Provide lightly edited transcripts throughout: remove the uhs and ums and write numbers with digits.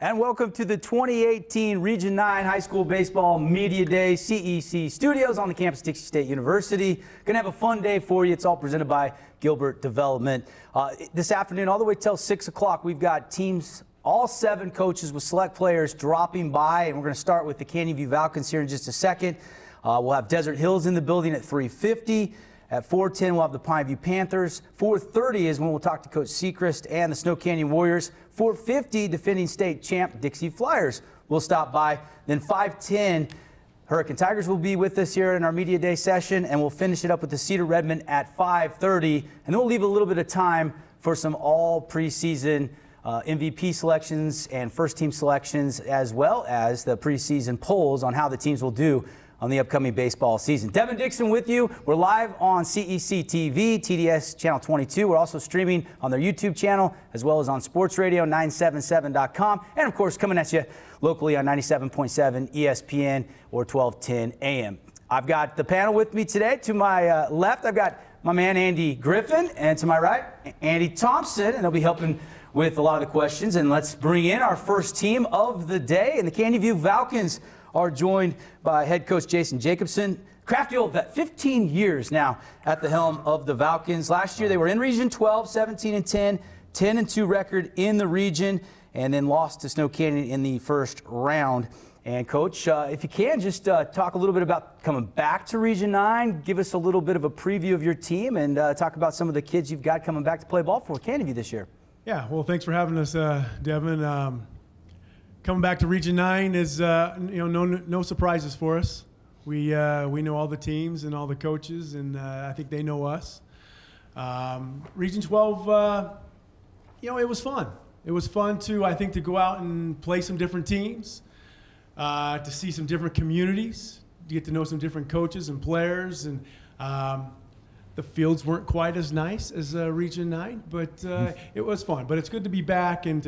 And welcome to the 2018 Region 9 High School Baseball Media Day, CEC Studios on the campus of Dixie State University. Going to have a fun day for you. It's all presented by Gilbert Development. This afternoon, all the way till 6 o'clock, we've got teams, all 7 coaches with select players dropping by. And we're going to start with the Canyon View Falcons here in just a second. We'll have Desert Hills in the building at 3:50. At 4:10, we'll have the Pine View Panthers. 4:30 is when we'll talk to Coach Sechrist and the Snow Canyon Warriors. 4:50, defending state champ Dixie Flyers will stop by. Then 5:10, Hurricane Tigers will be with us here in our Media Day session, and we'll finish it up with the Cedar Redmen at 5:30. And then we'll leave a little bit of time for some all preseason MVP selections and first team selections, as well as the preseason polls on how the teams will do on the upcoming baseball season. Devin Dixon with you. We're live on CEC TV, TDS Channel 22. We're also streaming on their YouTube channel, as well as on Sports Radio 977.com. And, of course, coming at you locally on 97.7 ESPN or 1210 AM. I've got the panel with me today. To my left, I've got my man Andy Griffin, and to my right, Andy Thompson, and they'll be helping with a lot of the questions. And let's bring in our first team of the day, and the Canyon View Falcons are joined by head coach Jason Jacobson. Crafty old vet, 15 years now at the helm of the Falcons. Last year they were in Region 12, 17-10, 10-2 record in the region, and then lost to Snow Canyon in the first round. And Coach, if you can, just talk a little bit about coming back to Region 9, give us a little bit of a preview of your team, and talk about some of the kids you've got coming back to play ball for Canyon View this year. Yeah, well, thanks for having us, Devin. Coming back to Region 9 is, no surprises for us. We know all the teams and all the coaches, and I think they know us. Region 12, it was fun. It was fun to go out and play some different teams, to see some different communities, to get to know some different coaches and players, and the fields weren't quite as nice as Region 9, but it was fun. But it's good to be back and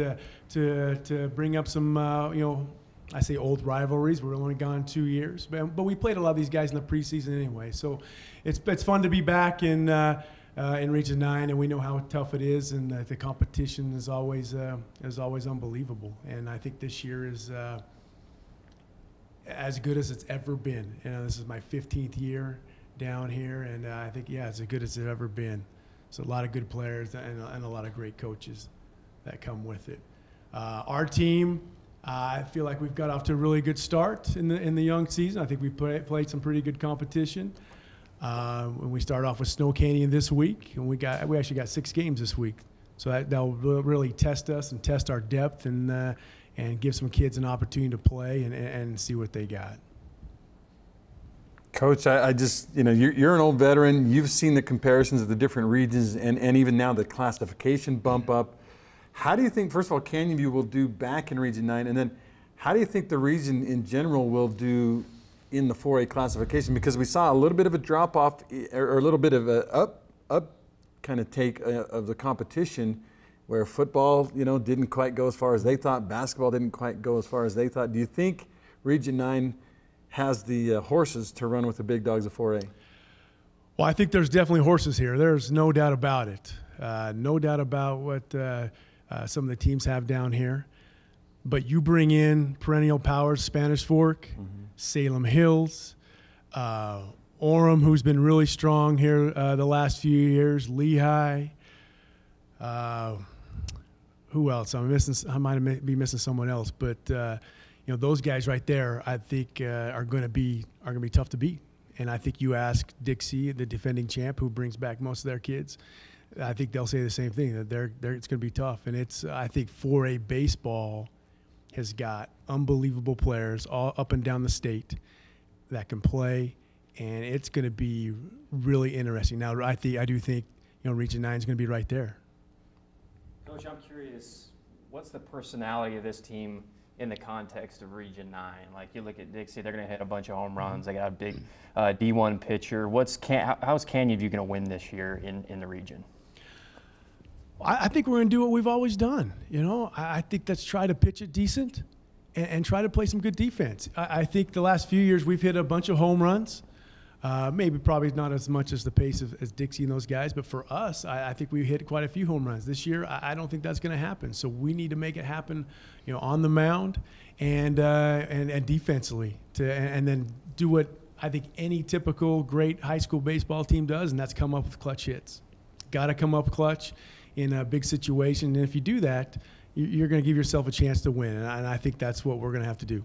to bring up some, I say old rivalries. We're only gone 2 years, but we played a lot of these guys in the preseason anyway. So it's fun to be back in Region 9, and we know how tough it is, and the competition is always unbelievable. And I think this year is as good as it's ever been. This is my 15th year down here, and I think, it's as good as it's ever been. So a lot of good players and a lot of great coaches that come with it. Our team, I feel like we've got off to a really good start in the young season. I think we played some pretty good competition. When we start off with Snow Canyon this week, and we actually got 6 games this week. So that'll really test us and test our depth, and give some kids an opportunity to play and see what they got. Coach, I just, you're an old veteran. You've seen the comparisons of the different regions and even now the classification bump up. How do you think, first of all, Canyon View will do back in Region 9? And then how do you think the region in general will do in the 4A classification? Because we saw a little bit of a drop off or a little bit of a up kind of take of the competition, where football, didn't quite go as far as they thought. Basketball didn't quite go as far as they thought. Do you think Region 9 has the horses to run with the big dogs of 4A? Well, I think there's definitely horses here. There's no doubt about it. No doubt about what some of the teams have down here. But you bring in perennial powers, Spanish Fork, Salem Hills, Orem, who's been really strong here the last few years, Lehigh. Who else? I might be missing someone else, but those guys right there, I think, are going to be tough to beat. And I think you ask Dixie, the defending champ, who brings back most of their kids, I think they'll say the same thing, that it's going to be tough. And I think 4A baseball has got unbelievable players all up and down the state that can play, and it's going to be really interesting. Now, I do think Region 9 is going to be right there. Coach, I'm curious, what's the personality of this team in the context of Region 9? Like, you look at Dixie, they're going to hit a bunch of home runs. They got a big D1 pitcher. How's Canyon View going to win this year in the region? I think we're going to do what we've always done. I think let's try to pitch it decent and try to play some good defense. I think the last few years we've hit a bunch of home runs. Probably not as much as the pace as Dixie and those guys, but for us, I think we hit quite a few home runs this year. I don't think that's going to happen. So we need to make it happen, on the mound and defensively, and then do what I think any typical great high school baseball team does, and that's come up with clutch hits. Got to come up clutch in a big situation, and if you do that, you're going to give yourself a chance to win, and I think that's what we're going to have to do.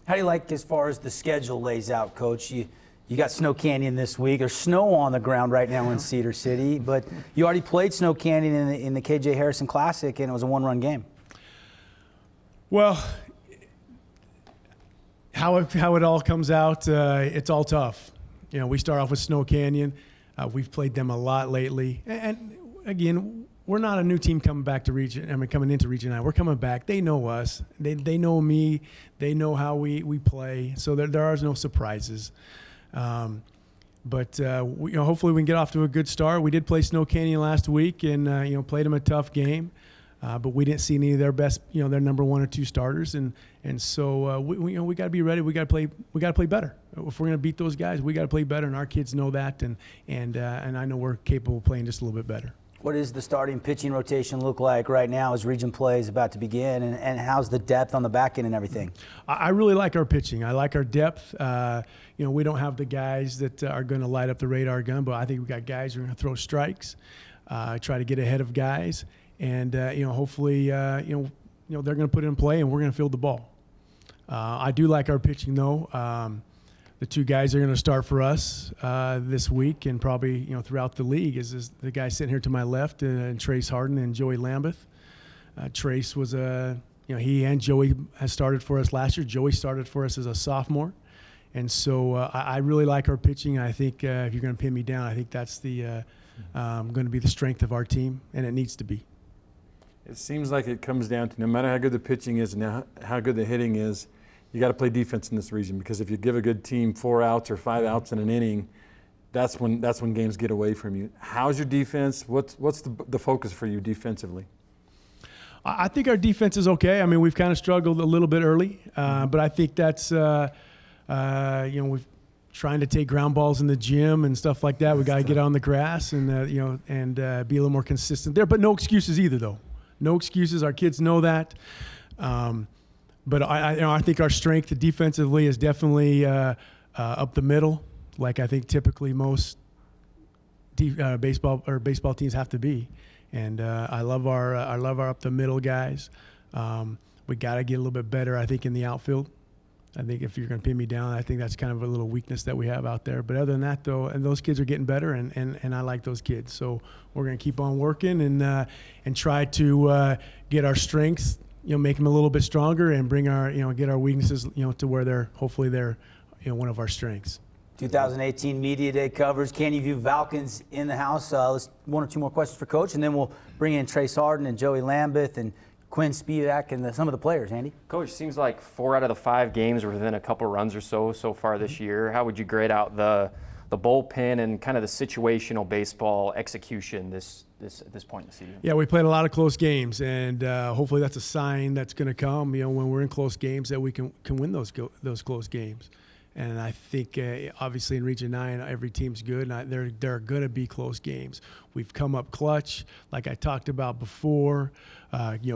How do you like as far as the schedule lays out, Coach? You got Snow Canyon this week. There's snow on the ground right now in Cedar City, but you already played Snow Canyon in the KJ Harrison Classic, and it was a one-run game. Well, how it all comes out, it's all tough. We start off with Snow Canyon. We've played them a lot lately, and again, we're not a new team coming back to region. Coming into Region 9, we're coming back. They know us. They know me. They know how we play. So there are no surprises. But hopefully we can get off to a good start. We did play Snow Canyon last week, and played them a tough game. But we didn't see any of their best, their number 1 or 2 starters, and so we got to be ready. We got to play better. If we're going to beat those guys, we got to play better, and our kids know that, and I know we're capable of playing just a little bit better. What does the starting pitching rotation look like right now as region play is about to begin, and how's the depth on the back end and everything? I really like our pitching. I like our depth. We don't have the guys that are going to light up the radar gun, but I think we got guys who are going to throw strikes, try to get ahead of guys, and hopefully they're going to put it in play, and we're going to field the ball. I do like our pitching though. The 2 guys that are going to start for us this week and probably throughout the league is the guy sitting here to my left, and Trace Harden and Joey Lambeth. Trace was he and Joey has started for us last year. Joey started for us as a sophomore, and so I really like our pitching. I think if you're going to pin me down, I think that's going to be the strength of our team, and it needs to be. It seems like it comes down to no matter how good the pitching is and how good the hitting is, you got to play defense in this region, because if you give a good team 4 outs or 5 outs in an inning, that's when games get away from you. How's your defense? What's the focus for you defensively? I think our defense is okay. We've kind of struggled a little bit early, but I think that's we're trying to take ground balls in the gym and stuff like that. We got to get on the grass and be a little more consistent there. But no excuses either, though. No excuses. Our kids know that. But I think our strength defensively is definitely up the middle, like I think typically most baseball teams have to be. And I love our up the middle guys. We got to get a little bit better, I think, in the outfield. I think if you're going to pin me down, I think that's kind of a little weakness that we have out there. But other than that, though, and those kids are getting better, and I like those kids. So we're going to keep on working and try to get our strengths, make them a little bit stronger, and bring our, get our weaknesses, to where they're one of our strengths. 2018 Media Day covers Canyon View Falcons in the house. Let's 1 or 2 more questions for Coach, and then we'll bring in Trace Harden and Joey Lambeth and Quinn Spivak and some of the players. Andy? Coach, seems like 4 out of the 5 games are within a couple runs or so far this year. How would you grade out the bullpen and kind of the situational baseball execution at this point in the season? Yeah, we played a lot of close games, and hopefully that's a sign that's going to come. When we're in close games, that we can win those close games. And I think obviously in Region 9, every team's good, and there are going to be close games. We've come up clutch, like I talked about before.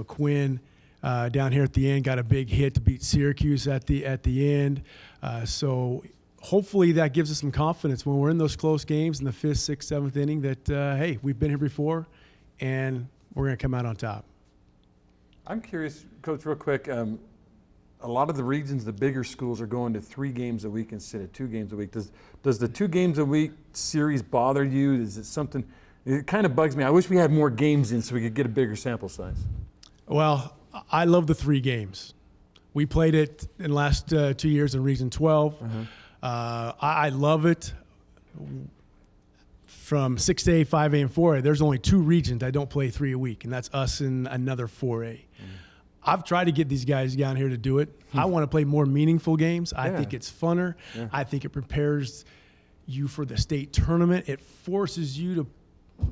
Quinn down here at the end got a big hit to beat Syracuse at the end. So hopefully that gives us some confidence when we're in those close games in the 5th, 6th, 7th inning that, hey, we've been here before, and we're going to come out on top. I'm curious, Coach, real quick. A lot of the regions, the bigger schools, are going to 3 games a week instead of 2 games a week. Does the 2 games a week series bother you? Is it something? It kind of bugs me. I wish we had more games in so we could get a bigger sample size. Well, I love the 3 games. We played it in the last 2 years in Region 12. I love it. From 6A, 5A, and 4A, there's only 2 regions that don't play 3 a week, and that's us and another 4A. I've tried to get these guys down here to do it. I want to play more meaningful games. I think it's funner. I think it prepares you for the state tournament. It forces you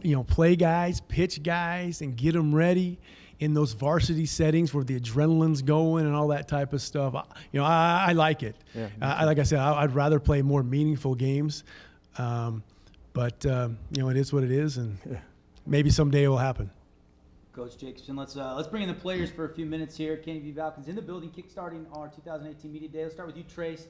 to, play guys, pitch guys, and get them ready in those varsity settings where the adrenaline's going and all that type of stuff. I like it. Like I said, I'd rather play more meaningful games. But it is what it is, and maybe someday it will happen. Coach Jacobson, let's bring in the players for a few minutes here. Canyon View Falcons in the building, kickstarting our 2018 Media Day. Let's start with you, Trace.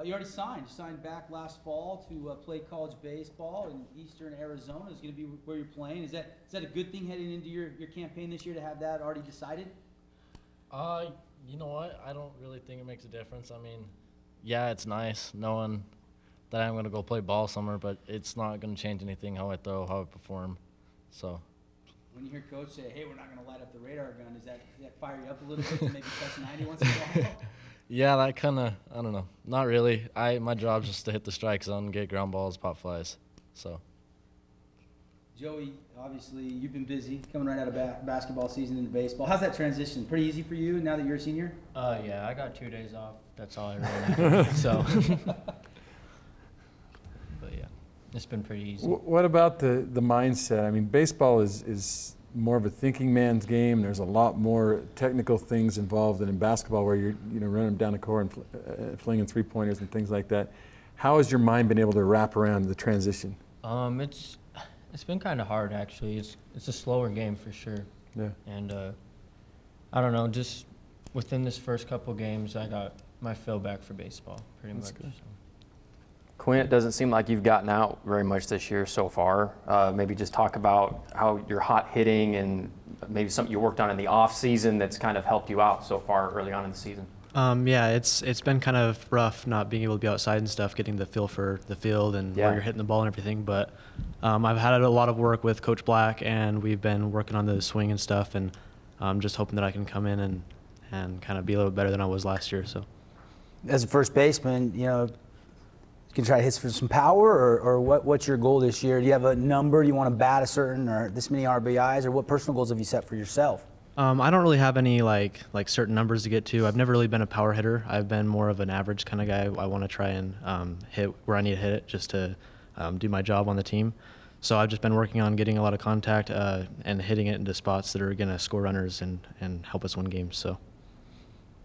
You already signed. You signed back last fall to play college baseball in Eastern Arizona. Is going to be where you're playing. Is that a good thing heading into your campaign this year to have that already decided? You know what? I don't really think it makes a difference. I mean, yeah, it's nice knowing that I'm going to go play ball somewhere, but it's not going to change anything how I throw, how I perform. So. When you hear Coach say, hey, we're not going to light up the radar gun, does that fire you up a little bit to maybe touch 90 once in a while? Yeah, that kind of, I don't know. Not really. My job's just to hit the strike zone, get ground balls, pop flies. So. Joey, obviously, you've been busy coming right out of basketball season into baseball. How's that transition? Pretty easy for you now that you're a senior? Yeah, I got 2 days off. That's all I really need. So. But yeah, it's been pretty easy. What about the mindset? I mean, baseball is more of a thinking man's game. There's a lot more technical things involved than in basketball, where you're running down the court and flinging 3-pointers and things like that. How has your mind been able to wrap around the transition? It's been kind of hard, actually. It's a slower game for sure. Yeah. And I don't know, just within this first couple games, I got my fill back for baseball, pretty much. So. Quinn, it doesn't seem like you've gotten out very much this year so far. Maybe just talk about how you're hot hitting and maybe something you worked on in the off season that's kind of helped you out so far early on in the season. Yeah, it's been kind of rough not being able to be outside and stuff, getting the feel for the field and where you're hitting the ball and everything. But I've had a lot of work with Coach Black, and we've been working on the swing and stuff, and I'm just hoping that I can come in and kind of be a little better than I was last year. So, as a first baseman, you can try to hit for some power, or what's your goal this year? Do you have a number you want to bat a certain, or this many RBIs, or what personal goals have you set for yourself? I don't really have any like certain numbers to get to. I've never really been a power hitter. I've been more of an average kind of guy. I want to try and hit where I need to hit it just to do my job on the team. So I've just been working on getting a lot of contact and hitting it into spots that are going to score runners and help us win games. So,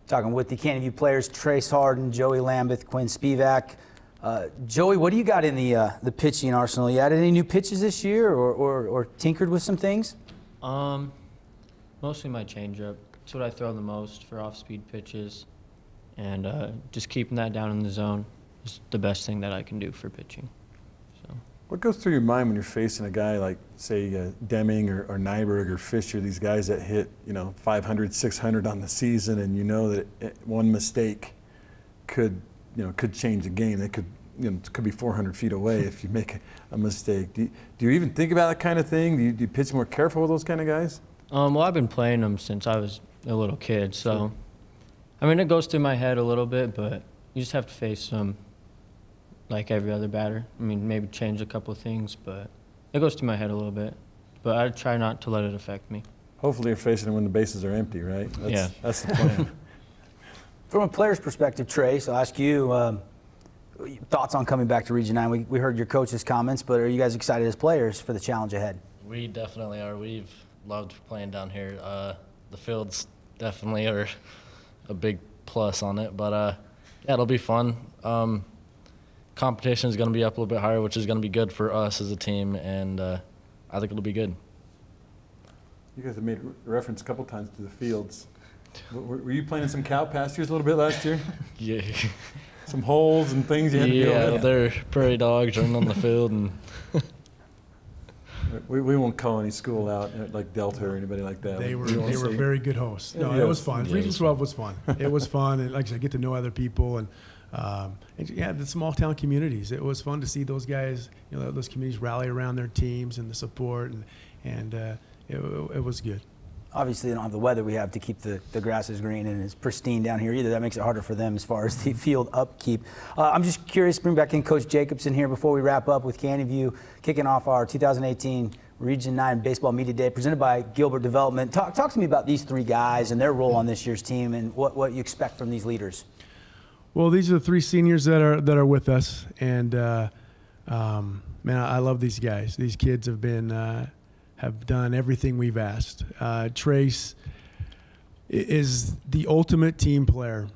talking with the Canyon View players, Trace Harden, Joey Lambeth, Quinn Spivak. Joey, what do you got in the pitching arsenal? You added any new pitches this year, or tinkered with some things? Mostly my changeup. It's what I throw the most for off-speed pitches, and just keeping that down in the zone is the best thing that I can do for pitching. So. What goes through your mind when you're facing a guy like, say, Deming or Nyberg or Fisher, these guys that hit 500, 600 on the season, and you know that one mistake could change the game. They could it could be 400 feet away if you make a mistake. Do you even think about that kind of thing? Do you pitch more careful with those kind of guys? Well, I've been playing them since I was a little kid, so I mean, it goes through my head a little bit, but you just have to face them like every other batter. I mean, maybe change a couple of things, but it goes through my head a little bit. But I try not to let it affect me. Hopefully you're facing them when the bases are empty, right? That's the plan. From a player's perspective, Trace, I'll ask you, thoughts on coming back to Region 9. We heard your coach's comments, but are you guys excited as players for the challenge ahead? We definitely are. We've loved playing down here. The fields definitely are a big plus on it, but yeah, it'll be fun. Competition is going to be up a little bit higher, which is going to be good for us as a team, and I think it'll be good. You guys have made reference a couple times to the fields. Were you playing in some cow pastures a little bit last year? Yeah. Some holes and things you had to deal with? Yeah, they're prairie dogs running on the field, and we won't call any school out like Delta or anybody like that. They were very good hosts. No, Yeah, it was fun. yeah, Region 12 was fun. It was fun, and like I said, get to know other people, and yeah, the small town communities. It was fun to see those guys, those communities rally around their teams and the support, and it was good. Obviously, they don't have the weather we have to keep the grasses green and it's pristine down here either. That makes it harder for them as far as the field upkeep. I'm just curious, bring back in Coach Jacobson here before we wrap up with Canyon View, kicking off our 2018 Region 9 Baseball Media Day presented by Gilbert Development. Talk to me about these three guys and their role on this year's team and what you expect from these leaders. Well, these are the three seniors that are with us, and man, I love these guys. These kids have done everything we've asked. Trace is the ultimate team player.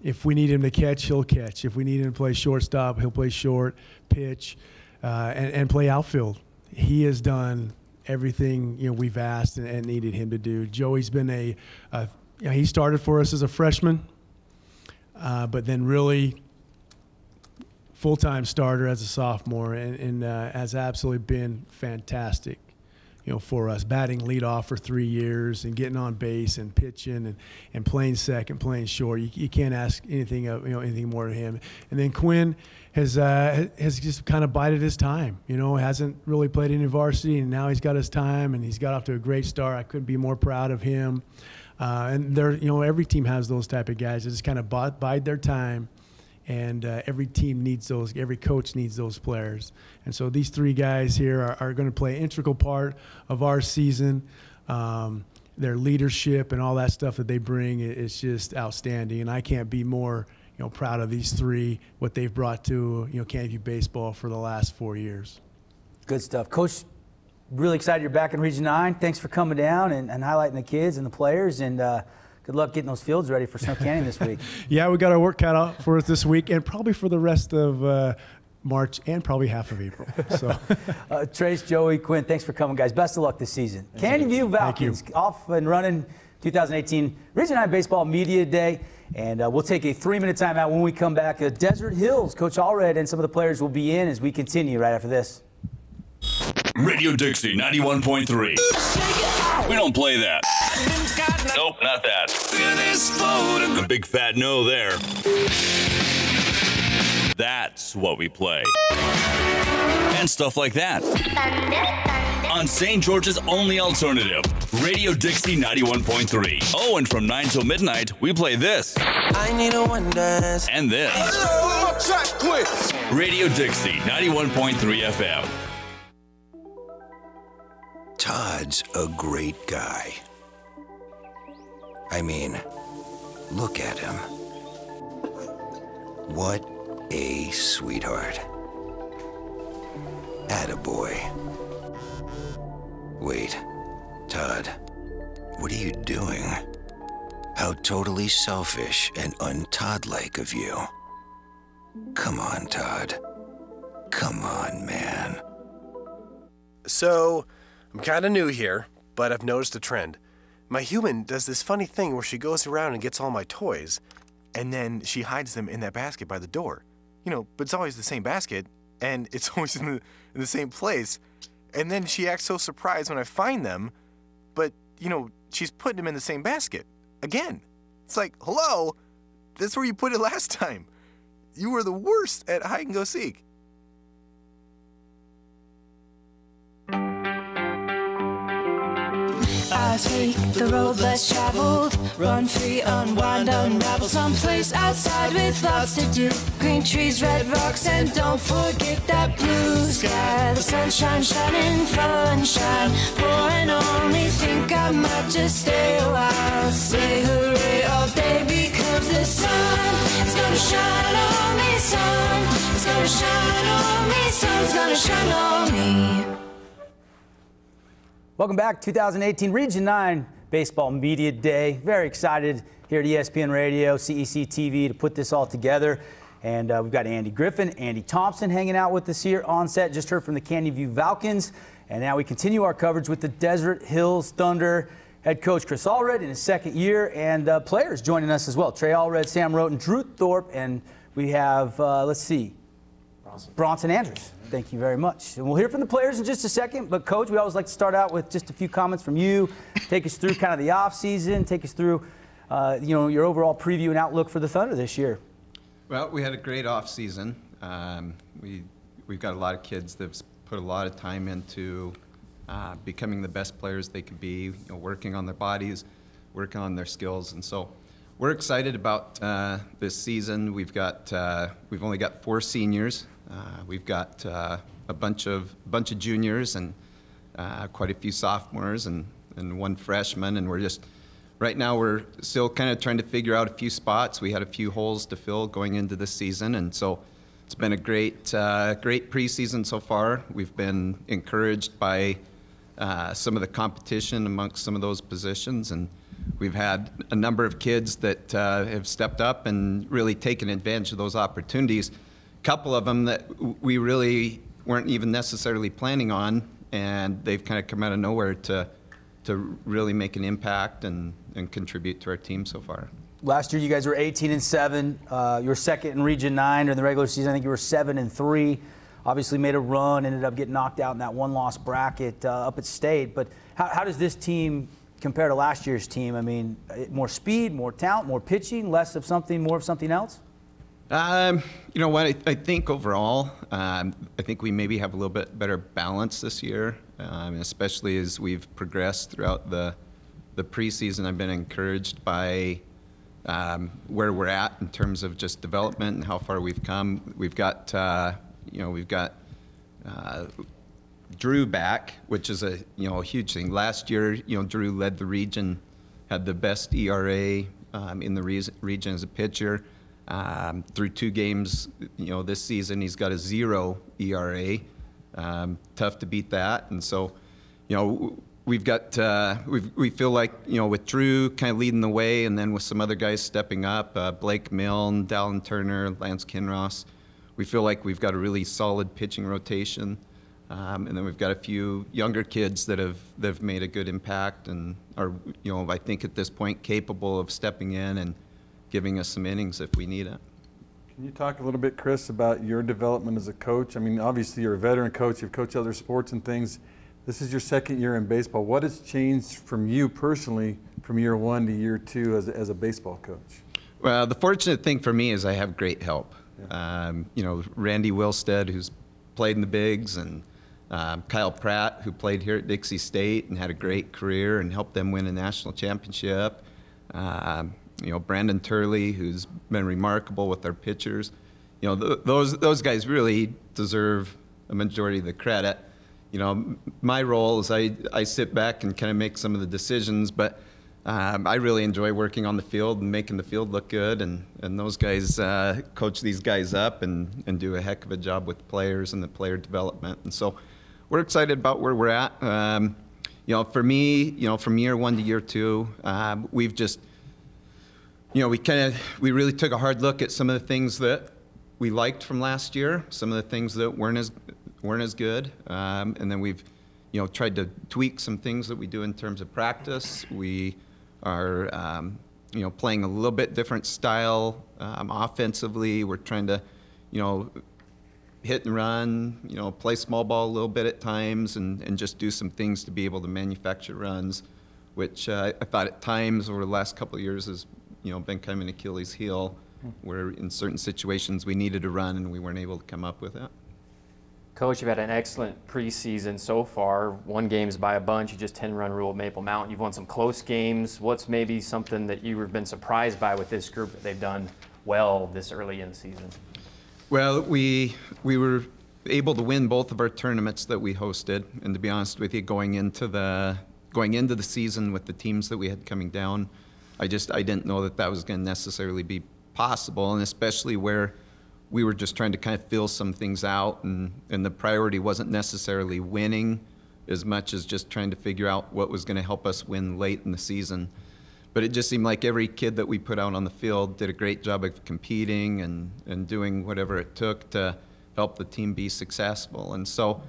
If we need him to catch, he'll catch. If we need him to play shortstop, he'll play short, pitch, and play outfield. He has done everything we've asked and needed him to do. Joey's been he started for us as a freshman, but then really full-time starter as a sophomore, and has absolutely been fantastic, for us, batting leadoff for 3 years and getting on base and pitching and playing second, playing short. You can't ask anything anything more of him. And then Quinn has just kind of bided his time. Hasn't really played any varsity, and now he's got his time, and he's got off to a great start. I couldn't be more proud of him. And every team has those type of guys that just kind of bide their time. And every team needs those. Every coach needs those players. And so these three guys here are going to play an integral part of our season. Their leadership and all that stuff that they bring is just outstanding. And I can't be more proud of these three, what they've brought to Canyon View baseball for the last 4 years. Good stuff, Coach. Really excited you're back in Region 9. Thanks for coming down and highlighting the kids and the players. And good luck getting those fields ready for Snow Canyon this week. Yeah, we got our work cut out for us this week, and probably for the rest of March and probably half of April. So, Trace, Joey, Quinn, thanks for coming, guys. Best of luck this season. Canyon View Falcons off and running 2018 Region 9 Baseball Media Day. And we'll take a 3-minute timeout. When we come back, Desert Hills, Coach Allred and some of the players will be in as we continue right after this. Radio Dixie 91.3. We don't play that. Nope, not that. The big fat no there. That's what we play. And stuff like that. On St. George's only alternative, Radio Dixie 91.3. Oh, and from 9 till midnight, we play this. I need a one dance. And this. Radio Dixie 91.3 FM. Todd's a great guy. I mean, look at him. What a sweetheart. Attaboy. Wait, Todd, what are you doing? How totally selfish and un-Todd-like of you. Come on, Todd. Come on, man. So, I'm kind of new here, but I've noticed a trend. My human does this funny thing where she goes around and gets all my toys, and then she hides them in that basket by the door. But it's always the same basket, and it's always in the same place. And then she acts so surprised when I find them, but, she's putting them in the same basket. Again. It's like, hello? That's where you put it last time. You were the worst at hide and go seek. I take the road less traveled, run free, unwind, unravel, someplace outside with lots to do. Green trees, red rocks, and don't forget that blue sky. The sunshine shining, sunshine pouring on me. Think I might just stay a while. Say hooray all day because the sun is gonna shine on me. Sun is gonna shine on me. Sun's gonna shine on me. Welcome back, 2018 Region 9 Baseball Media Day. Very excited here at ESPN Radio, CEC TV to put this all together. And we've got Andy Griffin, Andy Thompson hanging out with us here on set. Just heard from the Canyon View Falcons. And now we continue our coverage with the Desert Hills Thunder. Head coach Chris Allred in his second year, and players joining us as well. Trey Allred, Sam Roten, Drew Thorpe, and we have, Bronson Andrews. Thank you very much. And we'll hear from the players in just a second. But, Coach, we always like to start out with just a few comments from you. Take us through kind of the offseason. Take us through, your overall preview and outlook for the Thunder this year. Well, we had a great offseason. We've got a lot of kids that have put a lot of time into becoming the best players they could be, working on their bodies, working on their skills. And so we're excited about this season. We've only got 4 seniors. We've got a bunch of juniors and quite a few sophomores and 1 freshman, and right now we're still kind of trying to figure out a few spots. We had a few holes to fill going into this season, and so it's been a great preseason so far. We've been encouraged by some of the competition amongst some of those positions, and we've had a number of kids that have stepped up and really taken advantage of those opportunities. A couple of them that we really weren't even necessarily planning on, and they've kind of come out of nowhere to really make an impact and contribute to our team so far. Last year, you guys were 18-7. You were second in Region 9 during the regular season. I think you were 7-3. Obviously made a run, ended up getting knocked out in that one-loss bracket up at state. But how does this team compare to last year's team? I mean, more speed, more talent, more pitching, less of something, more of something else? You know what? I think overall, I think we maybe have a little bit better balance this year, especially as we've progressed throughout the preseason. I've been encouraged by where we're at in terms of just development and how far we've come. We've got Drew back, which is a huge thing. Last year, Drew led the region, had the best ERA in the region as a pitcher. Through 2 games, this season he's got a 0 ERA. Tough to beat that, and so, we've got we feel like with Drew kind of leading the way, and then with some other guys stepping up, Blake Milne, Dallin Turner, Lance Kinross, we feel like we've got a really solid pitching rotation, and then we've got a few younger kids that have made a good impact and are I think at this point capable of stepping in and giving us some innings if we need it. Can you talk a little bit, Chris, about your development as a coach? I mean, obviously you're a veteran coach, you've coached other sports and things. This is your second year in baseball. What has changed from you personally from year 1 to year 2 as a baseball coach? Well, the fortunate thing for me is I have great help. Yeah. Randy Wilstead, who's played in the bigs, and Kyle Pratt, who played here at Dixie State and had a great career and helped them win a national championship. Brandon Turley, who's been remarkable with their pitchers. Those guys really deserve a majority of the credit. My role is I sit back and kind of make some of the decisions, but I really enjoy working on the field and making the field look good, and those guys coach these guys up and do a heck of a job with the players and the player development. And so we're excited about where we're at. For me, from year 1 to year 2, we've just we really took a hard look at some of the things that we liked from last year, some of the things that weren't as good, and then we've tried to tweak some things that we do in terms of practice. We are playing a little bit different style offensively. We're trying to hit and run, play small ball a little bit at times, and just do some things to be able to manufacture runs, which I thought at times over the last couple of years has been kind of an Achilles heel, where in certain situations we needed to run and we weren't able to come up with it. Coach, you've had an excellent preseason so far. 1 game's by a bunch. You just 10-run rule at Maple Mountain. You've won some close games. What's maybe something that you've been surprised by with this group that they've done well this early in the season? Well, we were able to win both of our tournaments that we hosted, and to be honest with you, going into the season with the teams that we had coming down, I didn't know that was going to necessarily be possible, and especially where we were just trying to kind of fill some things out, and the priority wasn't necessarily winning as much as just trying to figure out what was going to help us win late in the season. But it just seemed like every kid that we put out on the field did a great job of competing and doing whatever it took to help the team be successful. And so,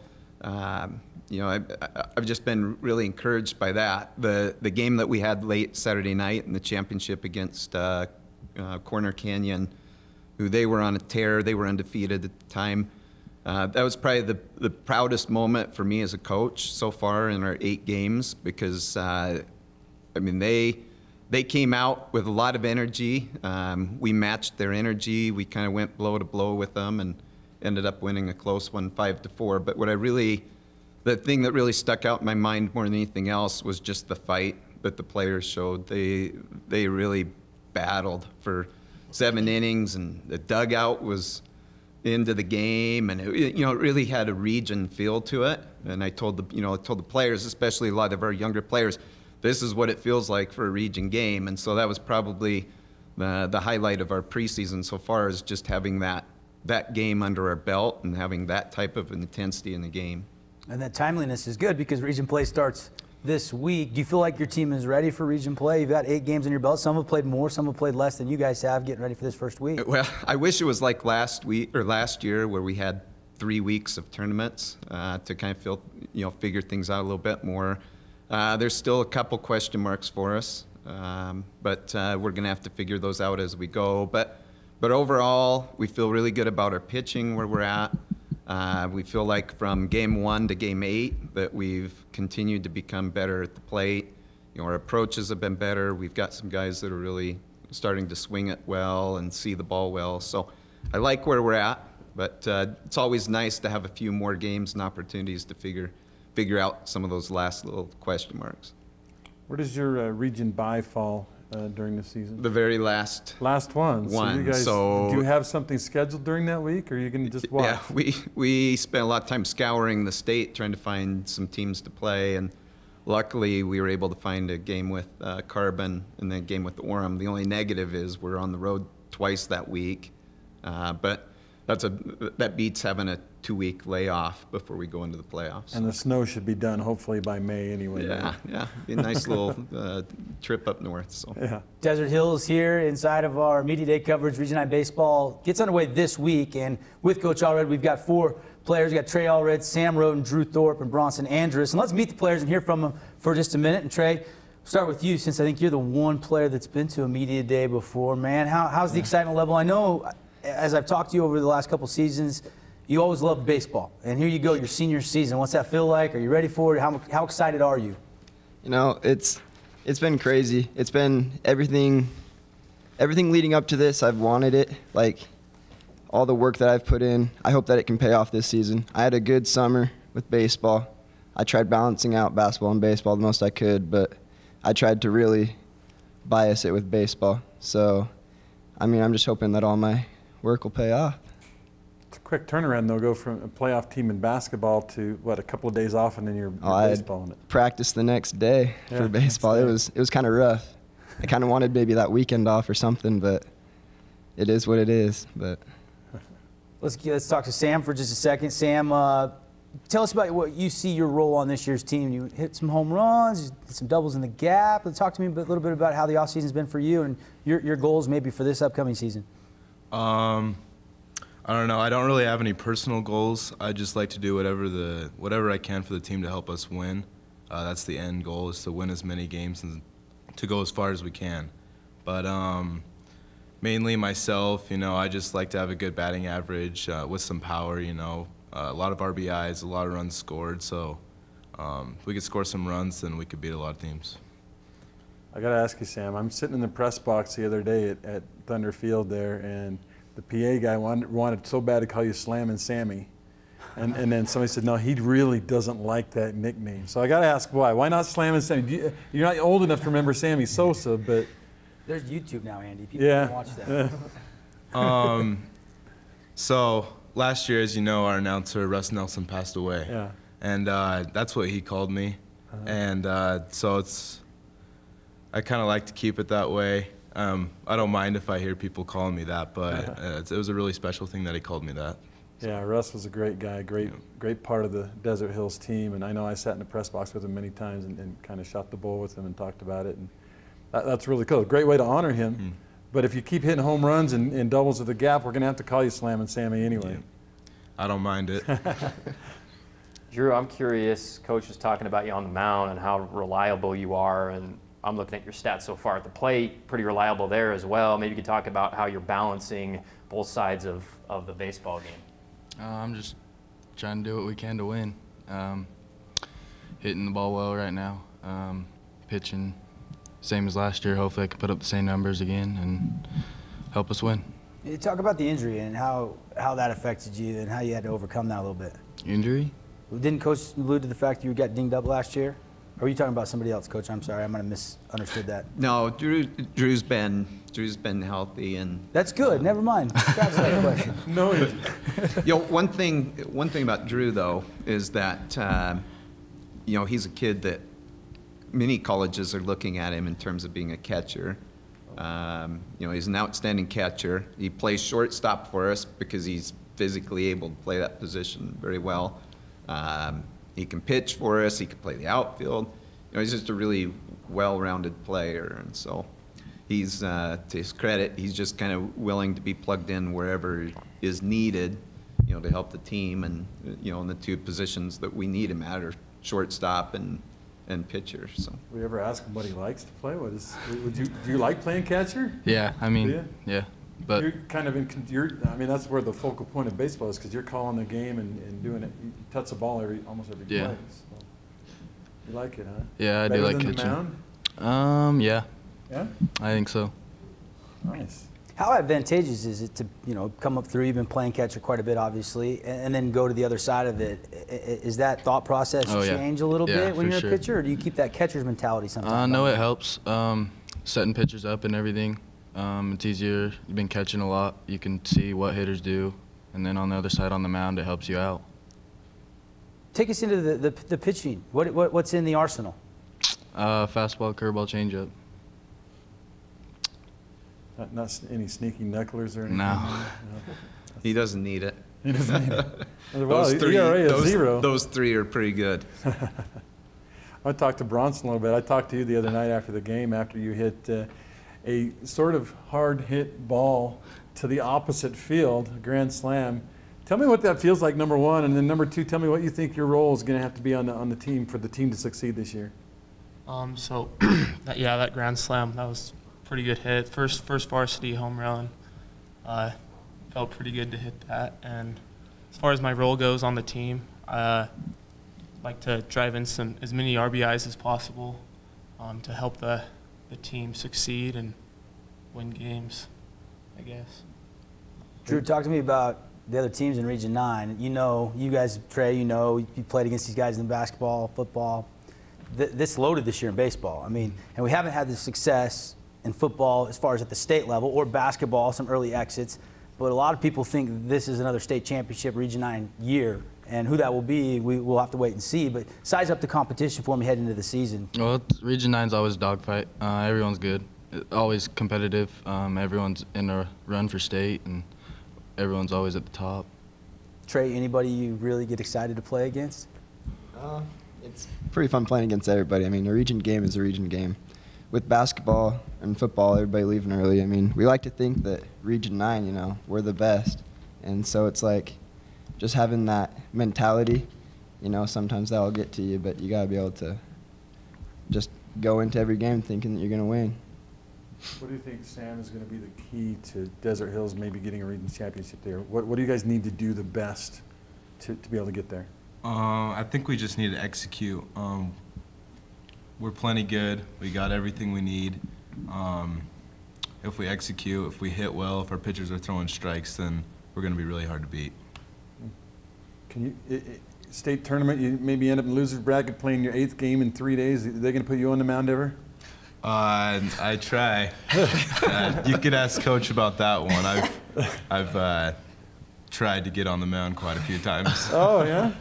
I've just been really encouraged by that. The game that we had late Saturday night in the championship against Corner Canyon, who they were on a tear, they were undefeated at the time. That was probably the proudest moment for me as a coach so far in our 8 games, because they came out with a lot of energy. We matched their energy. We kind of went blow to blow with them and ended up winning a close one, 5-4. But the thing that really stuck out in my mind more than anything else was just the fight that the players showed. They really battled for 7 innings, and the dugout was into the game, and it really had a region feel to it. And I told the players, especially a lot of our younger players, this is what it feels like for a region game. And so that was probably the highlight of our preseason so far, is just having that game under our belt and having that type of intensity in the game. And that timeliness is good, because region play starts this week. Do you feel like your team is ready for region play? You've got 8 games in your belt. Some have played more, some have played less than you guys have, getting ready for this first week. Well, I wish it was like last year where we had 3 weeks of tournaments to kind of figure things out a little bit more. There's still a couple question marks for us, but we're going to have to figure those out as we go. But overall, we feel really good about our pitching where we're at. We feel like from game 1 to game 8 that we've continued to become better at the plate. Our approaches have been better. We've got some guys that are really starting to swing it well and see the ball well. So I like where we're at, but it's always nice to have a few more games and opportunities to figure out some of those last little question marks. Where does your region bye fall during the season? The very last one. So you guys, so do you have something scheduled during that week, or are you going to just watch? Yeah, we spent a lot of time scouring the state trying to find some teams to play, and luckily we were able to find a game with Carbon and then a game with Orem. The only negative is we're on the road twice that week, but that beats having a 2-week layoff before we go into the playoffs. And the snow should be done hopefully by May anyway. Yeah, right? yeah, be a nice little trip up north. So yeah. Desert Hills here inside of our Media Day coverage. Region 9 baseball gets underway this week, and with Coach Allred, we've got 4 players. We've got Trey Allred, Sam Roden, Drew Thorpe, and Bronson Andrus. And let's meet the players and hear from them for just a minute. And Trey, we'll start with you, since I think you're the one player that's been to a Media Day before. Man, how's the excitement level? I know, as I've talked to you over the last couple seasons, you always loved baseball. And here you go, your senior season. What's that feel like? Are you ready for it? How excited are you? You know, it's been crazy. It's been everything leading up to this. I've wanted it. Like, all the work that I've put in, I hope that it can pay off this season. I had a good summer with baseball. I tried balancing out basketball and baseball the most I could, but I tried to really bias it with baseball. So, I mean, I'm just hoping that all my work will pay off. It's a quick turnaround, though, go from a playoff team in basketball to, what, a couple of days off and then you're baseball in it. Practice the next day for baseball. It was kind of rough. I kind of wanted maybe that weekend off or something, but it is what it is. But let's talk to Sam for just a second. Sam, tell us about what you see your role on this year's team. You hit some home runs, you hit some doubles in the gap. Talk to me a little bit about how the offseason's been for you and your goals maybe for this upcoming season. I don't know. I don't really have any personal goals. I just like to do whatever I can for the team to help us win. That's the end goal, is to win as many games and to go as far as we can. But mainly myself, I just like to have a good batting average with some power, a lot of RBIs, a lot of runs scored. So if we could score some runs, then we could beat a lot of teams. I got to ask you, Sam, I'm sitting in the press box the other day at Thunder Field there, and the PA guy wanted so bad to call you Slammin' Sammy. And then somebody said, no, he really doesn't like that nickname. So I got to ask why. Why not Slammin' Sammy? You're not old enough to remember Sammy Sosa, but... There's YouTube now, Andy. People can watch that. So last year, as you know, our announcer, Russ Nelson, passed away. Yeah. And that's what he called me. And so I kind of like to keep it that way. I don't mind if I hear people calling me that, but it was a really special thing that he called me that. Yeah, Russ was a great guy, great part of the Desert Hills team, and I know I sat in the press box with him many times and kind of shot the bull with him and talked about it, and that's really cool. Great way to honor him. But if you keep hitting home runs and doubles of the gap, we're going to have to call you Slammin' Sammy anyway. I don't mind it. Drew, I'm curious, Coach was talking about you on the mound and how reliable you are, and I'm looking at your stats so far at the plate, pretty reliable there as well. Maybe you could talk about how you're balancing both sides of the baseball game. I'm just trying to do what we can to win. Hitting the ball well right now, pitching same as last year. Hopefully I can put up the same numbers again and help us win. You talk about the injury and how that affected you and how you had to overcome that a little bit. Injury? Didn't Coach allude to the fact that you got dinged up last year? Or were you talking about somebody else, Coach? I'm sorry, I might have misunderstood that. No, Drew's been healthy, and that's good. Never mind. Scratch that question. No. One thing about Drew though is that he's a kid that many colleges are looking at him in terms of being a catcher. He's an outstanding catcher. He plays shortstop for us because he's physically able to play that position very well. He can pitch for us. He can play the outfield. he's just a really well-rounded player, and so he's, to his credit, he's just kind of willing to be plugged in wherever is needed, to help the team, and in the two positions that we need him at are shortstop and pitcher. So. We ever ask him what he likes to play? Do you like playing catcher? Yeah, I mean, yeah. But you're kind of that's where the focal point of baseball is, because you're calling the game and doing it. You touch the ball almost every play. So you like it, huh? Yeah, I Better do like than catching. The mound? Yeah. Yeah? I think so. Nice. How advantageous is it to come up through? You've been playing catcher quite a bit, obviously, and then go to the other side of it. Is that thought process change a little bit when you're a pitcher, or do you keep that catcher's mentality sometimes? No, it helps. Setting pitchers up and everything. It's easier. You've been catching a lot. You can see what hitters do, and then on the other side on the mound, it helps you out. Take us into the pitching. What's in the arsenal? Fastball, curveball, changeup. Not any sneaky knucklers or anything? No. He doesn't need it. He doesn't need it. Those three, those three are pretty good. I talked to Bronson a little bit. I talked to you the other night after the game, after you hit a sort of hard hit ball to the opposite field, a grand slam. Tell me what that feels like, number one, and then number two, tell me what you think your role is going to have to be on the team for the team to succeed this year. That grand slam, that was a pretty good hit. First varsity home run. Felt pretty good to hit that. And as far as my role goes on the team, I like to drive in as many RBIs as possible to help the team succeed and win games, I guess. Drew, talk to me about the other teams in Region 9. You guys, Trey, you played against these guys in basketball, football. This loaded this year in baseball. And we haven't had the success in football as far as at the state level, or basketball, some early exits. But a lot of people think this is another state championship Region 9 year. And who that will be, we'll have to wait and see. But size up the competition for me heading into the season. Well, Region 9's always a dogfight. Everyone's good. Always competitive. Everyone's in a run for state, and everyone's always at the top. Trey, anybody you really get excited to play against? It's pretty fun playing against everybody. A region game is a region game. With basketball and football, everybody leaving early. We like to think that Region 9, we're the best. And so it's like just having that mentality, sometimes that'll get to you, but you got to be able to just go into every game thinking that you're going to win. What do you think, Sam, is going to be the key to Desert Hills maybe getting a region championship there? What do you guys need to do the best to be able to get there? I think we just need to execute. We're plenty good. We got everything we need. If we execute, if we hit well, if our pitchers are throwing strikes, then we're going to be really hard to beat. Can you state tournament? You maybe end up in losers bracket playing your 8th game in 3 days. Are they going to put you on the mound ever? I try. You could ask Coach about that one. I've tried to get on the mound quite a few times. Oh yeah.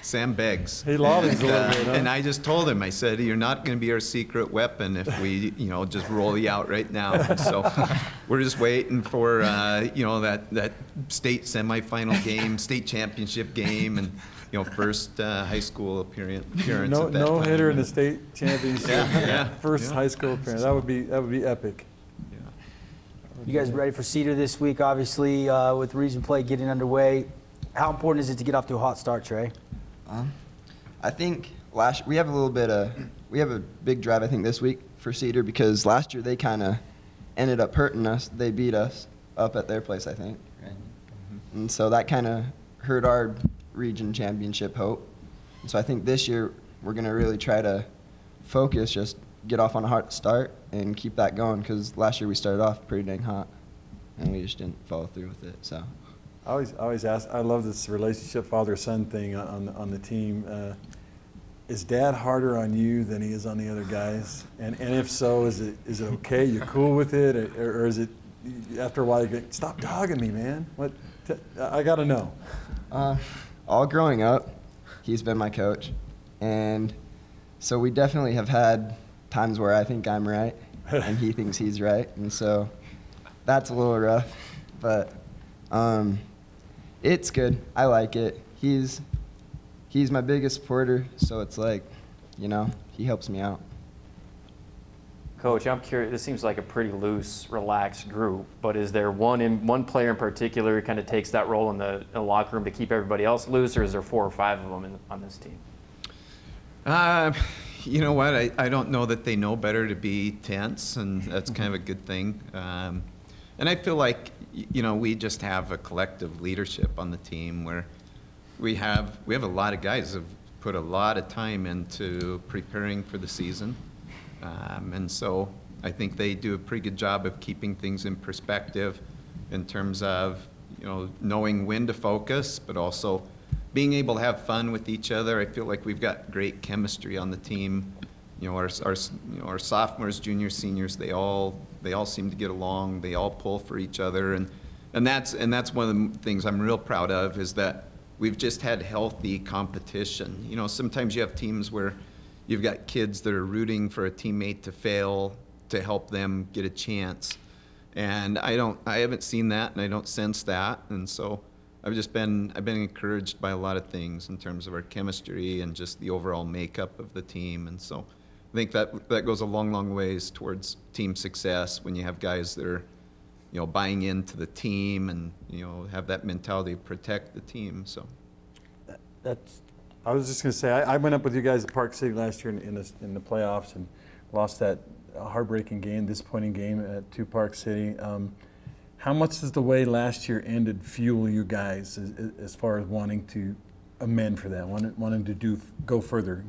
Sam begs. He lobbies a little bit, huh? And I just told him, I said, you're not going to be our secret weapon if we, just roll you out right now. And so we're just waiting for, that state semifinal game, state championship game, and, first high school appearance. No hitter in the state championship. Yeah. First high school appearance. That would be epic. Yeah. You guys ready for Cedar this week? Obviously, with region play getting underway. How important is it to get off to a hot start, Trey? I think we have a big drive, I think, this week for Cedar, because last year they kind of ended up hurting us. They beat us up at their place, I think. Right? Mm-hmm. And so that kind of hurt our region championship hope. And so I think this year we're going to really try to focus, just get off on a hot start and keep that going, because last year we started off pretty dang hot and we just didn't follow through with it. So. I always ask. I love this relationship father-son thing on the team. Is Dad harder on you than he is on the other guys? And if so, is it okay? You cool with it, or is it after a while you go, stop dogging me, man? What? I got to know. All growing up, he's been my coach, and so we definitely have had times where I think I'm right and he thinks he's right, and so that's a little rough, but. It's good. I like it. He's my biggest supporter, so it's like you know, he helps me out. Coach, I'm curious. This seems like a pretty loose, relaxed group, but is there one player in particular who kind of takes that role in the locker room to keep everybody else loose, or is there 4 or 5 of them on this team? You know what? I don't know that they know better to be tense, and that's kind of a good thing. And I feel like, you know, we just have a collective leadership on the team where we have a lot of guys who have put a lot of time into preparing for the season. And so I think they do a pretty good job of keeping things in perspective in terms of, you know, knowing when to focus, but also being able to have fun with each other. I feel like we've got great chemistry on the team. You know, our sophomores, juniors, seniors, they all seem to get along. They all pull for each other, and that's one of the things I'm real proud of, is that we've just had healthy competition. You know, sometimes you have teams where you've got kids that are rooting for a teammate to fail to help them get a chance. And I haven't seen that, and I don't sense that. And so I've been encouraged by a lot of things in terms of our chemistry and just the overall makeup of the team. And so I think that goes a long, long ways towards team success when you have guys that are, you know, buying into the team and, you know, have that mentality to protect the team. So I was just going to say, I went up with you guys at Park City last year in the playoffs and lost that heartbreaking game, disappointing game to Park City. How much does the way last year ended fuel you guys as far as wanting to amend for that, wanting to go further,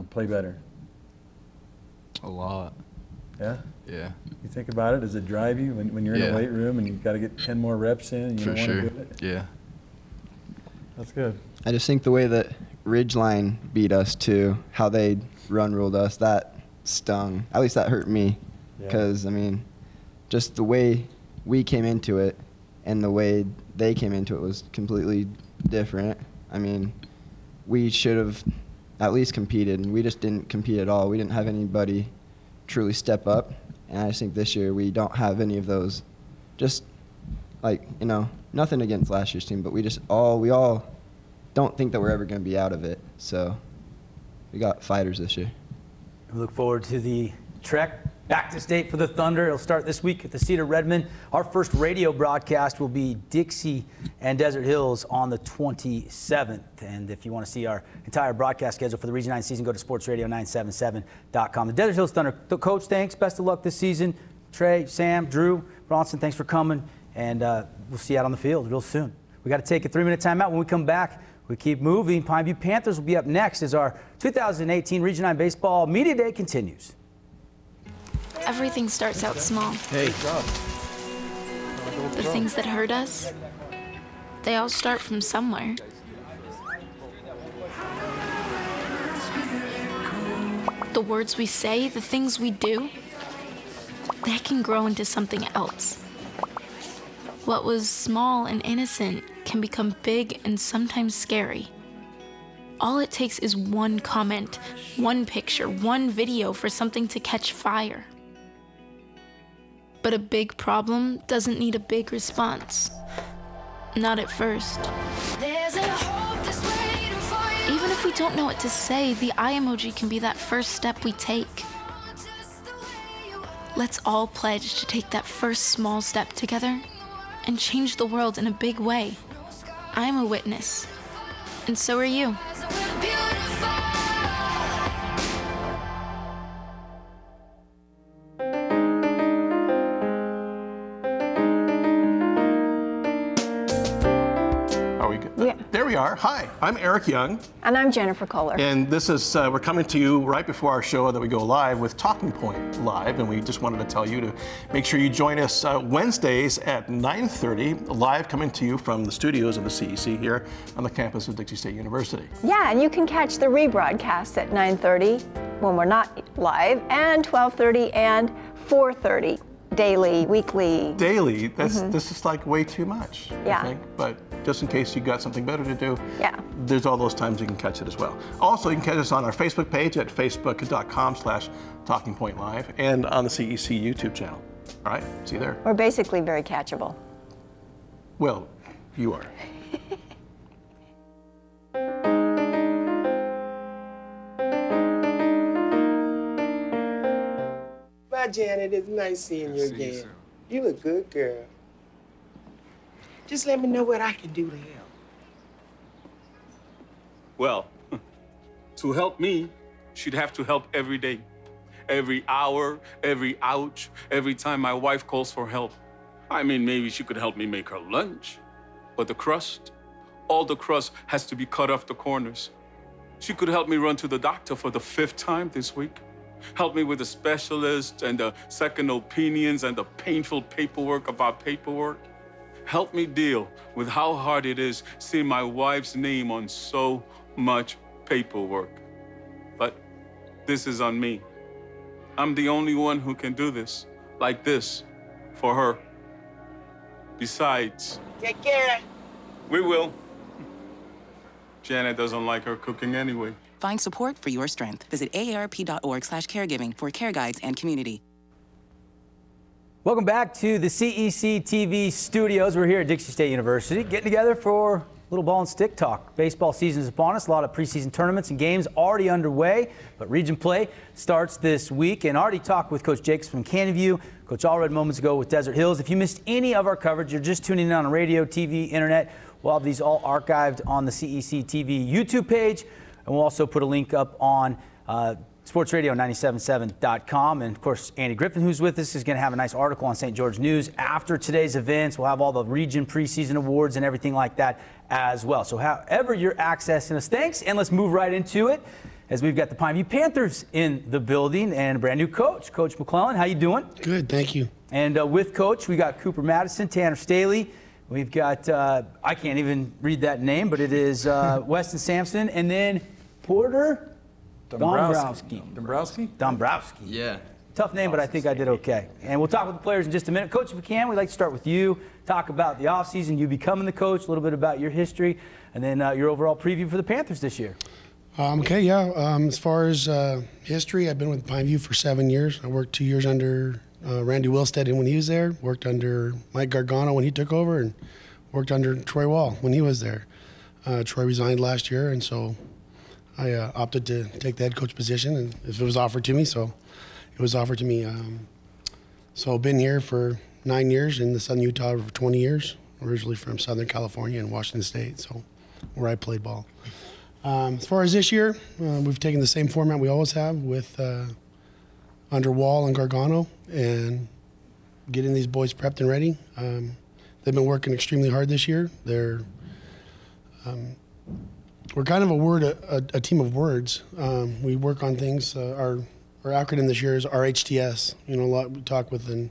play better? A lot. Yeah? Yeah. You think about it, does it drive you when you're in the weight room and you've got to get 10 more reps in and you don't want to do it? Yeah. That's good. I just think the way that Ridgeline beat us too, how they run ruled us, that stung. At least that hurt me, because I mean, just the way we came into it and the way they came into it was completely different. I mean, we should have at least competed, and we just didn't compete at all. We didn't have anybody truly step up, and I just think this year we don't have any of those. Just like, you know, nothing against last year's team, but we all don't think that we're ever going to be out of it. So we got fighters this year. We look forward to the trek back to state for the Thunder. It'll start this week at the Cedar Redmen. Our first radio broadcast will be Dixie and Desert Hills on the 27th. And if you want to see our entire broadcast schedule for the Region 9 season, go to sportsradio977.com. The Desert Hills Thunder. Coach, thanks. Best of luck this season. Trey, Sam, Drew, Bronson, thanks for coming. And we'll see you out on the field real soon. We got to take a 3-minute timeout. When we come back, we keep moving. Pineview Panthers will be up next as our 2018 Region 9 Baseball Media Day continues. Everything starts out small. Hey. The things that hurt us, they all start from somewhere. The words we say, the things we do, they can grow into something else. What was small and innocent can become big and sometimes scary. All it takes is one comment, one picture, one video for something to catch fire. But a big problem doesn't need a big response. Not at first. Even if we don't know what to say, the eye emoji can be that first step we take. Let's all pledge to take that first small step together and change the world in a big way. I'm a witness, and so are you. There we are. Hi, I'm Eric Young. And I'm Jennifer Kohler. And this is, we're coming to you right before our show that we go live with Talking Point Live. And we just wanted to tell you to make sure you join us Wednesdays at 9:30, live coming to you from the studios of the CEC here on the campus of Dixie State University. Yeah, and you can catch the rebroadcast at 9:30 when we're not live, and 12:30 and 4:30. Daily, weekly. Daily? This is like way too much, yeah. I think. But just in case you got something better to do, yeah, there's all those times you can catch it as well. Also, you can catch us on our Facebook page at facebook.com/TalkingPointLive and on the CEC YouTube channel. All right, see you there. We're basically very catchable. Well, you are. Hi, Janet. It's nice seeing you again. You look good, girl. Just let me know what I can do to help. Well, to help me, she'd have to help every day. Every hour, every ouch, every time my wife calls for help. I mean, maybe she could help me make her lunch. But the crust, all the crust has to be cut off the corners. She could help me run to the doctor for the 5th time this week. Help me with the specialist and the second opinions and the painful paperwork about paperwork. Help me deal with how hard it is seeing my wife's name on so much paperwork. But this is on me. I'm the only one who can do this, like this, for her. Besides, take care. We will. Janet doesn't like her cooking anyway. Find support for your strength. Visit aarp.org/caregiving for care guides and community. Welcome back to the CEC TV studios. We're here at Dixie State University getting together for a little ball and stick talk. Baseball season is upon us. A lot of preseason tournaments and games already underway, but region play starts this week. And already talked with Coach Jacobs from Canyon View, Coach Allred moments ago with Desert Hills. If you missed any of our coverage, you're just tuning in on radio, TV, internet, we'll have these all archived on the CEC TV YouTube page. And we'll also put a link up on sportsradio977.com. And of course, Andy Griffin, who's with us, is going to have a nice article on St. George News after today's events. We'll have all the region preseason awards and everything like that as well. So however you're accessing us, thanks. And let's move right into it as we've got the Pineview Panthers in the building and a brand new coach, Coach McClellan. How you doing? Good, thank you. And with Coach, we got Cooper Madison, Tanner Staley. We've got, I can't even read that name, but it is Weston Sampson. And then Porter Dombrowski. Yeah. Tough name, but I think I did okay. And we'll talk with the players in just a minute. Coach, if we can, we'd like to start with you, talk about the offseason, you becoming the coach, a little bit about your history, and then your overall preview for the Panthers this year. Okay, yeah. As far as history, I've been with Pineview for 7 years. I worked 2 years under Randy Wilstead when he was there, worked under Mike Gargano when he took over, and worked under Troy Wall when he was there. Troy resigned last year, and so I opted to take the head coach position, and if it was offered to me, so it was offered to me. So I've been here for 9 years in the Southern Utah for 20 years, originally from Southern California and Washington State, so where I played ball. As far as this year, we've taken the same format we always have with under Wall and Gargano and getting these boys prepped and ready. They've been working extremely hard this year. We're kind of a team of words. We work on things. Our acronym this year is RHTS. You know, a lot we talk with and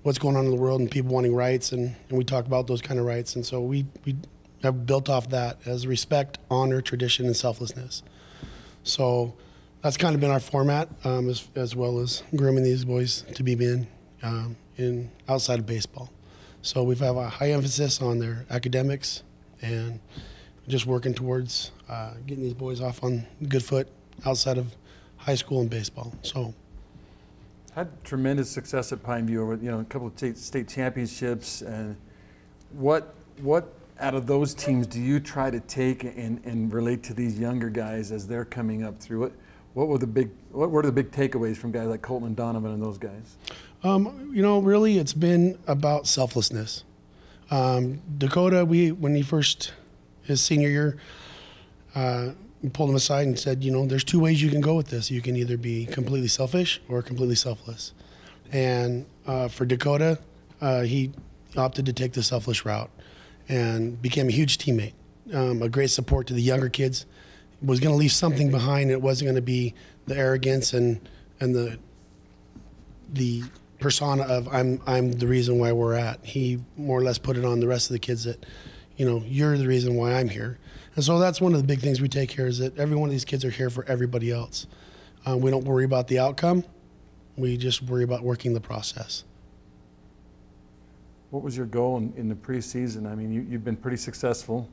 what's going on in the world and people wanting rights, and we talk about those kind of rights. And so we have built off that as respect, honor, tradition, and selflessness. So that's kind of been our format, as well as grooming these boys to be men in outside of baseball. So we have a high emphasis on their academics and just working towards getting these boys off on a good foot outside of high school and baseball. So, had tremendous success at Pineview over a couple of state championships. And what out of those teams do you try to take and relate to these younger guys as they're coming up through it? What were the big takeaways from guys like Colton and Donovan and those guys? Really, it's been about selflessness. Dakota, when he first. His senior year, we pulled him aside and said, there's 2 ways you can go with this. You can either be completely selfish or completely selfless. And for Dakota, he opted to take the selfless route and became a huge teammate, a great support to the younger kids. Was going to leave something behind. It wasn't going to be the arrogance and the persona of I'm the reason why we're at. He more or less put it on the rest of the kids that, you're the reason why I'm here. And so that's one of the big things we take here is that every one of these kids are here for everybody else. We don't worry about the outcome. We just worry about working the process. What was your goal in the preseason? I mean, you've been pretty successful.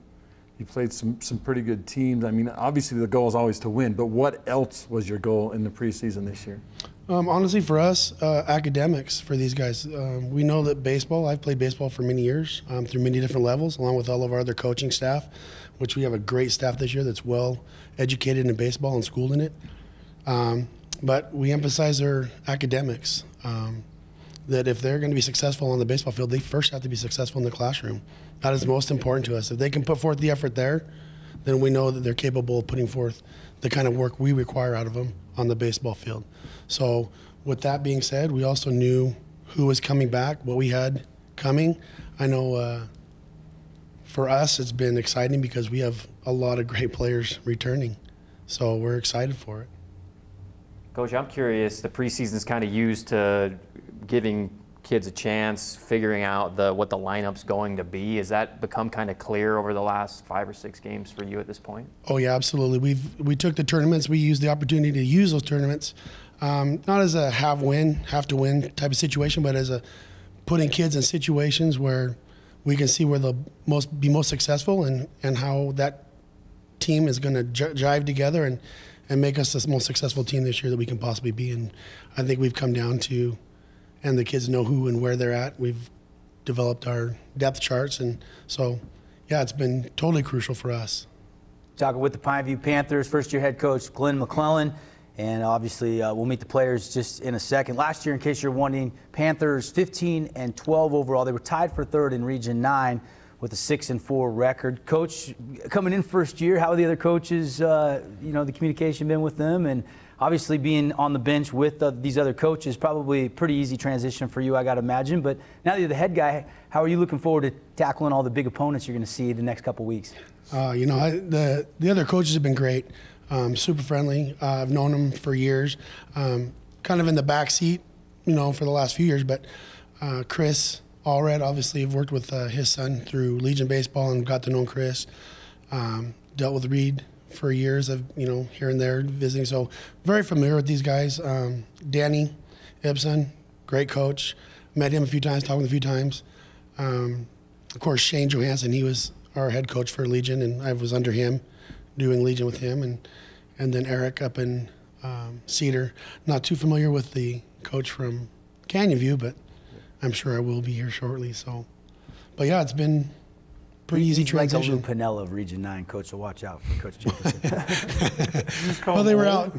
You played some pretty good teams. I mean, obviously the goal is always to win, but what else was your goal in the preseason this year? Honestly, for us, academics for these guys. We know that baseball, I've played baseball for many years through many different levels, along with all of our other coaching staff, which we have a great staff this year that's well educated in baseball and schooled in it. but we emphasize their academics. That if they're going to be successful on the baseball field, they first have to be successful in the classroom. That is most important to us. If they can put forth the effort there, then we know that they're capable of putting forth the kind of work we require out of them on the baseball field. So with that being said, we also knew who was coming back, what we had coming. I know for us, it's been exciting because we have a lot of great players returning. So we're excited for it. Coach, I'm curious, the preseason is kind of used to giving kids a chance, figuring out what the lineup's going to be. Has that become kind of clear over the last 5 or 6 games for you at this point? Oh yeah, absolutely. We took the tournaments. We used the opportunity to use those tournaments, not as a have to win type of situation, but as a putting kids in situations where we can see where they'll be most successful and how that team is going to jive together and make us the most successful team this year that we can possibly be. And I think we've come down to, and the kids know who and where they're at. We've developed our depth charts, and so, yeah, it's been totally crucial for us. Talking with the Pineview Panthers, first-year head coach Glenn McClellan, and obviously we'll meet the players just in a second. Last year, in case you're wondering, Panthers 15-12 overall. They were tied for third in Region 9 with a 6-4 record. Coach, coming in first year, how have the other coaches, the communication been with them? And obviously being on the bench with these other coaches, probably a pretty easy transition for you, I got to imagine. But now that you're the head guy, how are you looking forward to tackling all the big opponents you're going to see the next couple weeks? The other coaches have been great, super friendly. I've known them for years, kind of in the back seat, for the last few years. But Chris Allred, obviously, I've worked with his son through Legion Baseball and got to know Chris. Dealt with Reed for years of, here and there visiting. So very familiar with these guys. Danny Ibsen, great coach. Met him a few times, talked with him a few times. Of course, Shane Johansson, he was our head coach for Legion, and I was under him doing Legion with him. And then Eric up in Cedar. Not too familiar with the coach from Canyon View, but I'm sure I will be here shortly. So, but yeah, it's been pretty easy transition. Like the Lou Pinella of Region 9, coach, so watch out for Coach Jacobson. Well, they were out.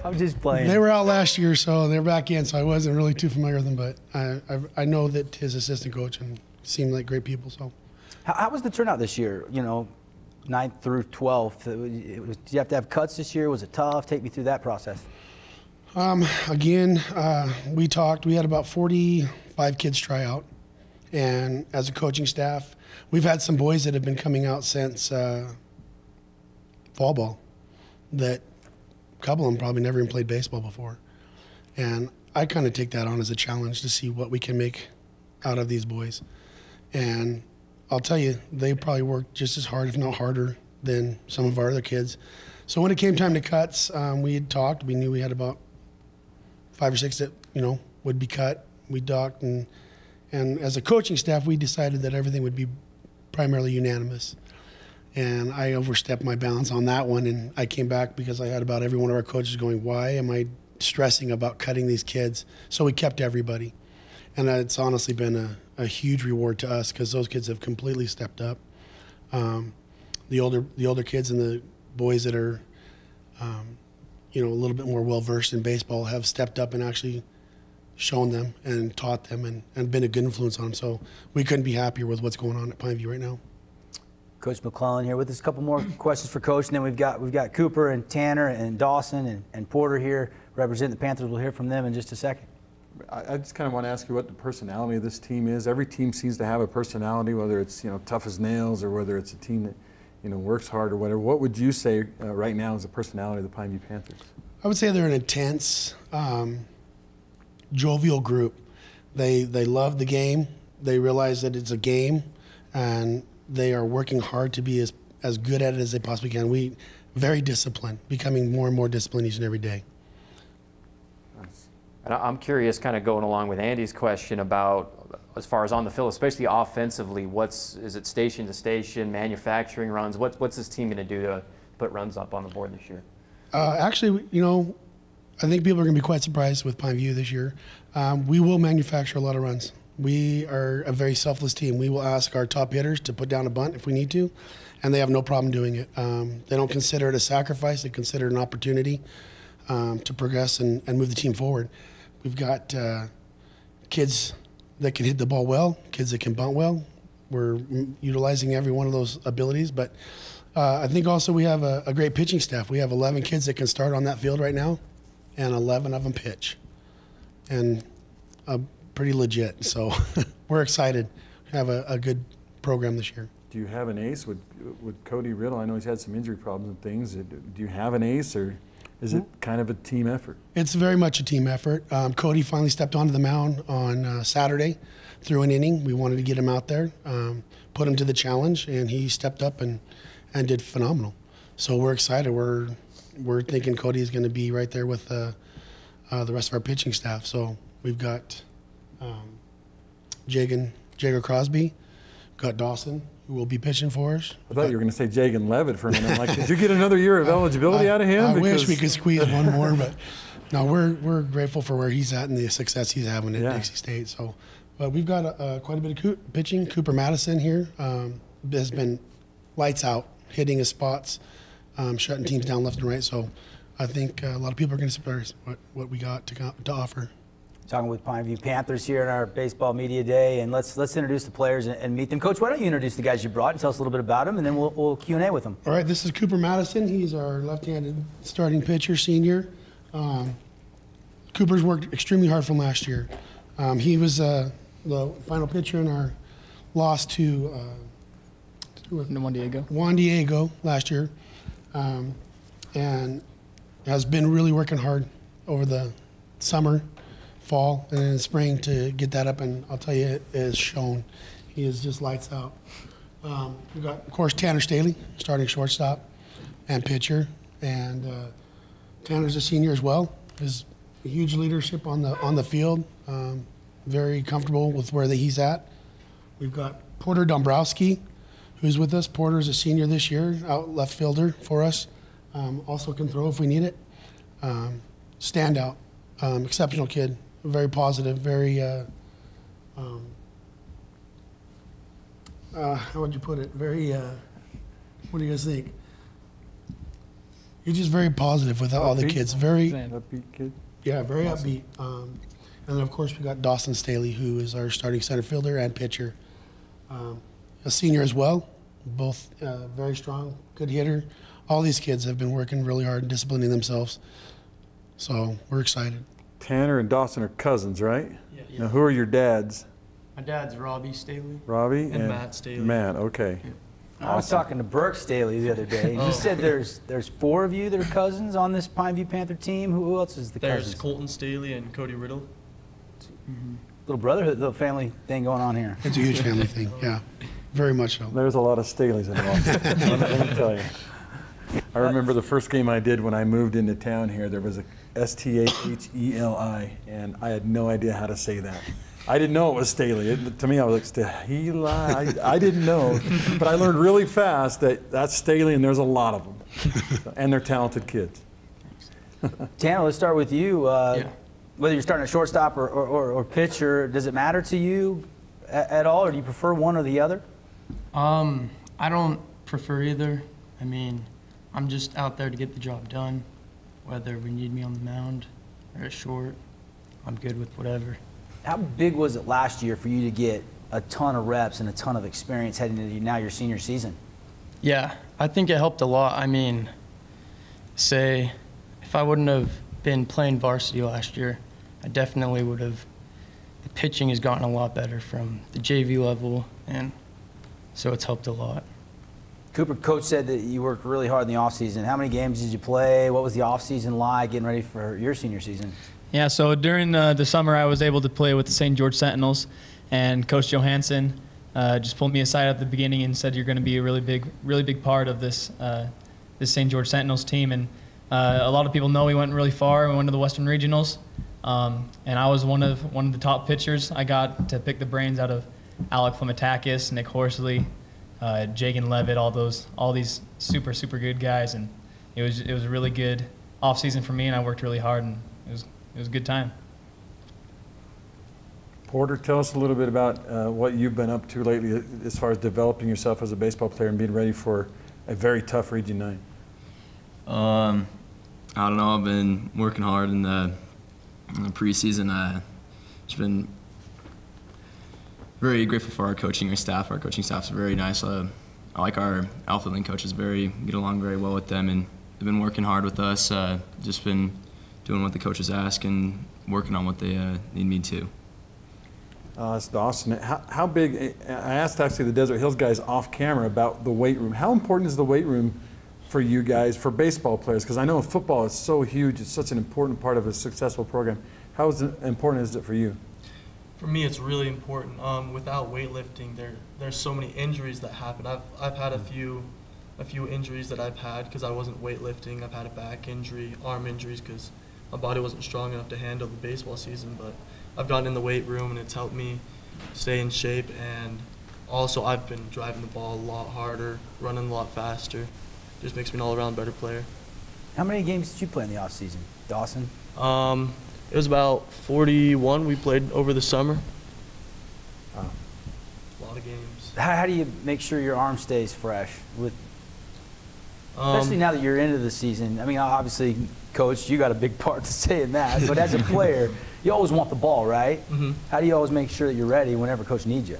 I'm just playing. They were out last year, so they're back in. So I wasn't really too familiar with them, but I know that his assistant coach and seemed like great people. So, how was the turnout this year? 9th through 12th. Did you have to have cuts this year? Was it tough? Take me through that process. Again, we talked. We had about 45 kids try out, and as a coaching staff, we've had some boys that have been coming out since fall ball. That a couple of them probably never even played baseball before, and I kind of take that on as a challenge to see what we can make out of these boys. And I'll tell you, they probably worked just as hard, if not harder, than some of our other kids. So when it came time to cuts, we had talked. We knew we had about 5 or 6 that would be cut. We talked, and as a coaching staff, we decided that everything would be primarily unanimous. And I overstepped my bounds on that one, and I came back because I had about every one of our coaches going, "Why am I stressing about cutting these kids?" So we kept everybody, and it's honestly been a huge reward to us because those kids have completely stepped up. The older kids and the boys that are a little bit more well-versed in baseball have stepped up and actually shown them and taught them and been a good influence on them. So we couldn't be happier with what's going on at Pineview right now. Coach McClellan here with us. A couple more questions for Coach, and then we've got Cooper and Tanner and Dawson and Porter here representing the Panthers. We'll hear from them in just a second. I just kind of want to ask you what the personality of this team is. Every team seems to have a personality, whether it's tough as nails or whether it's a team that works hard or whatever. What would you say right now is the personality of the Pineview Panthers? I would say they're an intense, jovial group. They love the game. They realize that it's a game, and they are working hard to be as good at it as they possibly can. We very disciplined, becoming more and more disciplined each and every day. And I'm curious, kind of going along with Andy's question about, as far as on the field, especially offensively, is it station to station, manufacturing runs? What's this team going to do to put runs up on the board this year? Actually, I think people are going to be quite surprised with Pineview this year. We will manufacture a lot of runs. We are a very selfless team. We will ask our top hitters to put down a bunt if we need to, and they have no problem doing it. They don't consider it a sacrifice. They consider it an opportunity. to progress and move the team forward. We've got kids that can hit the ball well, kids that can bunt well. We're utilizing every one of those abilities, but I think also we have a great pitching staff. We have 11 kids that can start on that field right now, and 11 of them pitch, and pretty legit. So we're excited to have a good program this year. Do you have an ace with Cody Riddle? I know he's had some injury problems and things. Do you have an ace, or is it kind of a team effort? It's very much a team effort. Cody finally stepped onto the mound on Saturday through an inning. We wanted to get him out there, put him to the challenge, and he stepped up and did phenomenal. So we're excited. We're thinking Cody is going to be right there with the rest of our pitching staff. So we've got Jager Crosby, got Dawson, who will be pitching for us. I thought you were going to say Jagan Levitt for a minute. I'm like, did you get another year of eligibility out of him? I wish we could squeeze one more, but no, we're grateful for where he's at and the success he's having at Dixie State. So, but we've got quite a bit of pitching. Cooper Madison here has been lights out, hitting his spots, shutting teams down left and right. So I think a lot of people are going to surprise what we got to offer. Talking with Pineview Panthers here in our baseball media day, and let's introduce the players and meet them. Coach, why don't you introduce the guys you brought and tell us a little bit about them, and then we'll Q&A with them. All right, this is Cooper Madison. He's our left-handed starting pitcher, senior. Cooper's worked extremely hard from last year. He was the final pitcher in our loss to Juan Diego last year, and has been really working hard over the summer, fall, and in the spring to get that up, and I'll tell you, it is shown. He is just lights out. We've got, of course, Tanner Staley, starting shortstop and pitcher, and Tanner's a senior as well. His huge leadership on the field, very comfortable with where he's at. We've got Porter Dombrowski, who's with us. Porter's a senior this year, out left fielder for us. Also can throw if we need it. Standout, exceptional kid. Very positive, very, how would you put it? Very, what do you guys think? He's just very positive with all the kids. Very upbeat kid. Yeah, very upbeat. And then, of course, we got Dawson Staley, who is our starting center fielder and pitcher. A senior as well, both very strong, good hitter. All these kids have been working really hard and disciplining themselves. So we're excited. Tanner and Dawson are cousins, right? Yeah. Now, who are your dads? My dad's Robbie Staley. Robbie and Matt Staley. Matt, okay. Yeah. I was talking to Burke Staley the other day, and he said there's 4 of you that are cousins on this Pineview Panther team. Who else is the cousins? There's Colton Staley and Cody Riddle. Little brotherhood, little family thing going on here. It's a huge family thing, yeah. Very much so. There's a lot of Staleys involved. Let me tell you. I remember the first game I did when I moved into town here, there was a Stheli, and I had no idea how to say that. I didn't know it was Staley. To me, I was like, Stheli. I didn't know. But I learned really fast that that's Staley, and there's a lot of them. And they're talented kids. Tanner, let's start with you. Whether you're starting at shortstop or pitcher, does it matter to you at all, or do you prefer one or the other? I don't prefer either. I mean, I'm just out there to get the job done. Whether we need me on the mound or at short, I'm good with whatever. How big was it last year for you to get a ton of reps and a ton of experience heading into now your senior season? Yeah, I think it helped a lot. I mean, say, if I wouldn't have been playing varsity last year, I definitely would have. The pitching has gotten a lot better from the JV level, and so it's helped a lot. Cooper, coach said that you worked really hard in the offseason. How many games did you play? What was the offseason like getting ready for your senior season? Yeah, so during the summer, I was able to play with the St. George Sentinels, and Coach Johansson just pulled me aside at the beginning and said, "You're going to be a really big part of this this St. George Sentinels team." And a lot of people know we went really far. We went to the Western Regionals, and I was one of the top pitchers. I got to pick the brains out of Alec Flamatakis, Nick Horsley, Jagan Levitt, all these super good guys, and it was a really good off season for me, and I worked really hard, and it was a good time. Porter, tell us a little bit about what you've been up to lately as far as developing yourself as a baseball player and being ready for a very tough Region 9. I don't know. I've been working hard in the preseason. Just been very grateful for our coaching staff. Our coaching staff's very nice. I like our outfielding coaches. Get along very well with them, and they've been working hard with us. Just been doing what the coaches ask and working on what they need me to. It's Dawson. How big? I asked actually the Desert Hills guys off camera about the weight room. How important is the weight room for you guys, for baseball players? Because I know football is so huge. It's such an important part of a successful program. How important is it for you? For me, it's really important. Without weightlifting, there's so many injuries that happen. I've had a few injuries that I've had because I wasn't weightlifting. I've had a back injury, arm injuries because my body wasn't strong enough to handle the baseball season. But I've gotten in the weight room and it's helped me stay in shape. And also, I've been driving the ball a lot harder, running a lot faster. Just makes me an all-around better player. How many games did you play in the off season, Dawson? It was about 41 we played over the summer. Wow. A lot of games. How do you make sure your arm stays fresh, especially now that you're into the season? I mean, obviously, Coach, you got a big part to say in that, but as a player, you always want the ball, right? Mm-hmm. How do you always make sure that you're ready whenever Coach needs you?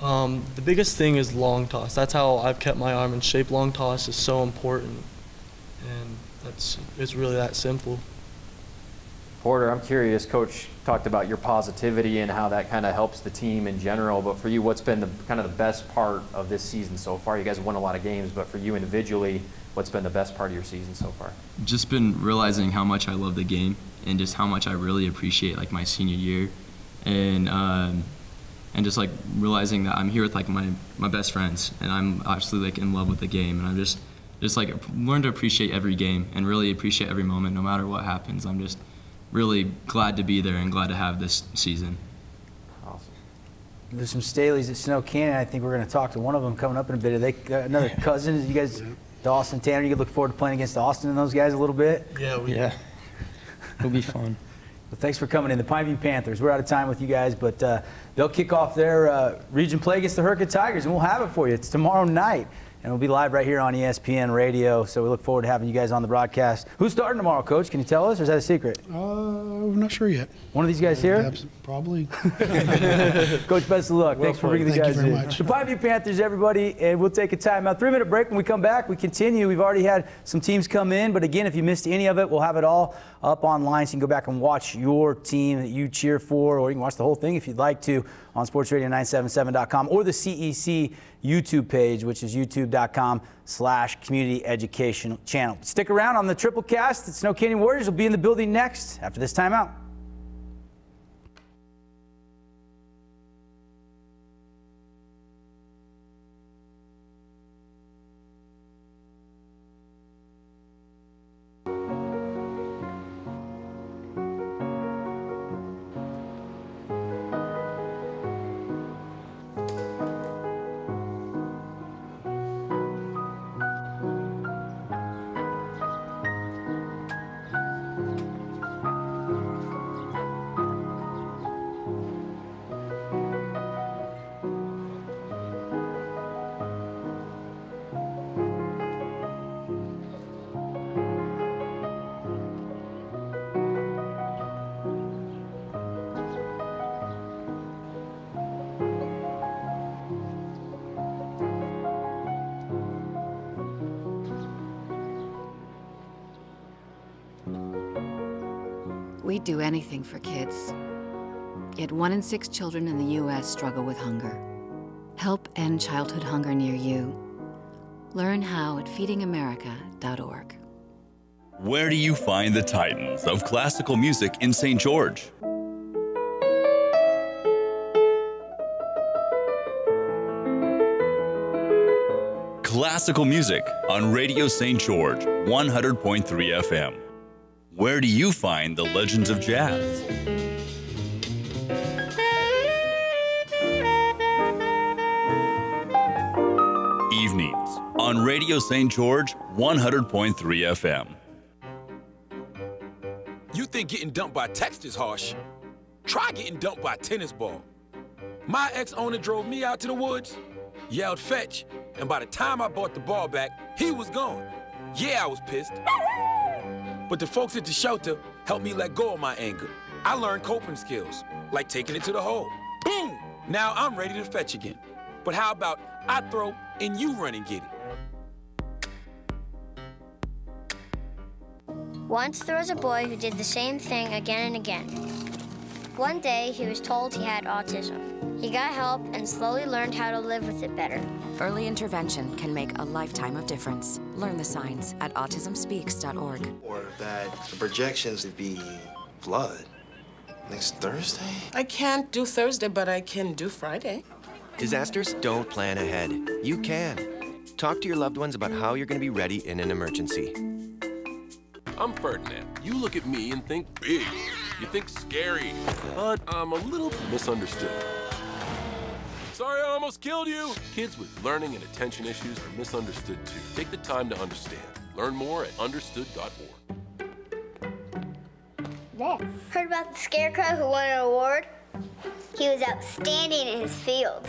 The biggest thing is long toss. That's how I've kept my arm in shape. Long toss is so important, and it's really that simple. Porter, I'm curious, Coach talked about your positivity and how that kind of helps the team in general, but for you, what's been the kind of the best part of this season so far? You guys have won a lot of games, but for you individually, what's been the best part of your season so far? Just been realizing how much I love the game and just how much I really appreciate like my senior year, and just like realizing that I'm here with like my best friends, and I'm absolutely like in love with the game, and I'm just like learn to appreciate every game and really appreciate every moment, no matter what happens. I'm just really glad to be there and glad to have this season. Awesome. There's some Staleys at Snow Canyon. I think we're going to talk to one of them coming up in a bit. Are they another cousin? You guys, Dawson, Tanner, you look forward to playing against Austin and those guys a little bit? Yeah. It'll be fun. Well, thanks for coming in. The Pineview Panthers, we're out of time with you guys, but they'll kick off their region play against the Herkitt Tigers, and we'll have it for you. It's tomorrow night. And we'll be live right here on ESPN Radio, so we look forward to having you guys on the broadcast. Who's starting tomorrow, Coach? Can you tell us, or is that a secret? I'm not sure yet. One of these guys here? Probably. Coach, best of luck. Thanks for bringing the guys in. Thank you very much. The Pineview Panthers, everybody, and we'll take a timeout. 3-minute break. When we come back, we continue. We've already had some teams come in, but again, if you missed any of it, we'll have it all up online, so you can go back and watch your team that you cheer for, or you can watch the whole thing if you'd like to on sportsradio977.com or the CEC YouTube page, which is youtube.com/community education channel. Stick around on the Triple Cast. The Snow Canyon Warriors will be in the building next after this timeout. We'd do anything for kids. Yet 1 in 6 children in the U.S. struggle with hunger. Help end childhood hunger near you. Learn how at feedingamerica.org. Where do you find the titans of classical music in St. George? Classical music on Radio St. George, 100.3 FM. Where do you find the legends of jazz? Evenings on Radio St. George, 100.3 FM. You think getting dumped by text is harsh? Try getting dumped by a tennis ball. My ex-owner drove me out to the woods, yelled fetch, and by the time I brought the ball back, he was gone. Yeah, I was pissed. But the folks at the shelter helped me let go of my anger. I learned coping skills, like taking it to the hole. Boom! Now I'm ready to fetch again. But how about I throw and you run and get it? Once there was a boy who did the same thing again and again. One day, he was told he had autism. He got help and slowly learned how to live with it better. Early intervention can make a lifetime of difference. Learn the signs at autismspeaks.org. Or that the projections would be flood next Thursday? I can't do Thursday, but I can do Friday. Disasters don't plan ahead. You can. Talk to your loved ones about how you're going to be ready in an emergency. I'm Ferdinand. You look at me and think big. You think scary. But I'm a little misunderstood. Sorry, I almost killed you. Kids with learning and attention issues are misunderstood too. Take the time to understand. Learn more at understood.org. Heard about the scarecrow who won an award? He was outstanding in his field.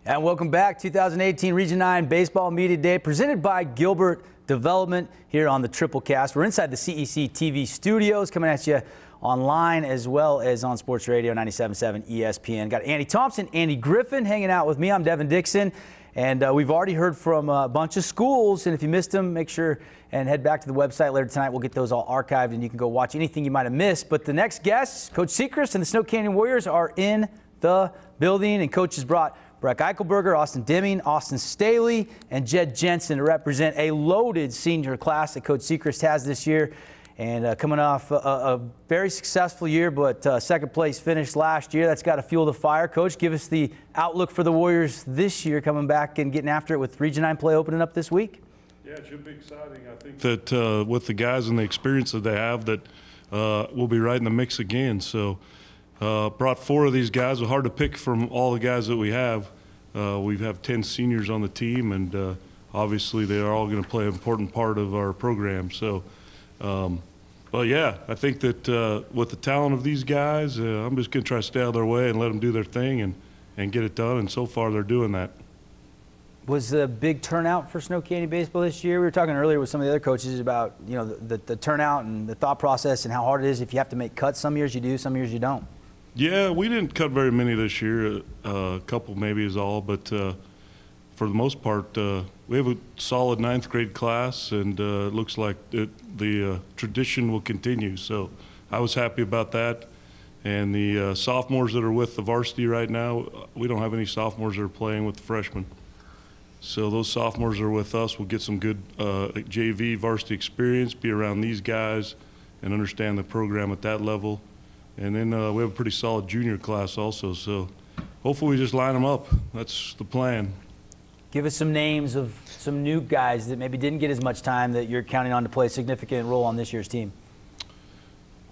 And welcome back. 2018 Region 9 Baseball Media Day presented by Gilbert Development here on the Triple Cast. We're inside the CEC TV studios, coming at you online as well as on Sports Radio 97.7 ESPN. Got Andy Thompson, Andy Griffin hanging out with me. I'm Devin Dixon. And we've already heard from a bunch of schools. And if you missed them, make sure and head back to the website later tonight. We'll get those all archived and you can go watch anything you might have missed. But the next guests, Coach Sechrist and the Snow Canyon Warriors, are in the building. And coaches brought Breck Eichelberger, Austin Deming, Austin Staley, and Jed Jensen to represent a loaded senior class that Coach Sechrist has this year. And coming off a very successful year, but second place finish last year. That's got to fuel the fire. Coach, give us the outlook for the Warriors this year, coming back and getting after it with Region 9 play opening up this week. Yeah, it should be exciting. I think that with the guys and the experience that they have, that we'll be right in the mix again. So brought 4 of these guys. It's hard to pick from all the guys that we have. We have 10 seniors on the team, and obviously they are all going to play an important part of our program. So, but yeah, I think that with the talent of these guys, I'm just going to try to stay out of their way and let them do their thing and get it done. And so far, they're doing that. Was a big turnout for Snow Canyon baseball this year? We were talking earlier with some of the other coaches about the turnout and the thought process and how hard it is. If you have to make cuts, some years you do, some years you don't. Yeah, we didn't cut very many this year. A couple maybe is all, but for the most part, we have a solid 9th grade class, and it looks like the tradition will continue. So I was happy about that. And the sophomores that are with the varsity right now, we don't have any sophomores that are playing with the freshmen. So those sophomores are with us. We'll get some good JV varsity experience, be around these guys, and understand the program at that level. And then we have a pretty solid junior class also. So hopefully we just line them up. That's the plan. Give us some names of some new guys that maybe didn't get as much time that you're counting on to play a significant role on this year's team.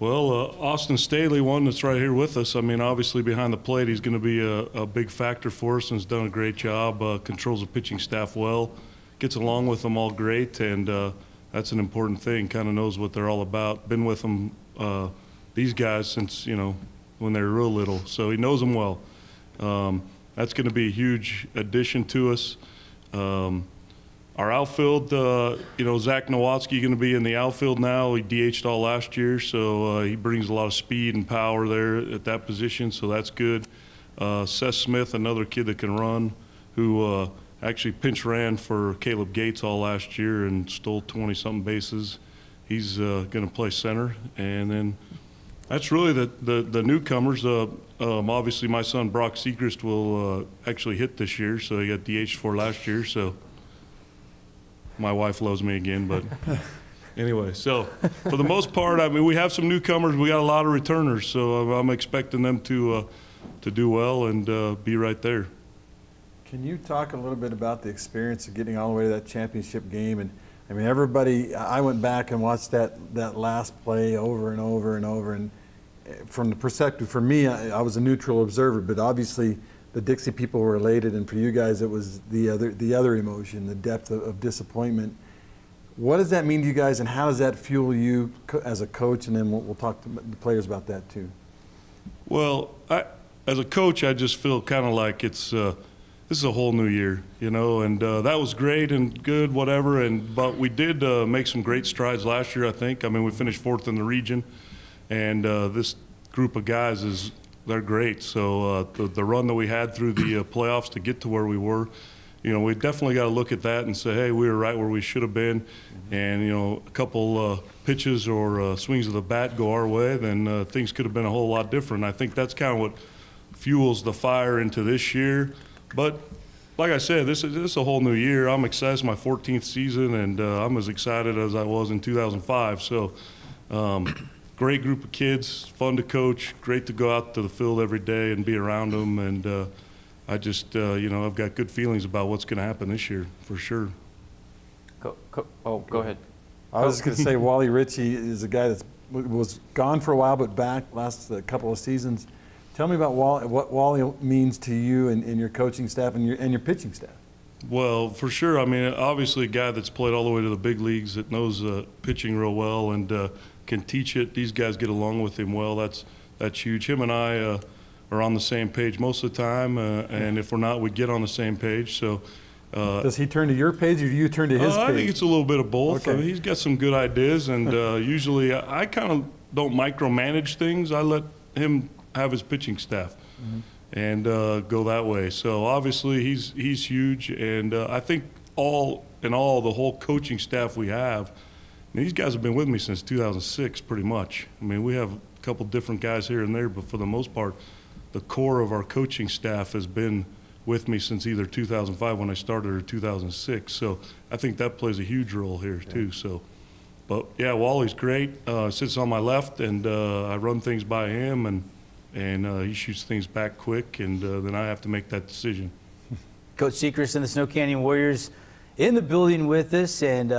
Well, Austin Staley, one that's right here with us. I mean, obviously behind the plate, he's going to be a big factor for us and has done a great job, controls the pitching staff well, gets along with them all great, and that's an important thing, kind of knows what they're all about. Been with them, these guys, since, when they were real little, so he knows them well. That's going to be a huge addition to us. Our outfield, Zach Nowatzki going to be in the outfield now. He DH'd all last year, so he brings a lot of speed and power there at that position, so that's good. Seth Smith, another kid that can run, who actually pinch ran for Caleb Gates all last year and stole 20-something bases. He's going to play center. And then that's really the newcomers. Obviously, my son Brock Sechrist will actually hit this year, so he got DH'd for last year, so my wife loves me again, but anyway, so for the most part, I mean, we have some newcomers. We got a lot of returners, so I'm expecting them to do well and be right there. Can you talk a little bit about the experience of getting all the way to that championship game? And I mean, everybody, I went back and watched that last play over and over and over. And from the perspective, for me, I was a neutral observer, but obviously the Dixie people were elated, and for you guys, it was the other emotion, the depth of disappointment. What does that mean to you guys, and how does that fuel you as a coach? And then we'll talk to the players about that too. Well, as a coach, I just feel kind of like this is a whole new year, you know, and that was great and good, whatever. But we did make some great strides last year, I think. I mean, we finished 4th in the region, and this group of guys they're great. So the run that we had through the playoffs to get to where we were, you know, we definitely got to look at that and say, hey, we were right where we should have been. And, you know, a couple pitches or swings of the bat go our way, then things could have been a whole lot different. I think that's kind of what fuels the fire into this year. But like I said, this is a whole new year. I'm excited. It's my 14th season, and I'm as excited as I was in 2005. So great group of kids, fun to coach, great to go out to the field every day and be around them. And I just, you know, I've got good feelings about what's going to happen this year for sure. Go ahead. I was just going to say Wally Ritchie is a guy that was gone for a while but back last couple of seasons. Tell me about Wally, what Wally means to you and your coaching staff and your pitching staff. Well, for sure. I mean, obviously a guy that's played all the way to the big leagues, that knows pitching real well and can teach it. These guys get along with him well. That's huge. Him and I are on the same page most of the time, and if we're not, we get on the same page. So. Does he turn to your page, or do you turn to his page? I think it's a little bit of both. Okay. I mean, he's got some good ideas, and usually I kind of don't micromanage things. I let him have his pitching staff and go that way. So obviously he's huge, and I think all in all, the whole coaching staff we have, I mean, these guys have been with me since 2006 pretty much. I mean, we have a couple different guys here and there, but for the most part, the core of our coaching staff has been with me since either 2005 when I started or 2006. So I think that plays a huge role here too. So, but yeah, Wally's great. Sits on my left, and I run things by him, and he shoots things back quick, and then I have to make that decision. Coach Sechrist and the Snow Canyon Warriors in the building with us, and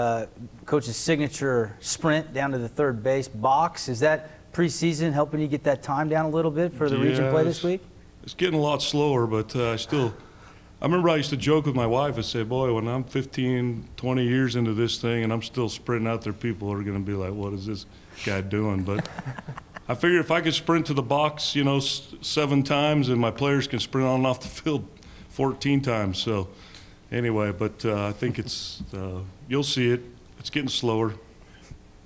Coach's signature sprint down to the third base box. Is that preseason helping you get that time down a little bit for the region play this week? It's getting a lot slower, but I remember I used to joke with my wife and say, boy, when I'm 15, 20 years into this thing and I'm still sprinting out there, people are going to be like, what is this guy doing? But I figured if I could sprint to the box, you know, 7 times, and my players can sprint on and off the field 14 times. So anyway, but I think it's, you'll see it. It's getting slower.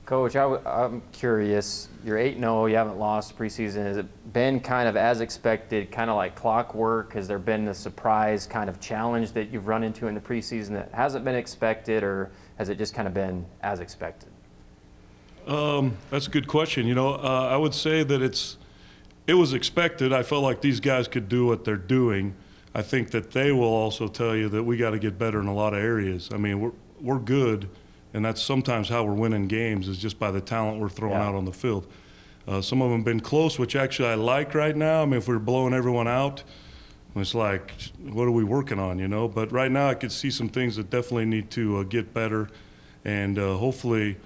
Coach, I'm curious. You're 8-0. You haven't lost preseason. Has it been kind of as expected, kind of like clockwork? Has there been a surprise kind of challenge that you've run into in the preseason that hasn't been expected, or has it just kind of been as expected? That's a good question. You know, I would say that it was expected. I felt like these guys could do what they're doing. I think that they will also tell you that we got to get better in a lot of areas. I mean, we're good. And that's sometimes how we're winning games, is just by the talent we're throwing out on the field. Some of them have been close, which actually I like right now. I mean, if we're blowing everyone out, it's like, what are we working on, you know? But right now I could see some things that definitely need to get better. And hopefully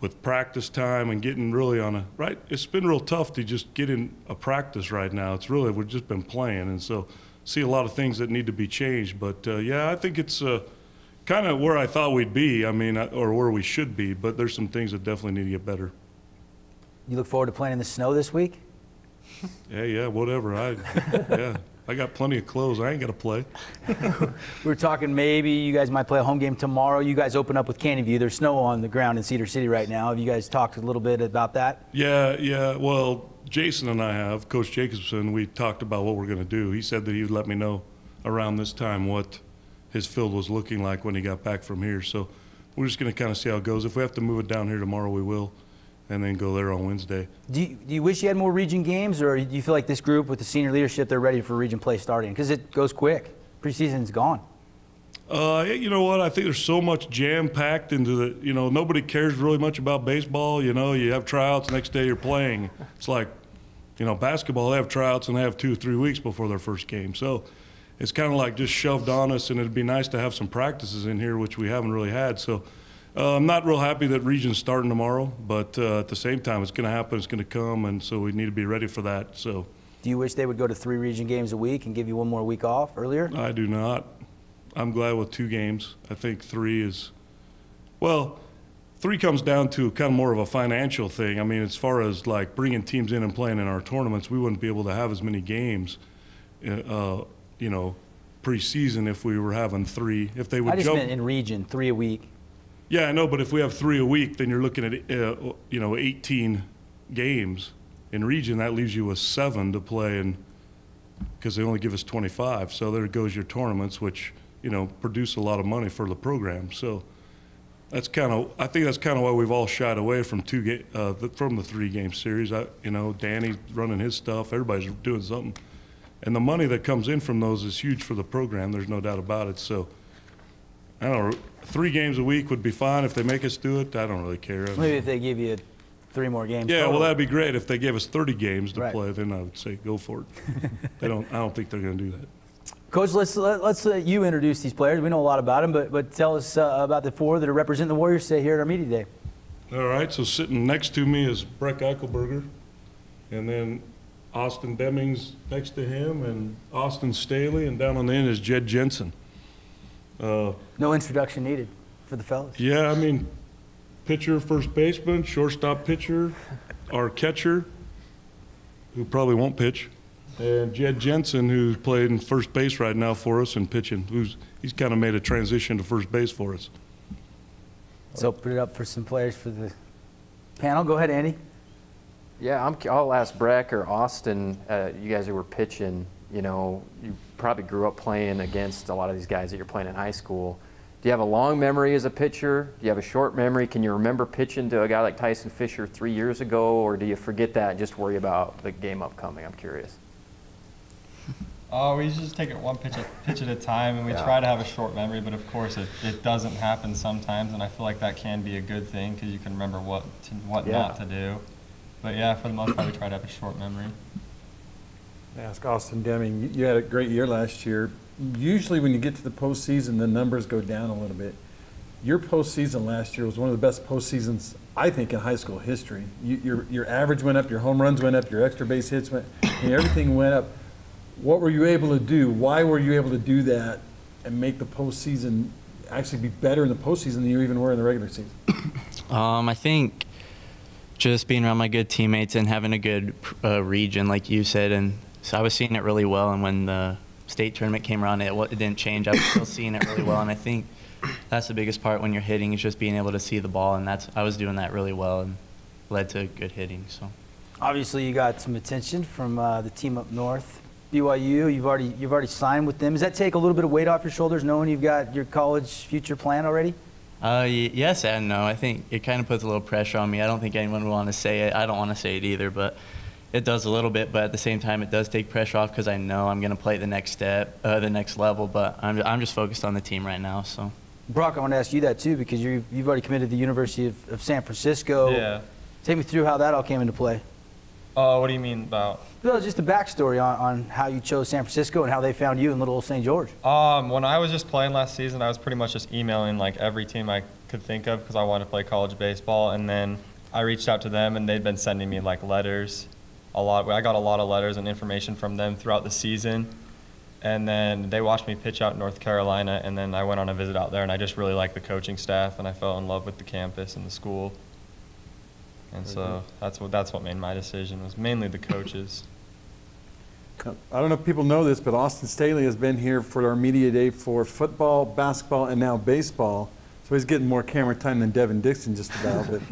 with practice time and getting really on it's been real tough to just get in a practice right now. We've just been playing. And so see a lot of things that need to be changed. But yeah, I think it's kind of where I thought we'd be, I mean, or where we should be, but there's some things that definitely need to get better. You look forward to playing in the snow this week? Yeah, whatever. I got plenty of clothes. I ain't got to play. We were talking maybe you guys might play a home game tomorrow. You guys open up with Canyon View. There's snow on the ground in Cedar City right now. Have you guys talked a little bit about that? Yeah. Well, Jason and I have, Coach Jacobson, we talked about what we're going to do. He said that he would let me know around this time what his field was looking like when he got back from here. So we're just going to kind of see how it goes. If we have to move it down here tomorrow, we will, and then go there on Wednesday. Do you wish you had more region games, or do you feel like this group with the senior leadership, they're ready for region play starting? Because it goes quick. Preseason's gone. You know what? I think there's so much jam-packed into the, you know, nobody cares really much about baseball. You know, you have tryouts, next day you're playing. It's like, you know, basketball, they have tryouts and they have 2 or 3 weeks before their first game. So it's kind of like just shoved on us, and it'd be nice to have some practices in here, which we haven't really had. So I'm not real happy that region's starting tomorrow, but at the same time, it's going to happen, it's going to come, and so we need to be ready for that. So, do you wish they would go to 3 region games a week and give you 1 more week off earlier? I do not. I'm glad with 2 games. I think 3 is, well, 3 comes down to kind of more of a financial thing. I mean, as far as like bringing teams in and playing in our tournaments, we wouldn't be able to have as many games. you know, preseason if we were having 3. If they would I just jump meant in region, 3 a week. Yeah, I know, but if we have 3 a week, then you're looking at, you know, 18 games. In region, that leaves you with 7 to play, and because they only give us 25. So there goes your tournaments, which, you know, produce a lot of money for the program. So that's kind of, I think that's kind of why we've all shied away from from the 3-game series. You know, Danny's running his stuff, everybody's doing something. And the money that comes in from those is huge for the program, there's no doubt about it. So I don't know, 3 games a week would be fine if they make us do it. I don't really care. Maybe if they give you 3 more games. Yeah, total. well, that'd be great. If they gave us 30 games to Right. play, then I would say go for it. I don't think they're going to do that. Coach, let's let you introduce these players. We know a lot about them, but tell us about the 4 that are representing the Warriors today here at our media day. All right, so sitting next to me is Breck Eichelberger, and then Austin Deming's next to him, and Austin Staley, and down on the end is Jed Jensen. No introduction needed for the fellas. Yeah, I mean, pitcher, first baseman, shortstop pitcher, our catcher, who probably won't pitch, and Jed Jensen, who's playing first base right now for us and pitching. He's kind of made a transition to first base for us. Let's open it up for some players for the panel. Go ahead, Andy. Yeah, I'll ask Breck or Austin, you guys who were pitching, you know, you probably grew up playing against a lot of these guys that you're playing in high school. Do you have a long memory as a pitcher? Do you have a short memory? Can you remember pitching to a guy like Tyson Fisher 3 years ago, or do you forget that and just worry about the game upcoming? I'm curious. We just take it one pitch at a time, and we try to have a short memory, but of course it doesn't happen sometimes, and I feel like that can be a good thing because you can remember what not to do. But yeah, for the most part, we try to have a short memory. Ask Austin Deming. You had a great year last year. Usually when you get to the postseason, the numbers go down a little bit. Your postseason last year was one of the best postseasons, I think, in high school history. Your average went up, your home runs went up, your extra base hits went, and everything went up. What were you able to do? Why were you able to do that and make the postseason actually be better in the postseason than you even were in the regular season? I think just being around my good teammates and having a good region, like you said, and so I was seeing it really well. And when the state tournament came around, it didn't change. I was still seeing it really well, and I think that's the biggest part when you're hitting is just being able to see the ball, and I was doing that really well and led to good hitting. So obviously, you got some attention from the team up north. BYU, you've already signed with them. Does that take a little bit of weight off your shoulders, knowing you've got your college future plan already? Yes and no. I think it kind of puts a little pressure on me. I don't think anyone would want to say it. I don't want to say it either, but it does a little bit. But at the same time, it does take pressure off because I know I'm going to play the next step, the next level. But I'm just focused on the team right now. So, Brock, I want to ask you that too because you've already committed to the University of San Francisco. Yeah. Take me through how that all came into play. What do you mean about? Well, just the backstory on how you chose San Francisco and how they found you in little old St. George. When I was just playing last season, I was pretty much just emailing like every team I could think of because I wanted to play college baseball. And then I reached out to them, and they'd been sending me like letters. I got a lot of letters and information from them throughout the season. And then they watched me pitch out in North Carolina, and then I went on a visit out there, and I just really liked the coaching staff, and I fell in love with the campus and the school. And so that's what made my decision, was mainly the coaches. I don't know if people know this, but Austin Staley has been here for our media day for football, basketball, and now baseball. So he's getting more camera time than Devin Dixon just about. But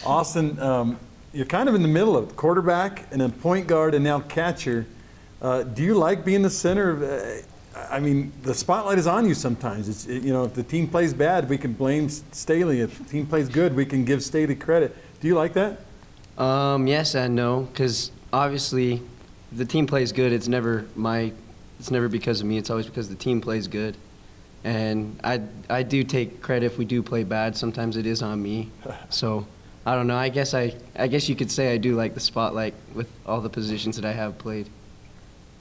Austin, you're kind of in the middle of it, quarterback and then point guard and now catcher. Do you like being the center? I mean, the spotlight is on you sometimes. If the team plays bad, we can blame Staley. If the team plays good, we can give Staley credit. Do you like that? Yes and no, because obviously the team plays good. It's never because of me. It's always because the team plays good. And I do take credit if we do play bad. Sometimes it is on me. So I don't know. I guess you could say I do like the spotlight with all the positions that I have played.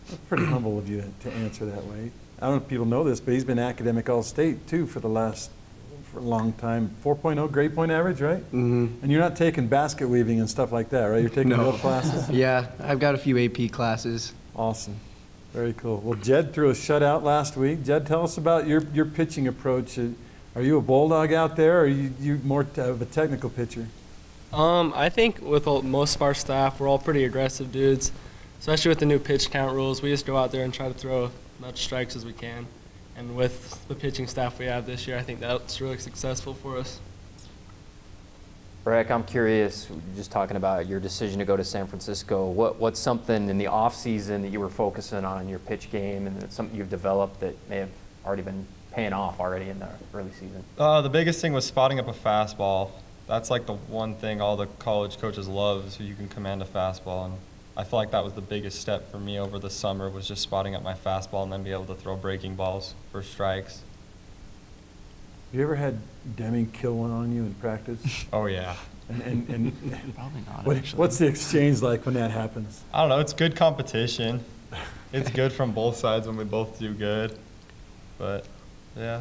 That's pretty humble of you to answer that way. I don't know if people know this, but he's been academic All-State too for a long time. 4.0 grade point average, right? Mm-hmm. And you're not taking basket weaving and stuff like that, right? You're taking real classes? Yeah, I've got a few AP classes. Awesome. Very cool. Well, Jed threw a shutout last week. Jed, tell us about your pitching approach. Are you a bulldog out there, or are you more of a technical pitcher? I think with most of our staff, we're all pretty aggressive dudes. especially with the new pitch count rules. We just go out there and try to throw as much strikes as we can. And with the pitching staff we have this year, I think that's really successful for us. Breck, I'm curious, just talking about your decision to go to San Francisco, what's something in the off-season that you were focusing on in your pitch game and something you've developed that may have already been paying off already in the early season? The biggest thing was spotting up a fastball. That's like the one thing all the college coaches love is you can command a fastball. And I feel like that was the biggest step for me over the summer was just spotting up my fastball and then be able to throw breaking balls for strikes. You ever had Deming kill one on you in practice? Oh, yeah. And Probably not, what's the exchange like when that happens? I don't know. It's good competition. It's good from both sides when we both do good. But, yeah.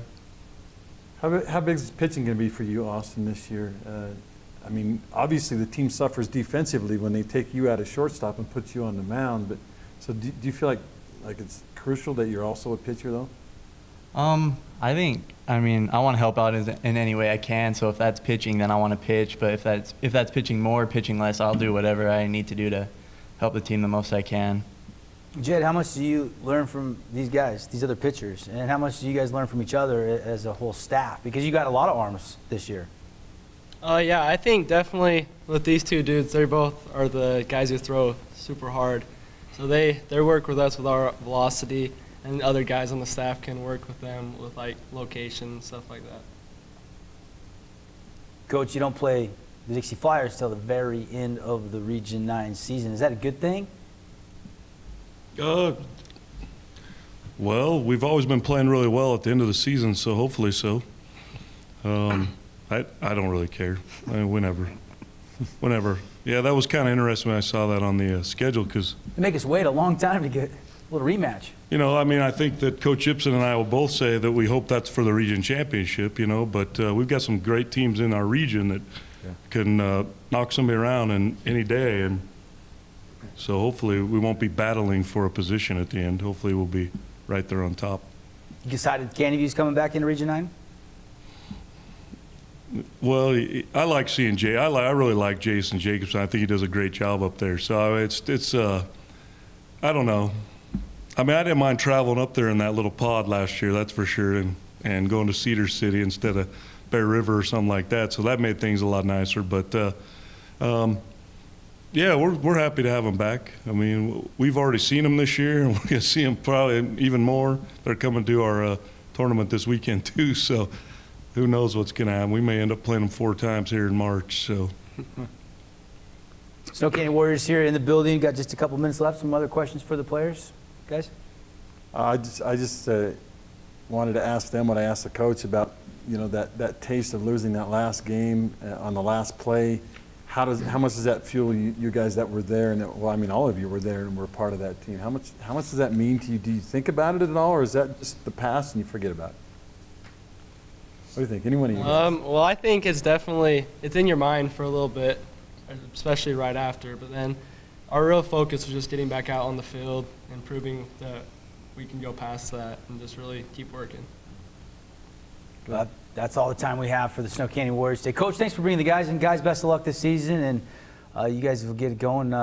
How big is pitching going to be for you, Austin, this year? I mean, obviously the team suffers defensively when they take you out of shortstop and put you on the mound. But so do you feel like it's crucial that you're also a pitcher, though? I mean, I want to help out in any way I can. So if that's pitching, then I want to pitch. But if that's pitching more, pitching less, I'll do whatever I need to do to help the team the most I can. Jed, how much do you learn from these guys, these other pitchers, and how much do you guys learn from each other as a whole staff? Because you got a lot of arms this year. Yeah, I think definitely with these two dudes, they both are the guys who throw super hard. So they work with us with our velocity, and other guys on the staff can work with them with like location and stuff like that. Coach, you don't play the Dixie Flyers till the very end of the Region 9 season. Is that a good thing? Well, we've always been playing really well at the end of the season, so hopefully so. I don't really care. I mean, whenever. Yeah, that was kind of interesting when I saw that on the schedule because they make us wait a long time to get a little rematch. You know, I mean, I think that Coach Ibsen and I will both say that we hope that's for the region championship. You know, but we've got some great teams in our region that can knock somebody around in any day, and so hopefully we won't be battling for a position at the end. Hopefully we'll be right there on top. You decided Candy View's coming back into Region 9? Well, I like seeing Jay. I really like Jason Jacobson. I think he does a great job up there. So it's I don't know. I mean, I didn't mind traveling up there in that little pod last year, that's for sure, and going to Cedar City instead of Bear River or something like that. So that made things a lot nicer. But yeah, we're happy to have him back. I mean, we've already seen him this year, and we're going to see him probably even more. They're coming to our tournament this weekend too. So who knows what's going to happen? We may end up playing them 4 times here in March. So. Snow Canyon Warriors here in the building. Got just a couple minutes left. Some other questions for the players, guys? I just wanted to ask them what I asked the coach about. You know, that taste of losing that last game on the last play. How much does that fuel you guys that were there? And well, I mean, all of you were there and were part of that team. How much does that mean to you? Do you think about it at all, or is that just the past and you forget about it? What do you think? Anyone of you guys? Well, I think it's in your mind for a little bit, especially right after. But then our real focus was just getting back out on the field and proving that we can go past that and just really keep working. Well, that's all the time we have for the Snow Canyon Warriors today. Coach, thanks for bringing the guys in. Guys, best of luck this season, and you guys will get it going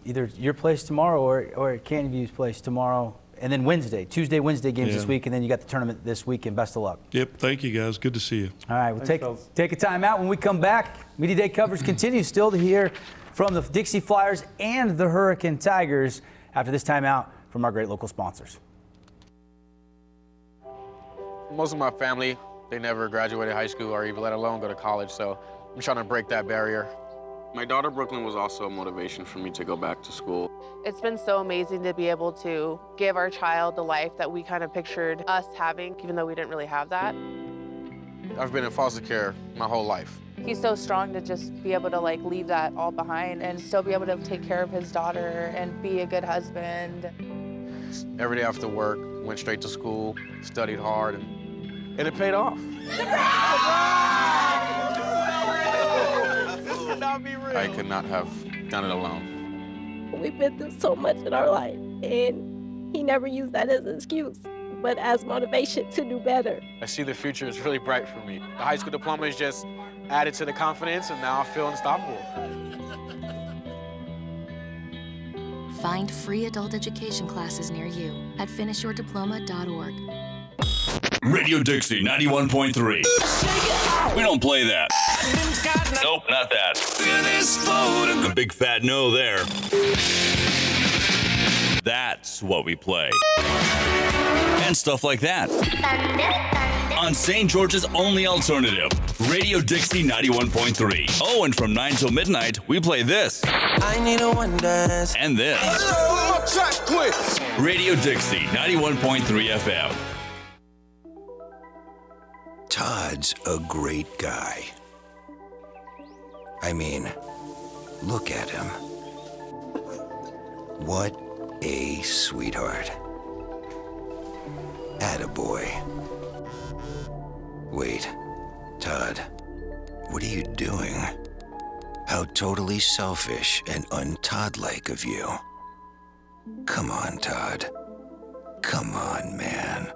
either at your place tomorrow or at Canyon View's place tomorrow. And then Tuesday, Wednesday games this week, and then you got the tournament this weekend. Best of luck. Yep, thank you guys. Good to see you. All right, we'll take a time out. When we come back, Media Day coverage continues still to hear from the Dixie Flyers and the Hurricane Tigers after this timeout from our great local sponsors. Most of my family, they never graduated high school or even let alone go to college, so I'm trying to break that barrier. My daughter, Brooklyn, was also a motivation for me to go back to school. It's been so amazing to be able to give our child the life that we kind of pictured us having, even though we didn't really have that. I've been in foster care my whole life. He's so strong to just be able to leave that all behind and still be able to take care of his daughter and be a good husband. Every day after work, went straight to school, studied hard, and it paid off. I could not have done it alone. We've been through so much in our life, and he never used that as an excuse, but as motivation to do better. I see the future is really bright for me. The high school diploma is just added to the confidence, and now I feel unstoppable. Find free adult education classes near you at finishyourdiploma.org. Radio Dixie 91.3. We don't play that. Nope, not that. A big fat no there. That's what we play. And stuff like that. On St. George's only alternative, Radio Dixie 91.3. Oh, and from 9 till midnight, we play this. I need a one dance. And this. Radio Dixie 91.3 FM. Todd's a great guy. I mean, look at him. What a sweetheart. Attaboy. Wait, Todd, what are you doing? How totally selfish and un-Todd-like of you. Come on, Todd. Come on, man.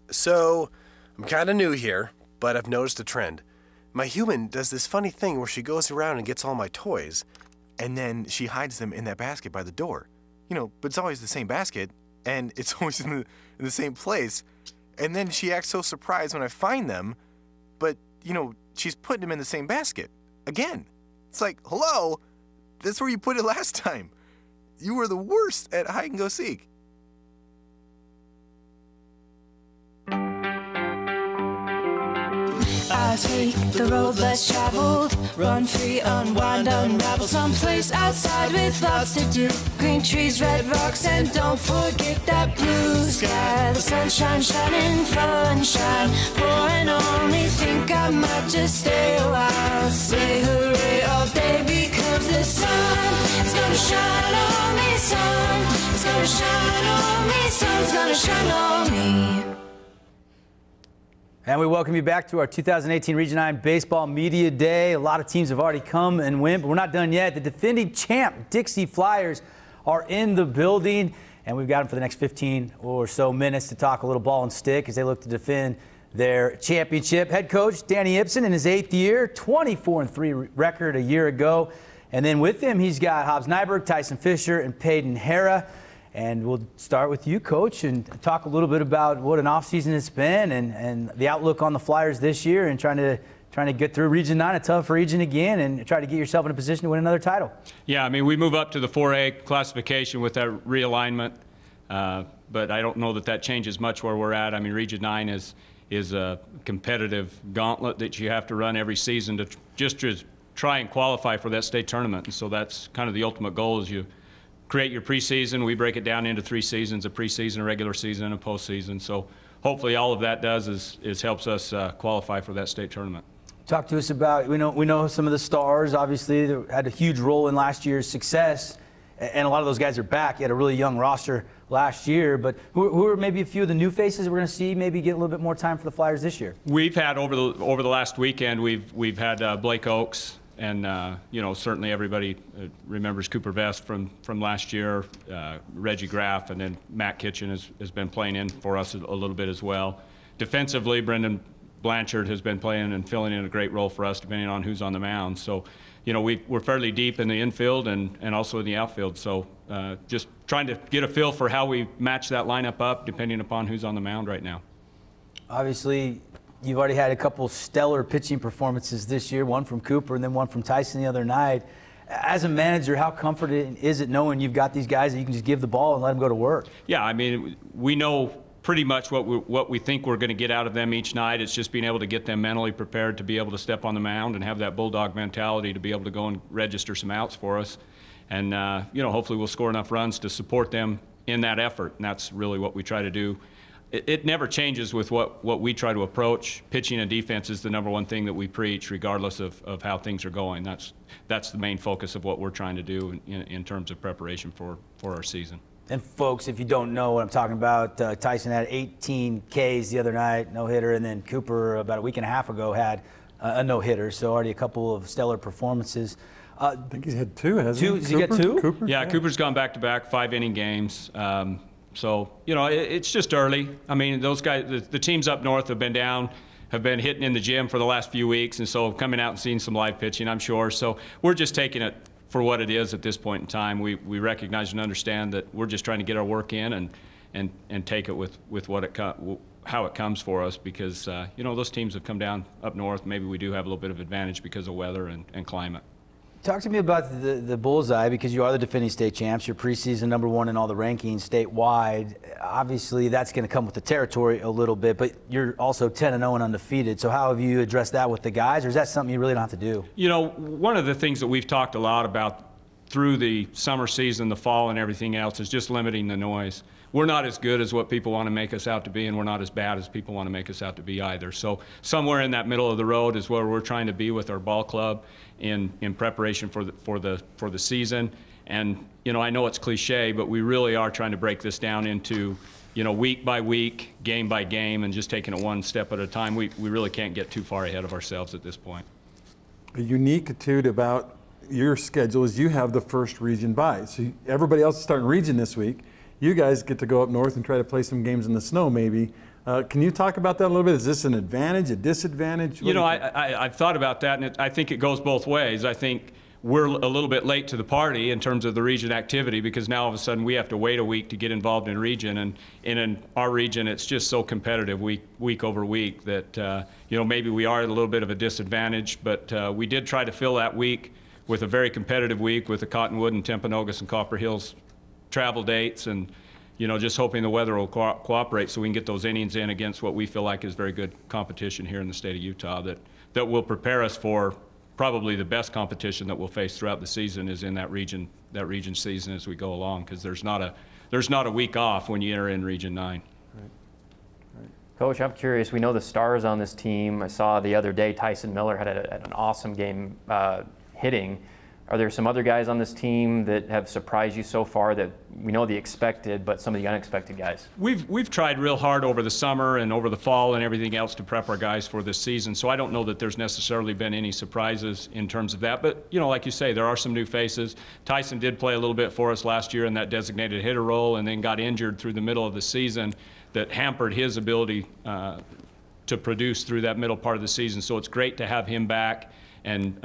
So, I'm kind of new here, but I've noticed a trend. My human does this funny thing where she goes around and gets all my toys, and then she hides them in that basket by the door. You know, but it's always the same basket, and it's always in the same place. And then she acts so surprised when I find them, but, you know, she's putting them in the same basket. Again. It's like, hello? That's where you put it last time. You were the worst at hide and go seek. I take the road less traveled, run free, unwind, unravel someplace outside with lots to do. Green trees, red rocks, and don't forget that blue sky. The sunshine shining, sunshine pouring on me. Think I might just stay a while. Say hooray all day because the sun is gonna shine on me. Sun is gonna shine on me. Sun's gonna shine on me. And we welcome you back to our 2018 Region 9 Baseball Media Day. A lot of teams have already come and went, but we're not done yet. The defending champ, Dixie Flyers, are in the building, and we've got them for the next 15 or so minutes to talk a little ball and stick as they look to defend their championship. Head coach Danny Ibsen in his 8th year, 24-3 record a year ago. And then with him, he's got Hobbs Nyberg, Tyson Fisher, and Peyton Hara. And we'll start with you, Coach, and talk a little bit about what an offseason it's been and the outlook on the Flyers this year and trying to get through Region 9, a tough region again, and try to get yourself in a position to win another title. Yeah, I mean, we move up to the 4A classification with that realignment, but I don't know that changes much where we're at. I mean, Region 9 is a competitive gauntlet that you have to run every season to try and qualify for that state tournament. And so that's kind of the ultimate goal is you create your preseason. We break it down into 3 seasons, a preseason, a regular season, and a postseason. So hopefully all of that does is helps us qualify for that state tournament. Talk to us about, we know some of the stars, obviously, that had a huge role in last year's success, and a lot of those guys are back. You had a really young roster last year, but who are maybe a few of the new faces we're going to see maybe get a little bit more time for the Flyers this year? We've had, over the last weekend, we've had Blake Oakes. And, certainly everybody remembers Cooper Vest from last year, Reggie Graff, and then Matt Kitchen has been playing in for us a little bit as well. Defensively, Brendan Blanchard has been playing and filling in a great role for us, depending on who's on the mound. So, we're fairly deep in the infield and also in the outfield. So just trying to get a feel for how we match that lineup up, depending upon who's on the mound right now. Obviously, you've already had a couple stellar pitching performances this year, one from Cooper and then one from Tyson the other night. As a manager, how comforting is it knowing you've got these guys that you can just give the ball and let them go to work? Yeah, I mean, we know pretty much what we think we're going to get out of them each night. It's just being able to get them mentally prepared to be able to step on the mound and have that bulldog mentality to be able to go and register some outs for us. And, hopefully we'll score enough runs to support them in that effort, and that's really what we try to do. It never changes with what we try to approach. Pitching and defense is the #1 thing that we preach, regardless of how things are going. That's the main focus of what we're trying to do in terms of preparation for our season. And folks, if you don't know what I'm talking about, Tyson had 18 Ks the other night, no-hitter, and then Cooper about a week and a half ago had a no-hitter, so already a couple of stellar performances. I think he's had 2, hasn't he? Has he got 2? Cooper? Yeah, Cooper's gone back-to-back 5-inning games. So, it's just early. I mean, those guys, the teams up north have been hitting in the gym for the last few weeks, and so coming out and seeing some live pitching, I'm sure. So we're just taking it for what it is at this point in time. We recognize and understand that we're just trying to get our work in and take it with how it comes for us, because you know, those teams have come down up north. Maybe we do have a little bit of advantage because of weather and climate. Talk to me about the bullseye, because you are the defending state champs. You're preseason #1 in all the rankings statewide. Obviously, that's going to come with the territory a little bit, but you're also 10-0 and undefeated. So how have you addressed that with the guys, or is that something you really don't have to do? You know, one of the things that we've talked a lot about through the summer season, the fall, and everything else is just limiting the noise. We're not as good as what people want to make us out to be, and we're not as bad as people want to make us out to be either. So somewhere in that middle of the road is where we're trying to be with our ball club in preparation for the season. And you know, I know it's cliche, but we really are trying to break this down into, you know, week by week, game by game, and just taking it one step at a time. We really can't get too far ahead of ourselves at this point. A unique attitude about your schedule is you have the first region bye. So everybody else is starting region this week. You guys get to go up north and try to play some games in the snow, maybe. Can you talk about that a little bit? Is this an advantage, a disadvantage? You know, I've thought about that, and I think it goes both ways. I think we're a little bit late to the party in terms of the region activity, because now all of a sudden we have to wait a week to get involved in region, and in our region it's just so competitive week over week that you know, maybe we are at a little bit of a disadvantage. But we did try to fill that week with a very competitive week with the Cottonwood and Timpanogos and Copper Hills travel dates, and you know, just hoping the weather will cooperate so we can get those innings in against what we feel like is very good competition here in the state of Utah that will prepare us for probably the best competition that we'll face throughout the season is in that region season as we go along, because there's not a week off when you enter in Region 9. Coach, I'm curious, we know the stars on this team. I saw the other day Tyson Miller had an awesome game hitting. Are there some other guys on this team that have surprised you so far, that we know the expected, but some of the unexpected guys? We've tried real hard over the summer and over the fall and everything else to prep our guys for this season, so I don't know that there's necessarily been any surprises in terms of that. But you know, like you say, there are some new faces. Tyson did play a little bit for us last year in that designated hitter role, and then got injured through the middle of the season that hampered his ability to produce through that middle part of the season. So it's great to have him back and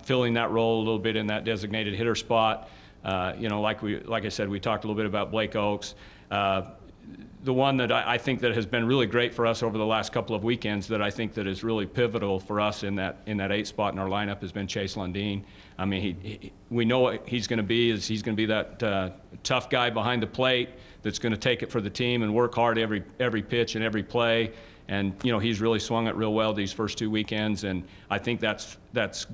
filling that role a little bit in that designated hitter spot. You know, like I said, we talked a little bit about Blake Oakes. The one that I think that has been really great for us over the last couple of weekends, that I think that is really pivotal for us in that 8 spot in our lineup, has been Chase Lundeen. I mean, we know what he's going to be. He's going to be that tough guy behind the plate that's going to take it for the team and work hard every pitch and every play. And you know, he's really swung it real well these first 2 weekends, and I think that's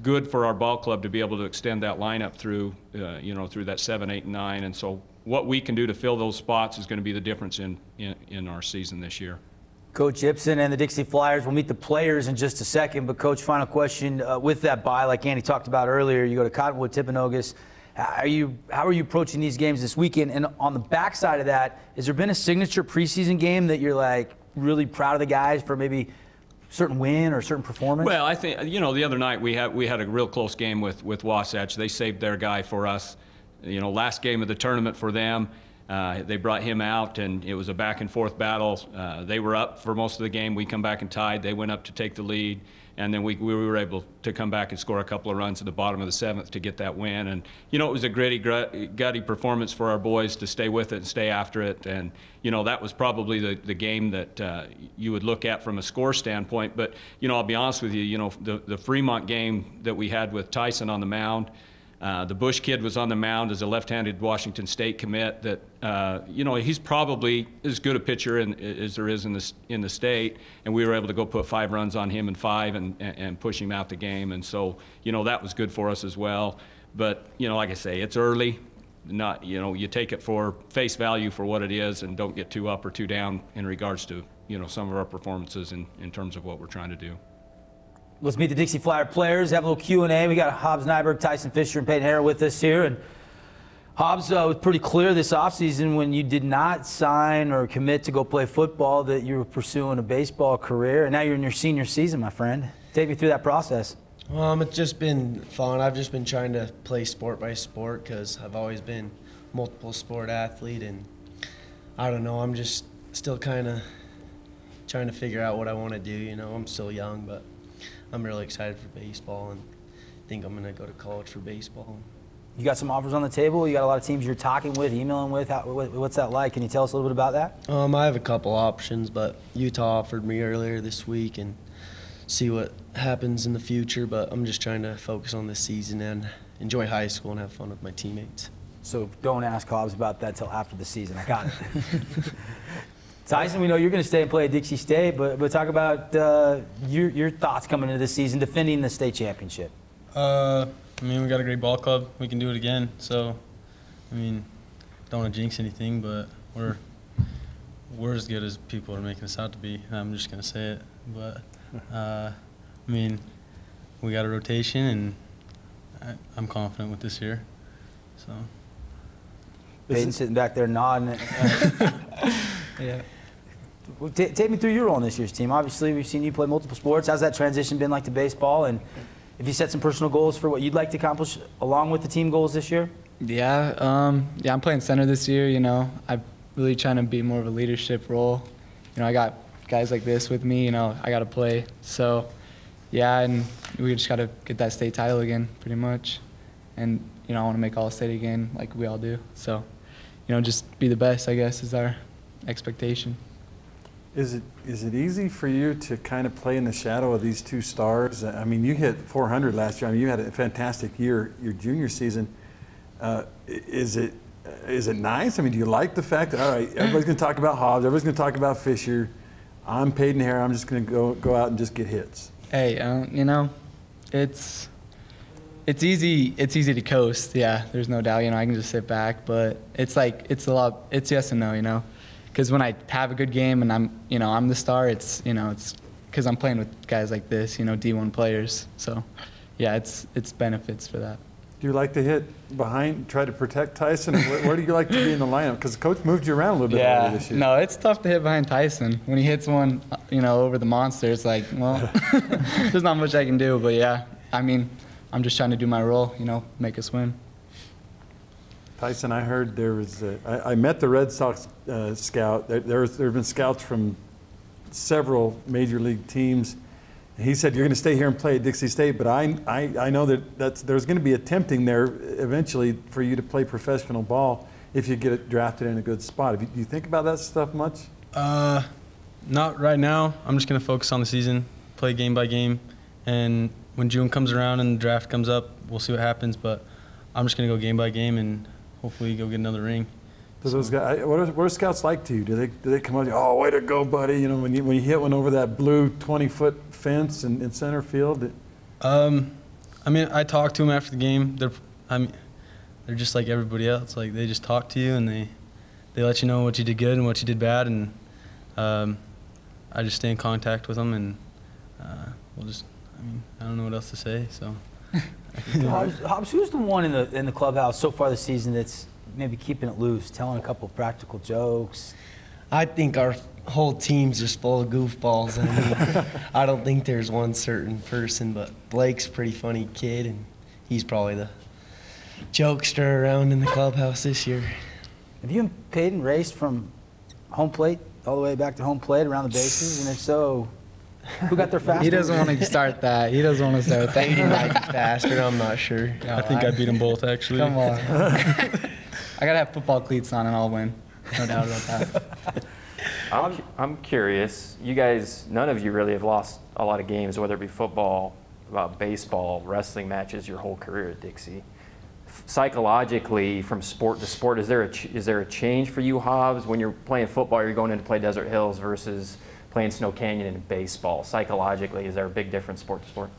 good for our ball club to be able to extend that lineup through you know, through that 7, 8, and 9. And so what we can do to fill those spots is going to be the difference in our season this year. Coach Ibsen and the Dixie Flyers will meet the players in just a second, but Coach, final question with that bye, like Andy talked about earlier, you go to Cottonwood, Timpanogos. How are you approaching these games this weekend? And on the backside of that, has there been a signature preseason game that you're like really proud of the guys for, maybe certain win or certain performance? Well, I think, you know, the other night we had a real close game with Wasatch. They saved their guy for us. You know, last game of the tournament for them, they brought him out, and it was a back and forth battle. They were up for most of the game. We come back and tied. They went up to take the lead, and then we were able to come back and score a couple of runs at the bottom of the 7th to get that win. And you know, it was a gritty, gutty performance for our boys to stay with it and stay after it. And you know, that was probably the game that you would look at from a score standpoint. But you know, I'll be honest with you, you know, the Fremont game that we had with Tyson on the mound, the Bush kid was on the mound as a left-handed Washington State commit that, you know, he's probably as good a pitcher as there is in the state, and we were able to go put 5 runs on him in 5 and push him out the game. And so, you know, that was good for us as well. But, you know, like I say, it's early. You know, you take it for face value for what it is, and don't get too up or too down in regards to, you know, some of our performances in terms of what we're trying to do. Let's meet the Dixie Flyer players, have a little Q&A. We got Hobbs Nyberg, Tyson Fisher, and Peyton Harrell with us here. And Hobbs, it was pretty clear this offseason when you did not sign or commit to go play football that you were pursuing a baseball career, and now you're in your senior season, my friend. Take me through that process. It's just been fun. I've just been trying to play sport by sport because I've always been a multiple sport athlete, and I don't know, I'm just still kind of trying to figure out what I want to do. You know, I'm still young, but I'm really excited for baseball and think I'm going to go to college for baseball. You got some offers on the table? You got a lot of teams you're talking with, emailing with? What's that like? Can you tell us a little bit about that? I have a couple options, but Utah offered me earlier this week and see what happens in the future, but I'm just trying to focus on this season and enjoy high school and have fun with my teammates. So don't ask Hobbs about that till after the season. I got it. Tyson, we know you're going to stay and play at Dixie State, but talk about your thoughts coming into this season, defending the state championship. I mean, we got a great ball club. We can do it again. So, I mean, don't want to jinx anything, but we're as good as people are making us out to be. I'm just going to say it. But, I mean, we got a rotation, and I'm confident with this year. So. Peyton sitting back there nodding. Yeah. Well, take me through your role on this year's team. Obviously, we've seen you play multiple sports. How's that transition been like to baseball? And if you set some personal goals for what you'd like to accomplish along with the team goals this year? Yeah, I'm playing center this year. You know, I'm really trying to be more of a leadership role. You know, I got guys like this with me. You know, I got to play. So, yeah, and we just got to get that state title again, pretty much. And you know, I want to make All-State again, like we all do. So, you know, just be the best, I guess, is our expectation. Is it easy for you to kind of play in the shadow of these two stars? I mean, you hit 400 last year. I mean, you had a fantastic year your junior season. Is it nice? I mean, do you like the fact that, all right, everybody's going to talk about Hobbs, everybody's going to talk about Fisher. I'm Peyton Hare. I'm just going to go out and just get hits. Hey, you know, it's easy to coast. Yeah, there's no doubt. You know, I can just sit back, but it's yes and no. You know. Because when I have a good game and I'm the star, it's because I'm playing with guys like this, you know, D1 players. So, yeah, it's benefits for that. Do you like to hit behind, try to protect Tyson? Where do you like to be in the lineup? Because the coach moved you around a little bit earlier this year. No, it's tough to hit behind Tyson. When he hits one, you know, over the monster, it's like, well, there's not much I can do. But yeah, I mean, I'm just trying to do my role, you know, make us win. Tyson, I heard there was I met the Red Sox scout. There have been scouts from several major league teams. And he said, you're going to stay here and play at Dixie State, but I know that there's going to be a tempting there eventually for you to play professional ball if you get drafted in a good spot. Do you think about that stuff much? Not right now. I'm just going to focus on the season, play game by game, and when June comes around and the draft comes up, we'll see what happens, but I'm just going to go game by game and hopefully go get another ring. So those guys, what are scouts like to you? Do they come up to you, oh, way to go, buddy? You know, when you hit one over that blue 20-foot fence in center field? I mean, I talk to them after the game. They're just like everybody else. Like, they just talk to you and they let you know what you did good and what you did bad, and I just stay in contact with them, and I don't know what else to say. So. Hobbs, who's the one in the clubhouse so far this season that's maybe keeping it loose, telling a couple practical jokes? I think our whole team's just full of goofballs. I mean, I don't think there's one certain person, but Blake's a pretty funny kid, and he's probably the jokester around in the clubhouse this year. Have you and Peyton raced from home plate all the way back to home plate around the bases? And if so, who got there faster? He doesn't want to start that. He doesn't want to start that. Peyton might be faster, I'm not sure. I think I beat them both, actually. Come on. I got to have football cleats on and I'll win. No doubt about that. I'm curious. You guys, none of you really have lost a lot of games, whether it be football, baseball, wrestling matches, your whole career at Dixie. Psychologically, from sport to sport, is there a change for you, Hobbs, when you're playing football? You're going in to play Desert Hills versus playing Snow Canyon and baseball. Psychologically, is there a big difference sport to sport?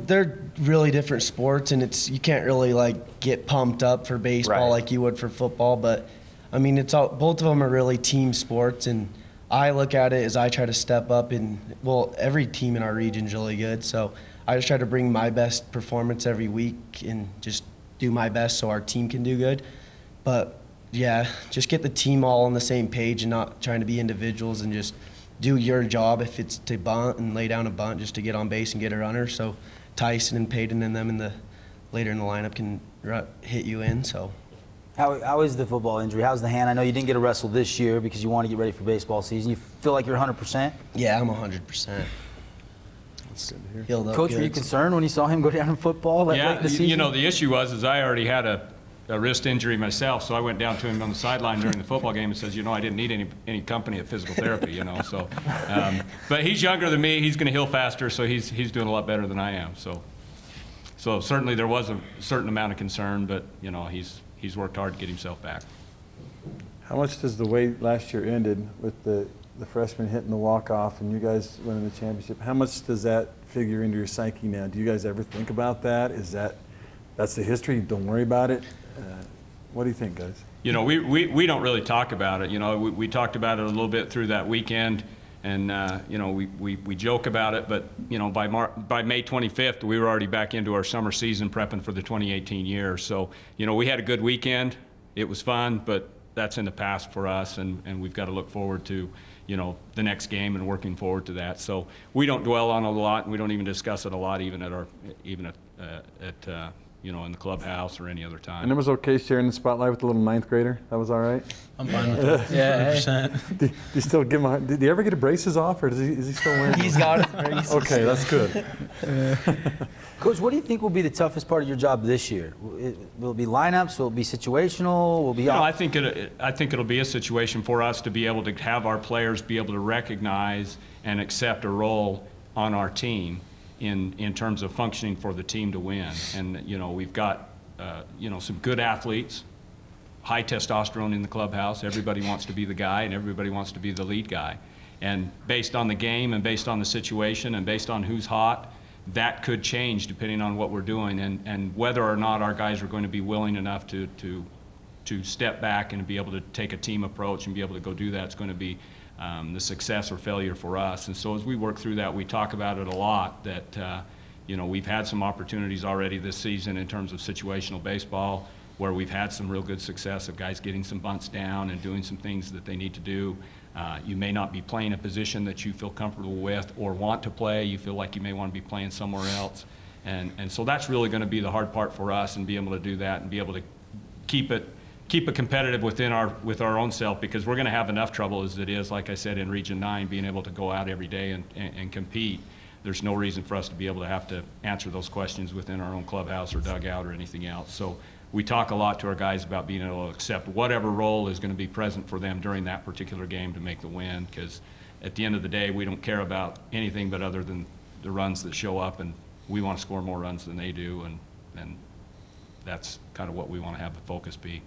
They're really different sports, and you can't really get pumped up for baseball like you would for football. But I mean, both of them are really team sports, and I look at it as I try to step up. And well, every team in our region is really good, so I just try to bring my best performance every week and just do my best so our team can do good. But yeah, just get the team all on the same page and not trying to be individuals, and just do your job. If it's to bunt and lay down a bunt just to get on base and get a runner, so Tyson and Peyton and them later in the lineup can hit you in. So how is the football injury? How's the hand? I know you didn't get a wrestle this year because you want to get ready for baseball season. You feel like you're 100%? Yeah, I'm 100%. healed up Coach, good. were you concerned when you saw him go down in football late in the season? You know, the issue was I already had a wrist injury myself, so I went down to him on the sideline during the football game and says, I didn't need any company of physical therapy, So, but he's younger than me. He's going to heal faster, so he's doing a lot better than I am. So certainly there was a certain amount of concern, but he's worked hard to get himself back. How much does the way last year ended with the freshman hitting the walk-off and you guys winning the championship, how much does that figure into your psyche now? Do you guys ever think about that? That's the history, don't worry about it? What do you think, guys? We don't really talk about it. We talked about it a little bit through that weekend, and we joke about it. But by May 25th, we were already back into our summer season, prepping for the 2018 year. So we had a good weekend. It was fun, but that's in the past for us, and we've got to look forward to the next game and working forward to that. So we don't dwell on it a lot, and we don't even discuss it a lot, even in the clubhouse or any other time. And it was okay sharing the spotlight with the little 9th grader? That was all right? I'm fine with that. Yeah, 100%. Do you still give him did he ever get a braces off, or is he still wearing them? He's got braces. Okay, that's good. Coach, what do you think will be the toughest part of your job this year? Will it be lineups? Will it be situational? Will it be I think it'll be a situation for us to be able to have our players be able to recognize and accept a role on our team in terms of functioning for the team to win. And we've got some good athletes, high testosterone in the clubhouse. Everybody wants to be the guy, and everybody wants to be the lead guy. And based on the game and based on the situation and based on who's hot, that could change depending on what we're doing and whether or not our guys are going to be willing enough to step back and be able to take a team approach and be able to go do that. It's going to be the success or failure for us. And so as we work through that, we talk about it a lot, that we've had some opportunities already this season in terms of situational baseball where we've had some real good success of guys getting some bunts down and doing some things that they need to do. You may not be playing a position that you feel comfortable with or want to play. You feel like you may want to be playing somewhere else. And so that's really going to be the hard part for us, and be able to do that and be able to keep it competitive with our own self, because we're going to have enough trouble as it is, like I said, in Region 9, being able to go out every day and compete. There's no reason for us to be able to have to answer those questions within our own clubhouse or dugout or anything else. So we talk a lot to our guys about being able to accept whatever role is going to be present for them during that particular game to make the win, because at the end of the day, we don't care about anything but other than the runs that show up, and we want to score more runs than they do, and that's kind of what we want to have the focus be.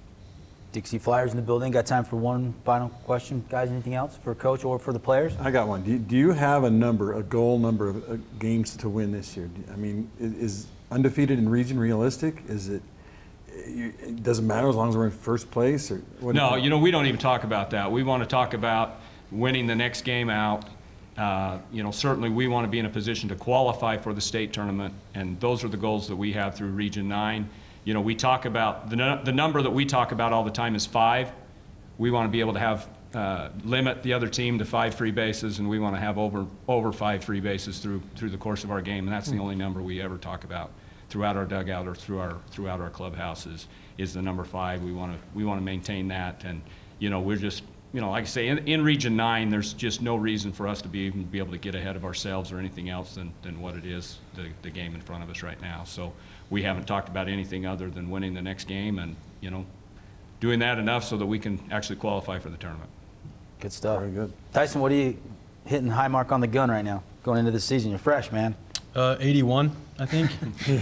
Dixie Flyers in the building. Got time for one final question, guys? Anything else for Coach or for the players? I got one. Do you have a goal number of games to win this year? I mean, is undefeated in region realistic? It doesn't matter as long as we're in first place? Or what? No, we don't even talk about that. We want to talk about winning the next game out. Certainly we want to be in a position to qualify for the state tournament, and those are the goals that we have through Region 9. We talk about, the number that we talk about all the time is 5. We want to be able to have, limit the other team to 5 free bases, and we want to have over 5 free bases through the course of our game, and that's the only number we ever talk about throughout our dugout or throughout our clubhouses is the number 5. We want to maintain that, and we're just, like I say, in Region 9, there's just no reason for us to be able to get ahead of ourselves or anything else than what it is, the game in front of us right now. So we haven't talked about anything other than winning the next game and, doing that enough so that we can actually qualify for the tournament. Good stuff. Very good. Tyson, what are you hitting high mark on the gun right now going into the season? You're fresh, man. 81, I think.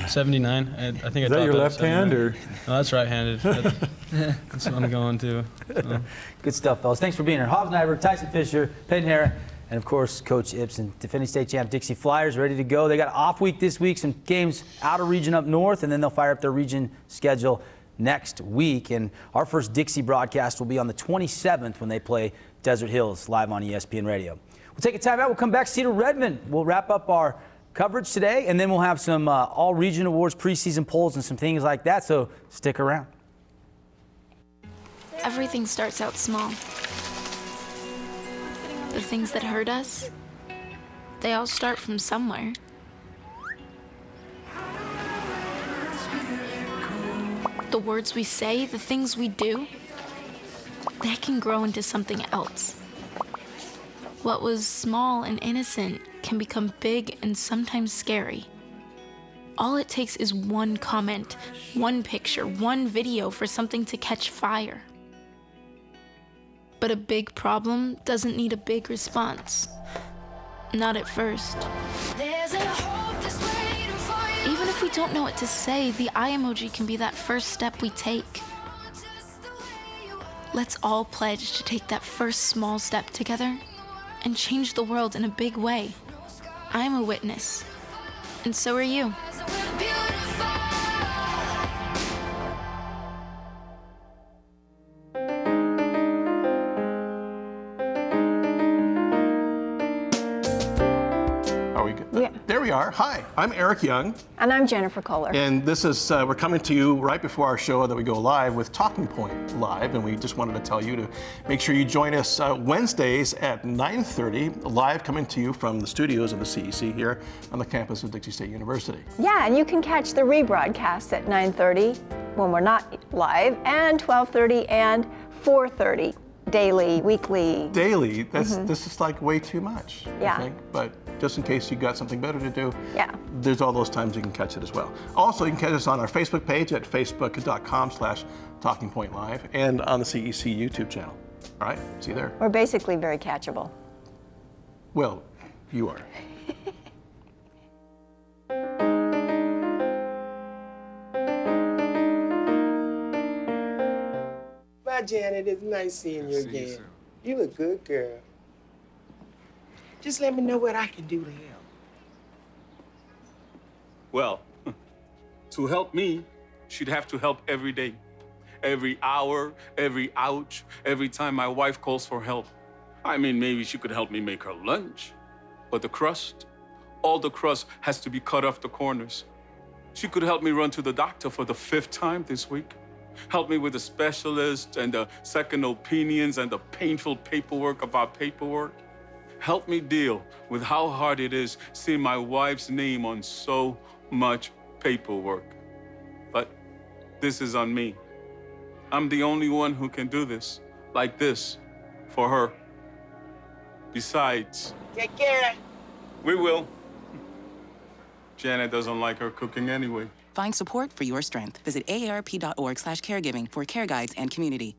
79. I think Is that your left hand, or? No, that's right-handed. That's what I'm going to. So. Good stuff, fellas. Thanks for being here. Hobbs Nyberg, Tyson Fisher, Peyton Hara, and of course, Coach Ibsen. Defending state champ Dixie Flyers ready to go. They got an off week this week, some games out of region up north, and then they'll fire up their region schedule next week. And our first Dixie broadcast will be on the 27th when they play Desert Hills live on ESPN Radio. We'll take a time out. We'll come back. Cedar Redmen. We'll wrap up our coverage today, and then we'll have some all-region awards, preseason polls, and some things like that, so stick around. Everything starts out small. The things that hurt us, they all start from somewhere. The words we say, the things we do, they can grow into something else. What was small and innocent can become big and sometimes scary. All it takes is one comment, one picture, one video for something to catch fire. But a big problem doesn't need a big response. Not at first. Even if we don't know what to say, the eye emoji can be that first step we take. Let's all pledge to take that first small step together and change the world in a big way. I'm a witness, and so are you. Are we good? Yeah. There we are. Hi, I'm Eric Young. And I'm Jennifer Kohler. And this is, we're coming to you right before our show that we go live with Talking Point Live. And we just wanted to tell you to make sure you join us Wednesdays at 9:30, live coming to you from the studios of the CEC here on the campus of Dixie State University. Yeah, and you can catch the rebroadcast at 9:30 when we're not live, and 12:30 and 4:30. Daily, weekly. Daily? This is like way too much, Yeah. I think. But just in case you got something better to do, yeah, there's all those times you can catch it as well. Also, you can catch us on our Facebook page at facebook.com/TalkingPointLive and on the CEC YouTube channel. All right, see you there. We're basically very catchable. Well, you are. Bye, Janet. It's nice seeing you again. You look good, girl. Just let me know what I can do to help. Well, to help me, she'd have to help every day. Every hour, every ouch, every time my wife calls for help. I mean, maybe she could help me make her lunch. But the crust, all the crust has to be cut off the corners. She could help me run to the doctor for the 5th time this week. Help me with the specialist and the second opinions and the painful paperwork of our paperwork. Help me deal with how hard it is seeing my wife's name on so much paperwork. But this is on me. I'm the only one who can do this, like this, for her. Besides, take care. We will. Janet doesn't like her cooking anyway. Find support for your strength. Visit aarp.org/caregiving for care guides and community.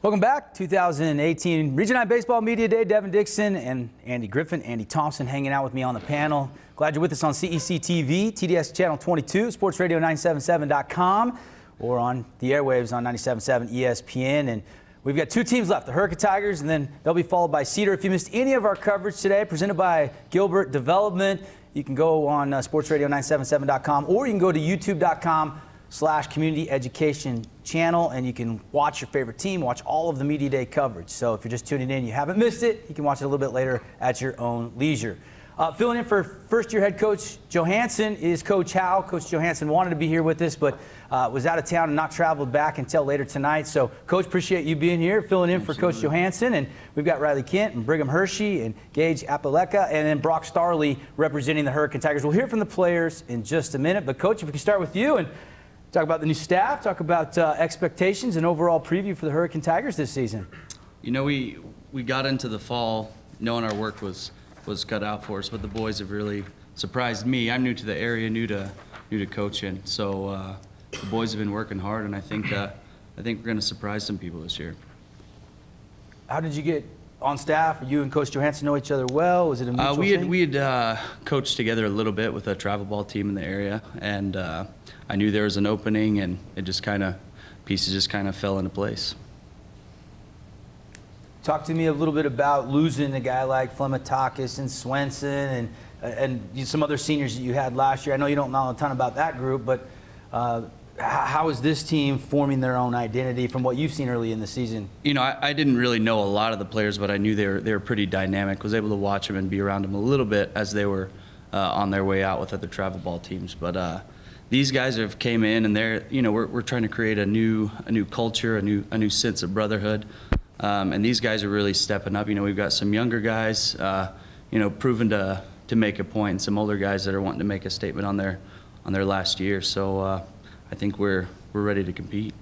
Welcome back. 2018 Region 9 Baseball Media Day. Devin Dixon and Andy Griffin, Andy Thompson hanging out with me on the panel. Glad you're with us on CEC TV, TDS Channel 22, sportsradio977.com, or on the airwaves on 97.7 ESPN. And we've got 2 teams left, the Hurricane Tigers, and then they'll be followed by Cedar. If you missed any of our coverage today, presented by Gilbert Development, you can go on sportsradio977.com, or you can go to youtube.com/community education channel, and you can watch your favorite team, watch all of the Media Day coverage. So if you're just tuning in, you haven't missed it, you can watch it a little bit later at your own leisure. Filling in for first-year head coach Johansson is Coach Howe. Coach Johansson wanted to be here with us, but was out of town and not traveled back until later tonight. So, Coach, appreciate you being here, filling in for Coach Johansson. And we've got Riley Kent and Brigham Hershey and Gage Apaleka, and then Brock Starley representing the Hurricane Tigers. We'll hear from the players in just a minute. But, Coach, if we can start with you and talk about the new staff, talk about expectations and overall preview for the Hurricane Tigers this season. You know, we got into the fall knowing our work was cut out for us, but the boys have really surprised me. I'm new to the area, new to coaching, so the boys have been working hard, and I think we're going to surprise some people this year. How did you get on staff? You and Coach Johansson know each other well? Was it a mutual thing? We had coached together a little bit with a travel ball team in the area, and I knew there was an opening, and it just pieces just kind of fell into place. Talk to me a little bit about losing a guy like Flematakis and Swenson and some other seniors that you had last year. I know you don't know a ton about that group, but how is this team forming their own identity from what you've seen early in the season? You know, I didn't really know a lot of the players, but I knew they were pretty dynamic. Was able to watch them and be around them a little bit as they were on their way out with other travel ball teams. But these guys have came in, and we're trying to create a new culture, a new sense of brotherhood. And these guys are really stepping up. You know, we've got some younger guys, proven to make a point, and some older guys that are wanting to make a statement on their last year. So I think we're ready to compete.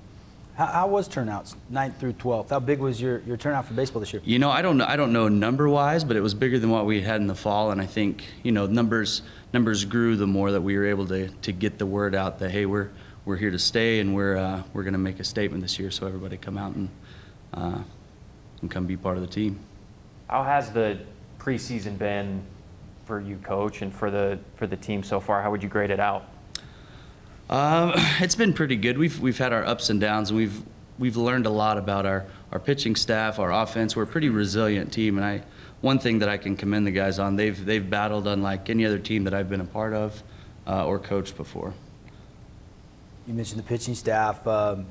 How was turnouts 9th through 12th? How big was your turnout for baseball this year? You know, I don't know number-wise, but it was bigger than what we had in the fall, and I think, you know, numbers grew the more that we were able to get the word out that, hey, we're here to stay, and we're going to make a statement this year, so everybody come out and come be part of the team. How has the preseason been for you, Coach, and for the team so far? How would you grade it out? It's been pretty good. We've had our ups and downs, and we've learned a lot about our pitching staff, our offense. We're a pretty resilient team, and one thing that I can commend the guys on, they've battled unlike any other team that I've been a part of or coached before. You mentioned the pitching staff. You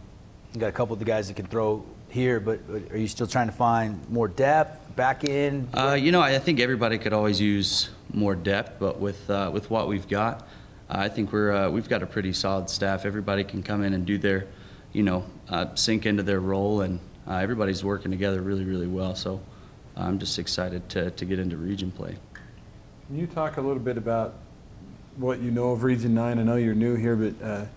got a couple of the guys that can throw here, but are you still trying to find more depth, back in? You know, I think everybody could always use more depth, but with what we've got, I think we've got a pretty solid staff. Everybody can come in and do their, you know, sink into their role, and everybody's working together really, really well. So I'm just excited to get into region play. Can you talk a little bit about what you know of Region 9? I know you're new here, but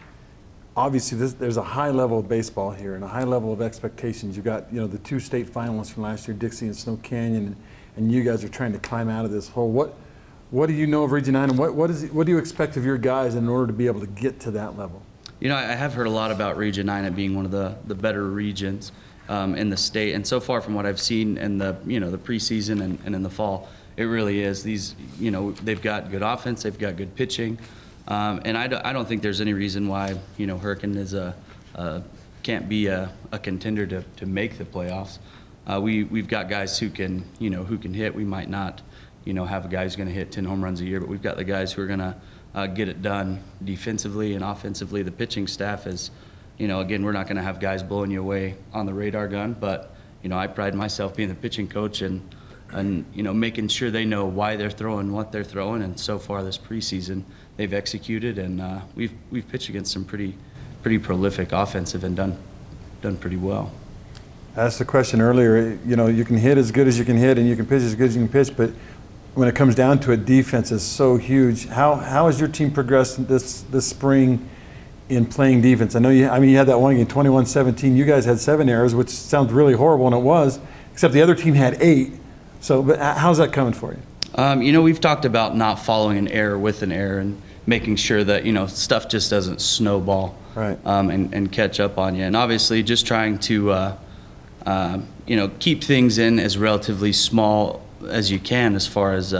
obviously there's a high level of baseball here and a high level of expectations. You've got, you know, the 2 state finalists from last year, Dixie and Snow Canyon, and you guys are trying to climb out of this hole. What do you know of Region 9, and what do you expect of your guys in order to be able to get to that level? You know, I have heard a lot about Region 9 it being one of the better regions in the state, and so far from what I've seen in the preseason and in the fall, it really is. These, you know, they've got good offense, they've got good pitching, and I don't think there's any reason why, you know, Hurricane is can't be a contender to make the playoffs. We've got guys who can hit. We might not, you know, have a guy who's going to hit 10 home runs a year, but we've got the guys who are going to get it done defensively and offensively. The pitching staff is, you know, again, we're not going to have guys blowing you away on the radar gun, but, you know, I pride myself being the pitching coach and you know, making sure they know why they're throwing what they're throwing. And so far this preseason, they've executed, and we've pitched against some pretty prolific offensive and done pretty well. I asked the question earlier. You know, you can hit as good as you can hit, and you can pitch as good as you can pitch, but when it comes down to it, defense is so huge. How has your team progressed this spring in playing defense? I know you had that one game, 21-17. You guys had 7 errors, which sounds really horrible, and it was, except the other team had 8. So, but how's that coming for you? You know, we've talked about not following an error with an error and making sure that, you know, stuff just doesn't snowball, right? And catch up on you. And obviously just trying to, you know, keep things in as relatively small as you can as far as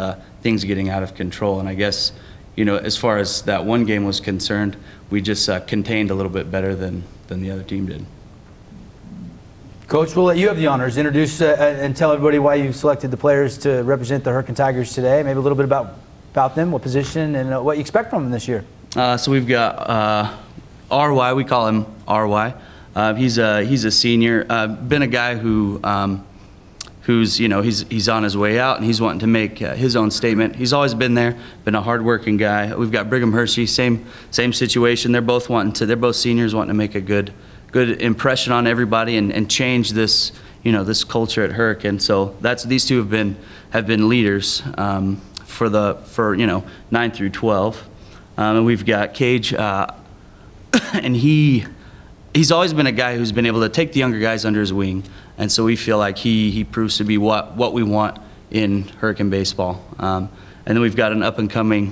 things getting out of control. And I guess, you know, as far as that one game was concerned, we just contained a little bit better than the other team did. Coach, we'll let you have the honors. Introduce and tell everybody why you selected the players to represent the Hurricane Tigers today. Maybe a little bit about them, what position, and what you expect from them this year. So we've got RY. We call him RY. He's a senior. Been a guy who's, you know, he's on his way out, and he's wanting to make his own statement. He's always been there, been a hardworking guy. We've got Brigham Hershey, same situation. They're both seniors wanting to make a good impression on everybody and change this, you know, this culture at Hurricane. So these two have been leaders for you know, 9 through 12. And we've got Cage, and he's always been a guy who's been able to take the younger guys under his wing, and so we feel like he proves to be what we want in Hurricane baseball. And then we've got an up-and-coming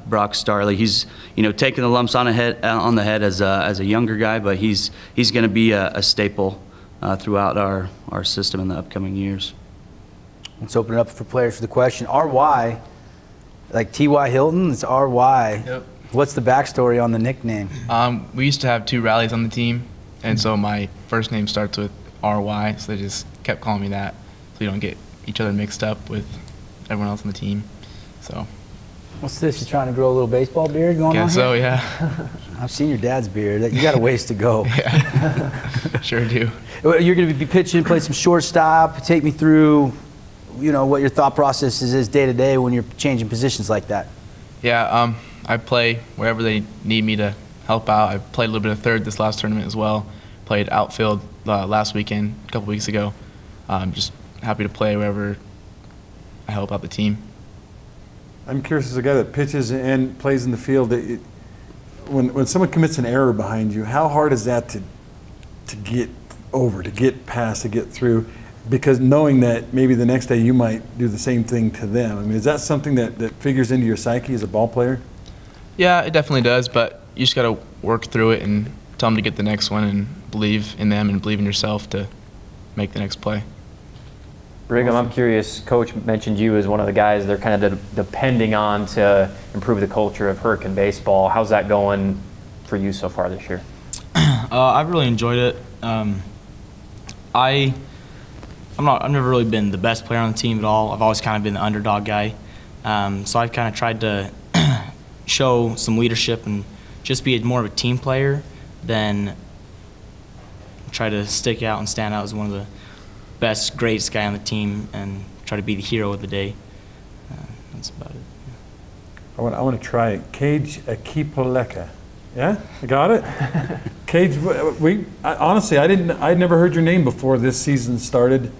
Brock Starley. He's, you know, taking the lumps on the head as a younger guy, but he's going to be a staple throughout our system in the upcoming years. Let's open it up for players for the question. RY, like T.Y. Hilton, it's RY. Yep. What's the backstory on the nickname? We used to have 2 rallies on the team, and so my first name starts with RY, so they just kept calling me that, so you don't get each other mixed up with everyone else on the team. So. What's this? You trying to grow a little baseball beard going on? Guess so, yeah. I've seen your dad's beard. You got a ways to go. Yeah, sure do. You're going to be pitching, play some shortstop. Take me through, you know, what your thought process is day to day when you're changing positions like that. Yeah, I play wherever they need me to help out. I played a little bit of third this last tournament as well. Played outfield last weekend, a couple weeks ago. I'm just happy to play wherever I help out the team. I'm curious, as a guy that pitches and plays in the field, when someone commits an error behind you, how hard is that to to get over, to get past, to get through? Because knowing that maybe the next day you might do the same thing to them. I mean, is that something that figures into your psyche as a ball player? Yeah, it definitely does, but you just got to work through it and tell them to get the next one and believe in them and believe in yourself to make the next play. Brigham, I'm curious, Coach mentioned you as one of the guys they're kind of depending on to improve the culture of Hurricane baseball. How's that going for you so far this year? I've really enjoyed it. I've never really been the best player on the team at all. I've always kind of been the underdog guy. So I've kind of tried to show some leadership and just be more of a team player than try to stick out and stand out as one of the best, greatest guy on the team and try to be the hero of the day. That's about it. I want to try it. Cage Akipoleka. Yeah, I got it. Cage, honestly, I'd never heard your name before this season started.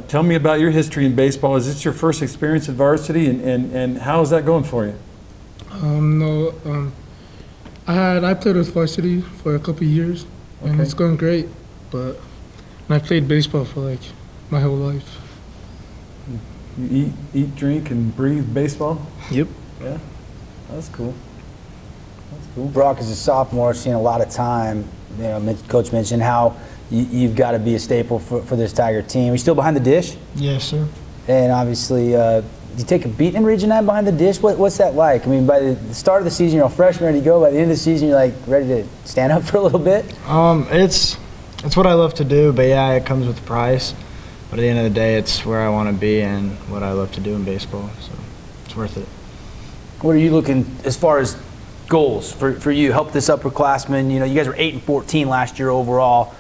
Tell me about your history in baseball. Is this your first experience at varsity, and how is that going for you? No, I played with varsity for a couple of years, and it's going great. But I played baseball for like my whole life. You eat, drink, and breathe baseball? Yep. Yeah, that's cool. That's cool. Brock, as a sophomore, seen a lot of time. You know, Coach mentioned how you've got to be a staple for this Tiger team. Are you still behind the dish? Yes, sir. And obviously, you take a beat in Region 9 behind the dish. What's that like? I mean, by the start of the season, you're all freshman, ready to go. By the end of the season, you're like ready to stand up for a little bit. It's what I love to do, but yeah, it comes with a price. But at the end of the day, it's where I want to be and what I love to do in baseball, so it's worth it. What are you looking as far as goals for you? Help this upperclassmen. You know, you guys were 8-14 last year overall.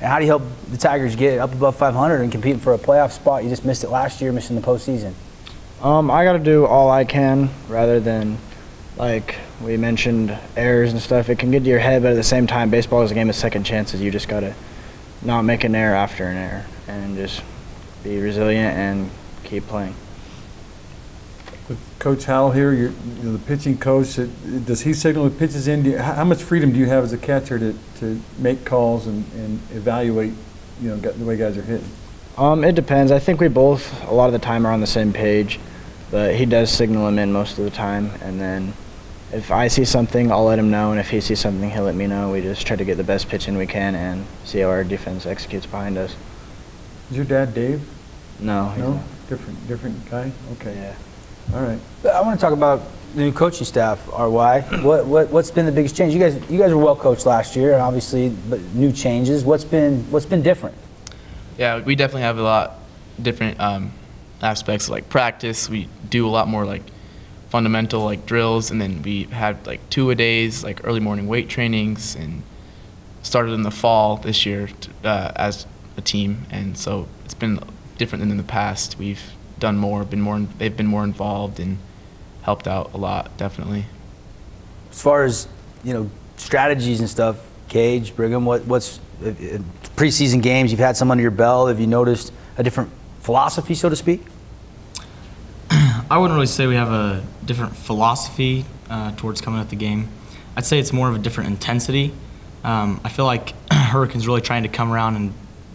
And how do you help the Tigers get up above 500 and competing for a playoff spot? You just missed it last year, missing the postseason. I got to do all I can rather than, like we mentioned, errors and stuff. It can get to your head, but at the same time, baseball is a game of second chances. You just got to not make an error after an error and just be resilient and keep playing. With Coach Howell here, you're the pitching coach. Does he signal the pitches in? How much freedom do you have as a catcher to make calls and evaluate, you know, the way guys are hitting? It depends. I think we both, a lot of the time, are on the same page, but he does signal him in most of the time. And then if I see something, I'll let him know, and if he sees something, he'll let me know. We just try to get the best pitch in we can and see how our defense executes behind us. Is your dad Dave? No. No? Different guy? Okay. Yeah. All right. I want to talk about the new coaching staff, RY. What's been the biggest change? You guys were well coached last year, and obviously, but new changes. What's been different? Yeah, we definitely have a lot different aspects like practice. We do a lot more like fundamental like drills, and then we had like 2-a-days, like early morning weight trainings, and started in the fall this year as a team, and so it's been different than in the past. We've done more, they've been more involved and helped out a lot, definitely. As far as, you know, strategies and stuff, Cage, Brigham, what's preseason games, you've had some under your belt. Have you noticed a different philosophy, so to speak? I wouldn't really say we have a different philosophy towards coming at the game. I'd say it's more of a different intensity. I feel like Hurricane's really trying to come around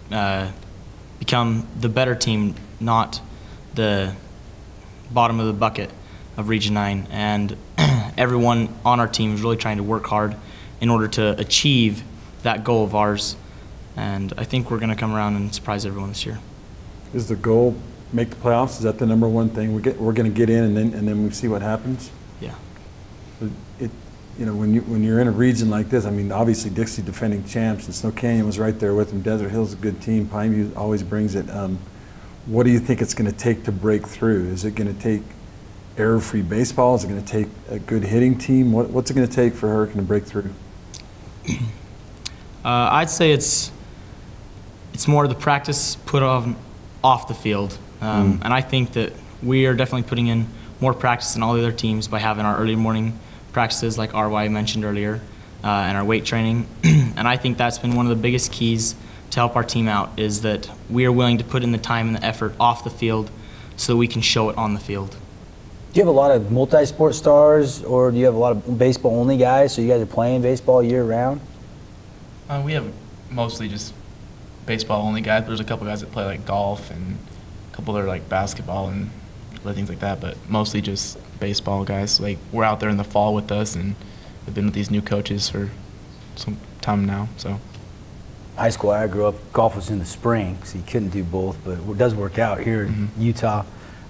and become the better team, not the bottom of the bucket of Region 9. And everyone on our team is really trying to work hard in order to achieve that goal of ours. And I think we're going to come around and surprise everyone this year. Is the goal make the playoffs? Is that the number one thing? We're going to get in, and then we see what happens. Yeah. You know, when you're in a region like this, I mean, obviously Dixie defending champs, and Snow Canyon was right there with them. Desert Hill's a good team. Pineview always brings it. What do you think it's going to take to break through? Is it going to take error-free baseball? Is it going to take a good hitting team? What's it going to take for Hurricane to break through? I'd say it's more the practice put on off the field. And I think that we are definitely putting in more practice than all the other teams by having our early morning practices like RY mentioned earlier and our weight training. And I think that's been one of the biggest keys to help our team out, is that we are willing to put in the time and the effort off the field so that we can show it on the field. Do you have a lot of multi-sport stars, or do you have a lot of baseball-only guys, so you guys are playing baseball year-round? We have mostly just baseball only guys. There's a couple guys that play like golf and a couple that are like basketball and other things like that, but mostly just baseball guys. Like, we're out there in the fall with us, and we've been with these new coaches for some time now. So high school I grew up, golf was in the spring, so you couldn't do both, but it does work out here in Utah.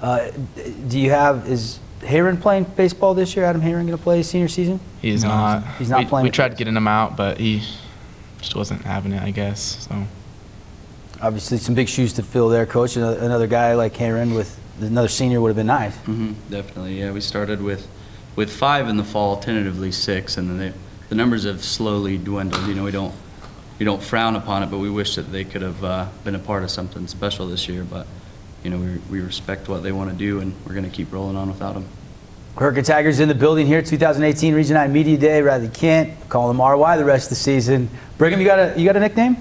Is Heron playing baseball this year? Adam Heron going to play his senior season? He's not. He's not playing. We tried getting him out, but he just wasn't having it, I guess. So obviously some big shoes to fill there, Coach. Another guy like Heron with another senior would have been nice. Definitely, yeah. We started with 5 in the fall, tentatively 6, and then the numbers have slowly dwindled. You know, we don't frown upon it, but we wish that they could have been a part of something special this year. But you know, we respect what they want to do, and we're going to keep rolling on without them. Hurricane Tigers in the building here, 2018 Region 9 Media Day. Radley Kent, call them RY the rest of the season. Brigham, you got a nickname?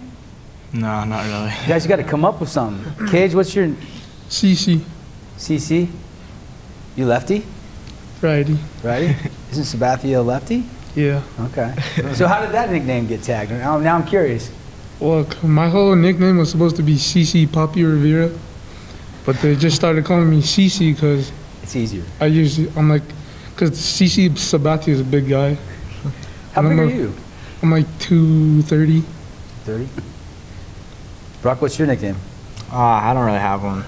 No, not really. You guys, you got to come up with something. Cage, what's your? CC. CC? You lefty? Righty. Righty? Isn't Sabathia a lefty? Yeah. Okay. So how did that nickname get tagged? Now I'm curious. Well, my whole nickname was supposed to be CC Papi Rivera, but they just started calling me CC because it's easier. I'm like, because CC Sabathia is a big guy. How big are you? I'm like 230. 30? Brock, what's your nickname? I don't really have one.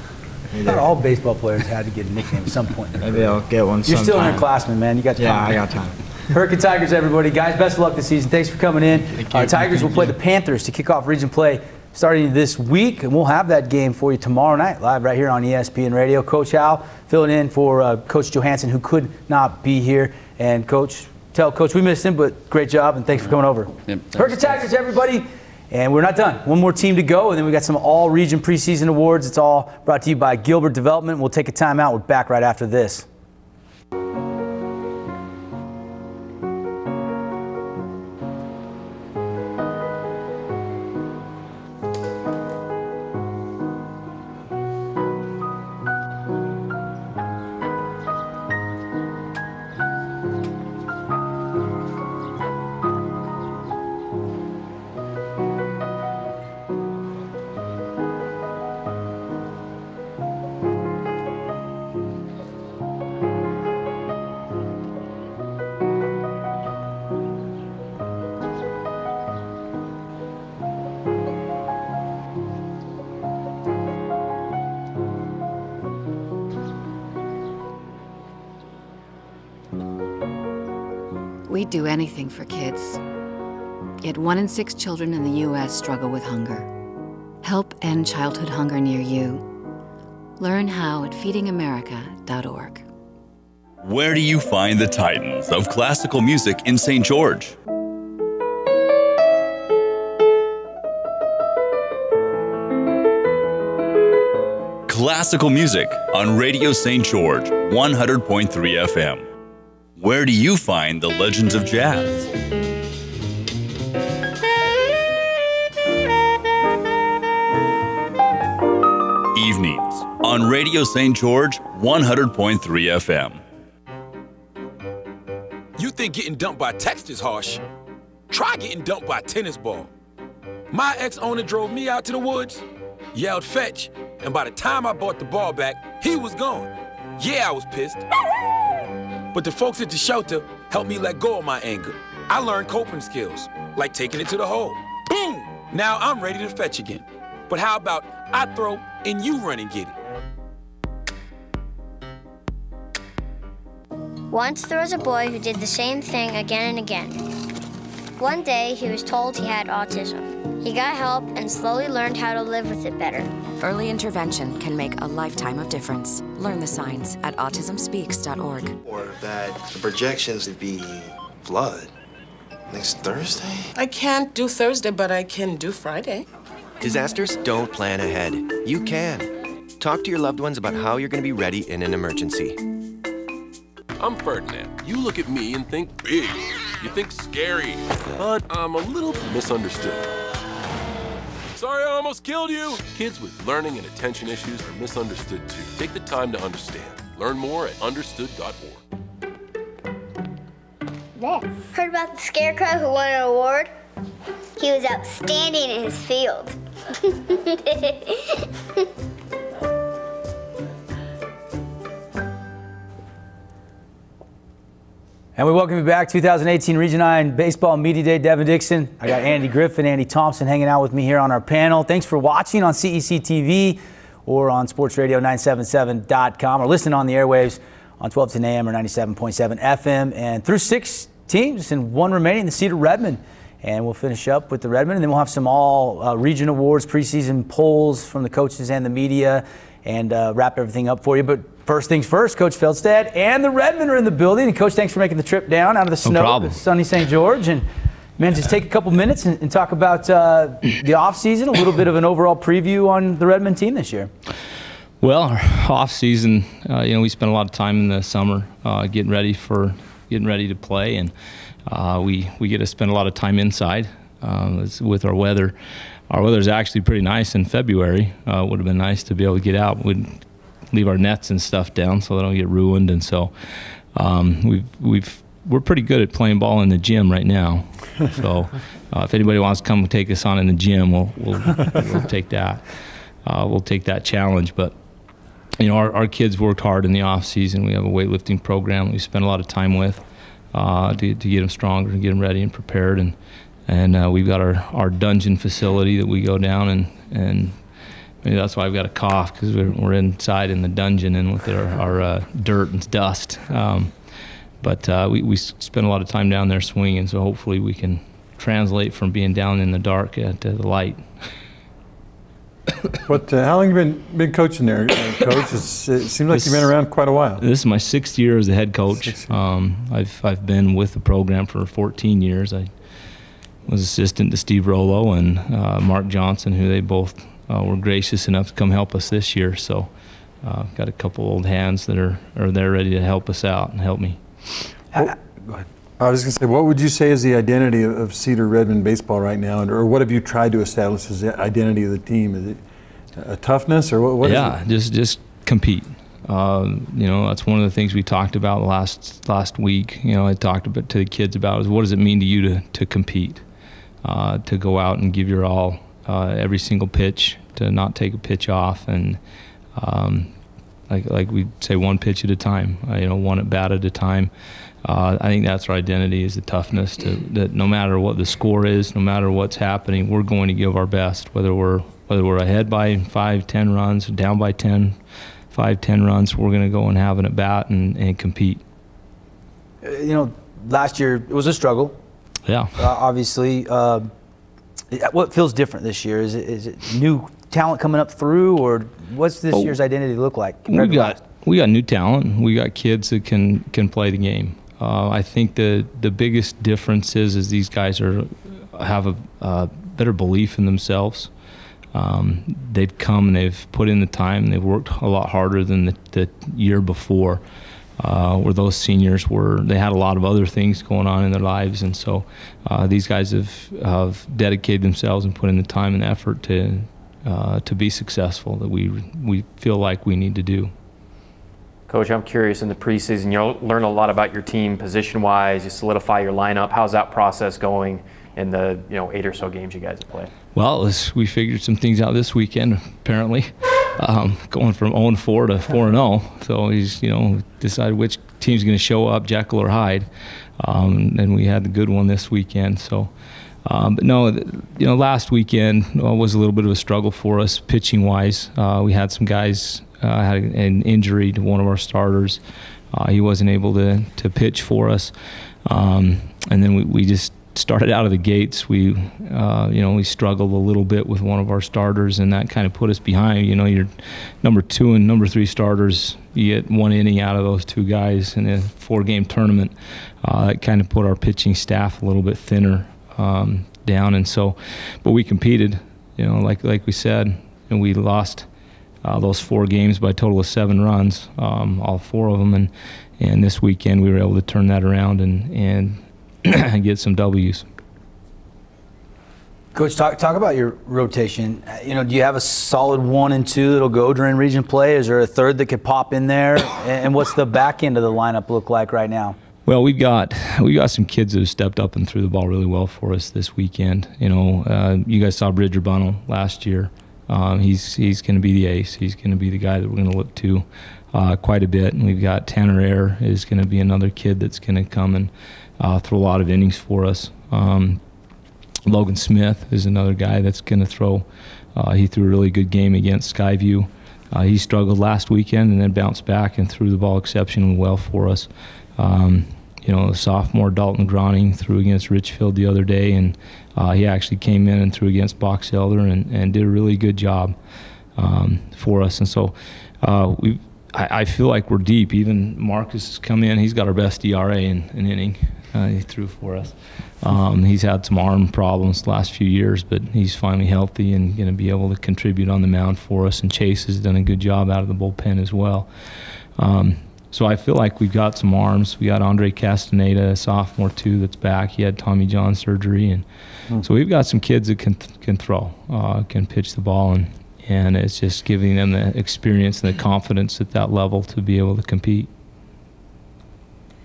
I thought all baseball players had to get a nickname at some point in their Maybe I'll get one You're sometime. still an underclassman, man. You got time. Yeah, I got time. Hurricane Tigers, everybody. Guys, best of luck this season. Thanks for coming in. Tigers will play the Panthers to kick off region play starting this week, and we'll have that game for you tomorrow night, live right here on ESPN Radio. Coach Hal filling in for Coach Johansson, who could not be here. And Coach, tell Coach we missed him, but great job, and thanks for coming over. Hurricane Tigers, everybody. And we're not done. One more team to go, and then we got some all-region preseason awards. It's all brought to you by Gilbert Development. We'll take a timeout. We're back right after this. We'd do anything for kids. Yet 1 in 6 children in the U.S. struggle with hunger. Help end childhood hunger near you. Learn how at feedingamerica.org. Where do you find the titans of classical music in St. George? Classical music on Radio St. George, 100.3 FM. Where do you find the legends of jazz? Evenings on Radio St. George, 100.3 FM. You think getting dumped by text is harsh? Try getting dumped by a tennis ball. My ex-owner drove me out to the woods, yelled fetch, and by the time I brought the ball back, he was gone. Yeah, I was pissed. But the folks at the shelter helped me let go of my anger. I learned coping skills, like taking it to the hole. Boom! Now I'm ready to fetch again. But how about I throw and you run and get it? Once there was a boy who did the same thing again and again. One day, he was told he had autism. He got help and slowly learned how to live with it better. Early intervention can make a lifetime of difference. Learn the signs at autismspeaks.org. Or that the projections would be flood next Thursday? I can't do Thursday, but I can do Friday. Disasters don't plan ahead. You can. Talk to your loved ones about how you're going to be ready in an emergency. I'm Ferdinand. You look at me and think big. You think scary. But I'm a little misunderstood. Sorry I almost killed you. Kids with learning and attention issues are misunderstood too. Take the time to understand. Learn more at understood.org. There. Heard about the scarecrow who won an award? He was was outstanding in his field. And we welcome you back, 2018 Region 9 Baseball Media Day. Devin Dixon. I got Andy Griffin, Andy Thompson hanging out with me here on our panel. Thanks for watching on CEC TV or on sportsradio977.com or listen on the airwaves on 1210 AM or 97.7 FM. And through 6 teams and 1 remaining, the Cedar Redmen. And we'll finish up with the Redmen, and then we'll have some all region awards, preseason polls from the coaches and the media, and wrap everything up for you. But first things first, Coach Feldstad and the Redmen are in the building. And Coach, thanks for making the trip down out of the snow to sunny St. George. And man, just take a couple minutes and talk about the off season, a little bit of an overall preview on the Redmen team this year. Well, our off season, we spent a lot of time in the summer getting ready to play, and we get to spend a lot of time inside with our weather. Our weather is actually pretty nice in February. It would have been nice to be able to get out. We'd leave our nets and stuff down so they don't get ruined, and so we're pretty good at playing ball in the gym right now. So if anybody wants to come take us on in the gym, we'll take that. We'll take that challenge. But our kids worked hard in the off season. We have a weightlifting program we spend a lot of time with to get them stronger and get them ready and prepared. And we've got our dungeon facility that we go down, and maybe that's why I've got a cough, because we're inside in the dungeon and with our dirt and dust. But we spend a lot of time down there swinging, so hopefully we can translate from being down in the dark to the light. How long have you been coaching there, Coach? It seems like you've been around quite a while. This is my 6th year as a head coach. I've been with the program for 14 years. I was assistant to Steve Rollo and Mark Johnson, who they both were gracious enough to come help us this year. So got a couple old hands that are there ready to help us out and help me. Go ahead. I was going to say, what would you say is the identity of Cedar Redmen baseball right now, or what have you tried to establish as the identity of the team? Is it a toughness, or what is it? just compete. That's one of the things we talked about last week. I talked to the kids about is what does it mean to you to compete, to go out and give your all every single pitch, to not take a pitch off, and like we say, one pitch at a time, one at bat at a time. I think that's our identity, is the toughness, that no matter what the score is, no matter what's happening, we're going to give our best, whether we're ahead by 5-10 runs, down by 5-10 runs, we're going to go and have an at bat and compete. Last year it was a struggle. Yeah. Obviously, what feels different this year? Is it new talent coming up through, or what's this year's identity look like? We got new talent. We got kids that can play the game. I think the biggest difference is these guys have a better belief in themselves. They've come and they've put in the time. They've worked a lot harder than the year before, where those seniors they had a lot of other things going on in their lives, and so these guys have dedicated themselves and put in the time and effort to be successful that we feel like we need to do. Coach, I'm curious, in the preseason, you'll learn a lot about your team position-wise. You solidify your lineup. How's that process going in the 8 or so games you guys have played? Well, we figured some things out this weekend, apparently, going from 0-4 to 4-0. So he's decided which team's going to show up, Jekyll or Hyde, and we had the good one this weekend. So, but no, last weekend was a little bit of a struggle for us pitching-wise. We had some guys. Had an injury to one of our starters. He wasn't able to pitch for us, and then we just started out of the gates. We struggled a little bit with one of our starters, and that kind of put us behind. Your number 2 and number 3 starters, you get 1 inning out of those 2 guys in a 4-game tournament. That kind of put our pitching staff a little bit thinner down, and so, but we competed. Like we said, and we lost those 4 games by a total of 7 runs, all 4 of them, and this weekend we were able to turn that around and get some W's. Coach, talk about your rotation. Do you have a solid 1 and 2 that'll go during region play? Is there a third that could pop in there? And what's the back end of the lineup look like right now? Well, we got some kids that have stepped up and threw the ball really well for us this weekend. You know, you guys saw Bridger Bunnell last year. He's going to be the ace. He's going to be the guy that we're going to look to quite a bit. And we've got Tanner Ayer is going to be another kid that's going to come and throw a lot of innings for us. Logan Smith is another guy that's going to throw. He threw a really good game against Skyview. He struggled last weekend and then bounced back and threw the ball exceptionally well for us. You know, the sophomore Dalton Groning threw against Richfield the other day, and he actually came in and threw against Box Elder and did a really good job for us. And so I feel like we're deep. Even Marcus has come in. He's got our best ERA in an inning. He threw for us. He's had some arm problems the last few years, but he's finally healthy and going to be able to contribute on the mound for us. And Chase has done a good job out of the bullpen as well. So I feel like we've got some arms. We got Andre Castaneda, a sophomore too, that's back. He had Tommy John surgery, and so we've got some kids that can throw, can pitch the ball, and it's just giving them the experience and the confidence at that level to be able to compete.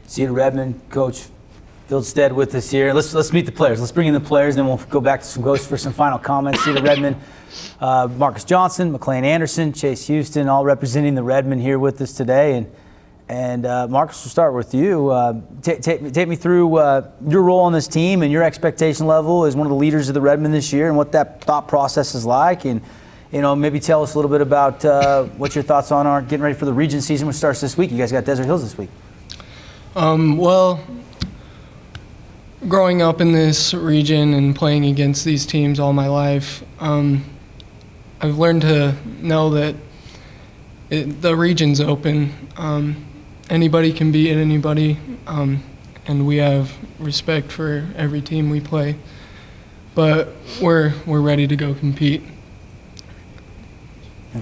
Cedar Redmen, Coach Fieldstead with us here. Let's meet the players. Let's bring in the players, then we'll go back to some ghosts for some final comments. Cedar Redmen, Marcus Johnson, McLean Anderson, Chase Houston, all representing the Redmen here with us today. And Marcus, we'll start with you. Take me through your role on this team and your expectation level as one of the leaders of the Redmen this year, and what that thought process is like. And you know, maybe tell us a little bit about what your thoughts on are getting ready for the region season, which starts this week. You guys got Desert Hills this week. Well, growing up in this region and playing against these teams all my life, I've learned to know that the region's open. Anybody can beat anybody, and we have respect for every team we play. But we're ready to go compete.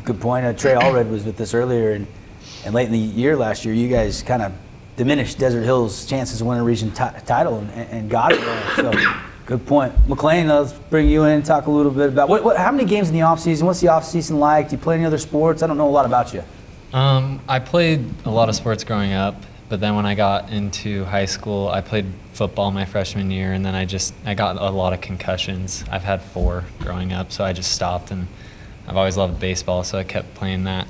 Good point. Trey Allred was with us earlier, and late in the year last year, you guys kind of diminished Desert Hills' chances of winning a region title and got it there. So, good point. McLean, let's bring you in and talk a little bit about how many games in the off season? What's the off season like? Do you play any other sports? I don't know a lot about you. I played a lot of sports growing up, but then when I got into high school, I played football my freshman year, and then I got a lot of concussions. I've had 4 growing up, so I just stopped, and I've always loved baseball, so I kept playing that.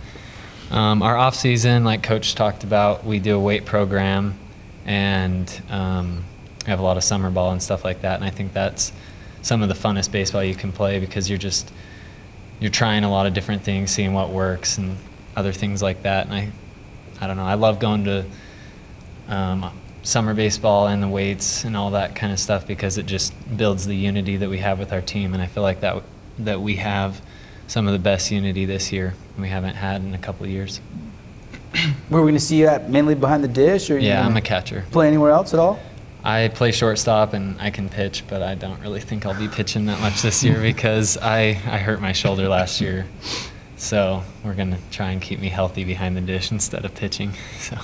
Our off season, like Coach talked about, we do a weight program, and we have a lot of summer ball and stuff like that, and I think that's some of the funnest baseball you can play, because you're trying a lot of different things, seeing what works and other things like that. And I don't know, I love going to summer baseball and the weights and all that kind of stuff, because it just builds the unity that we have with our team, and I feel like that we have some of the best unity this year we haven't had in a couple of years. Where are we going to see you at, mainly behind the dish? Or yeah, I'm a catcher. Play anywhere else at all? I play shortstop and I can pitch, but I don't really think I'll be pitching that much this year because I hurt my shoulder last year. So we're going to try and keep me healthy behind the dish instead of pitching. So.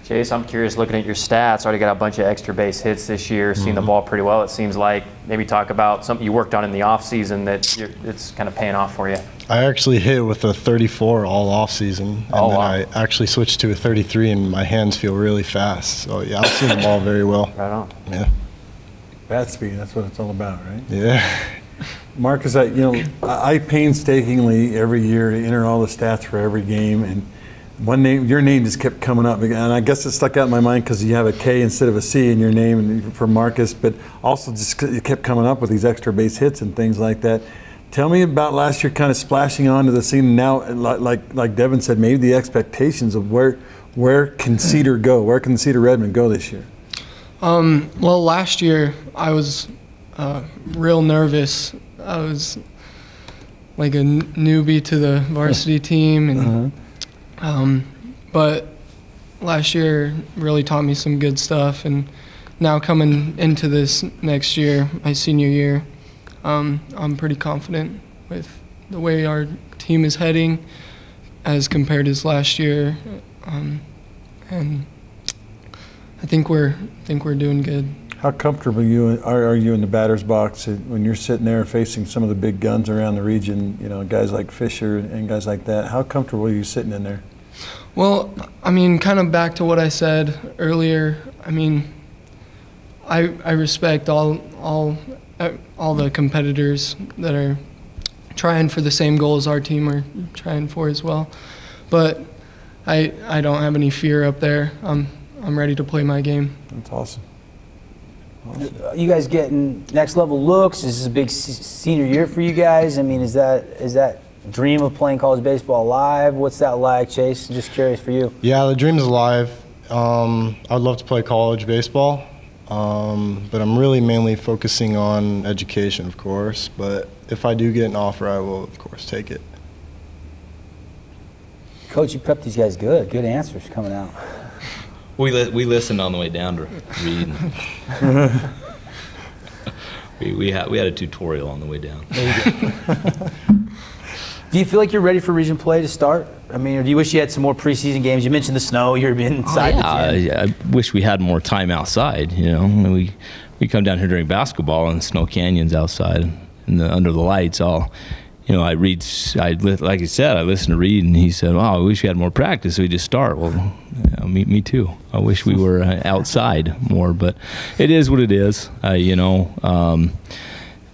Chase, I'm curious, looking at your stats, already got a bunch of extra base hits this year, seen the ball pretty well, it seems like. Maybe talk about something you worked on in the offseason that it's kind of paying off for you. I actually hit with a 34 all offseason, and then I actually switched to a 33, and my hands feel really fast. So, yeah, I've seen the ball very well. Right on. Yeah. Bat speed, that's what it's all about, right? Yeah. Marcus, I painstakingly every year enter all the stats for every game, and your name just kept coming up, and I guess it stuck out in my mind because you have a K instead of a C in your name for Marcus, but also just it kept coming up with these extra base hits and things like that. Tell me about last year, kind of splashing onto the scene now, like Devin said, maybe the expectations of where can Cedar go? Where can Cedar Redmen go this year? Well, last year I was real nervous. I was like a newbie to the varsity team, and but last year really taught me some good stuff. And now coming into this next year, my senior year, I'm pretty confident with the way our team is heading as compared to last year, and I think we're doing good. How comfortable are you in the batter's box when you're sitting there facing some of the big guns around the region? You know, guys like Fisher and guys like that. How comfortable are you sitting in there? Well, I mean, kind of back to what I said earlier. I mean, I respect all the competitors that are trying for the same goals our team are trying for as well. But I don't have any fear up there. I'm ready to play my game. That's awesome. You guys getting next level looks? Is this a big senior year for you guys? I mean, is that dream of playing college baseball alive? What's that like, Chase? Just curious for you. Yeah, the dream is alive. I'd love to play college baseball, but I'm really mainly focusing on education, of course. But if I do get an offer, I will, of course, take it. Coach, you prepped these guys good. Good answers coming out. We listened on the way down to read. we had a tutorial on the way down. Do you feel like you're ready for region play to start? I mean, or do you wish you had some more preseason games? You mentioned the snow. You're inside the gym. I wish we had more time outside. You know, we come down here during basketball and Snow Canyon's outside and under the lights. Like I said, I listened to Reed, and he said, "Wow, I wish we had more practice. So we just start." Well, me too. I wish we were outside more, but it is what it is.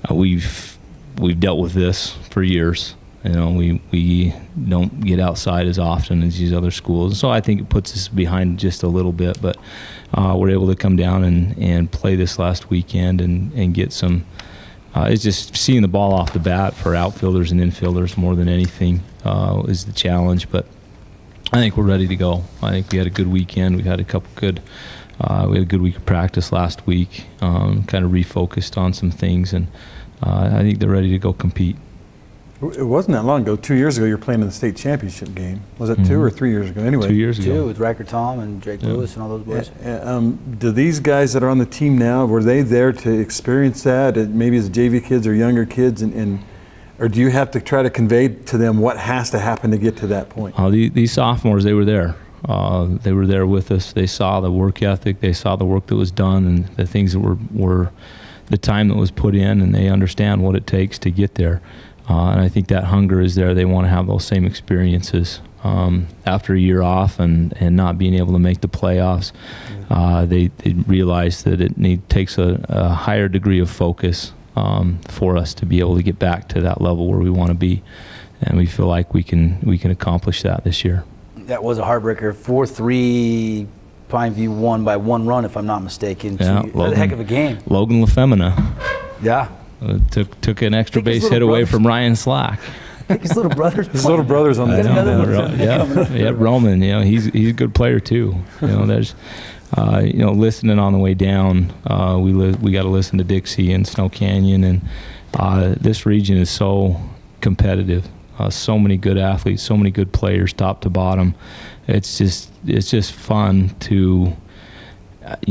We've dealt with this for years. You know, we don't get outside as often as these other schools, so I think it puts us behind just a little bit. But we're able to come down and play this last weekend and get some. It's just seeing the ball off the bat for outfielders and infielders more than anything is the challenge. But I think we're ready to go. I think we had a good weekend. We had a couple good. We had a good week of practice last week. Kind of refocused on some things, and I think they're ready to go compete. It wasn't that long ago. 2 years ago, you were playing in the state championship game. Was it 2 or 3 years ago? Anyway, 2 years ago. 2 with Riker Tom and Drake Lewis and all those boys. Do these guys that are on the team now, were they there to experience that, maybe as JV kids or younger kids, or do you have to try to convey to them what has to happen to get to that point? These sophomores, they were there. They were there with us. They saw the work ethic. They saw the work that was done and the things that were the time that was put in, and they understand what it takes to get there. And I think that hunger is there. They want to have those same experiences. After a year off and not being able to make the playoffs, they realize that it takes a higher degree of focus for us to be able to get back to that level where we want to be. And we feel like we can accomplish that this year. That was a heartbreaker. 4-3, Pineview won by 1 run, if I'm not mistaken. Yeah, a heck of a game. Logan LaFemina. Yeah. Took an extra base hit away from Ryan Slack. I think his little brother's His little brother's on the team. Yeah, Roman. You know, he's a good player too. You know, there's, listening on the way down, we got to listen to Dixie and Snow Canyon, and this region is so competitive. So many good athletes, so many good players, top to bottom. It's just fun to.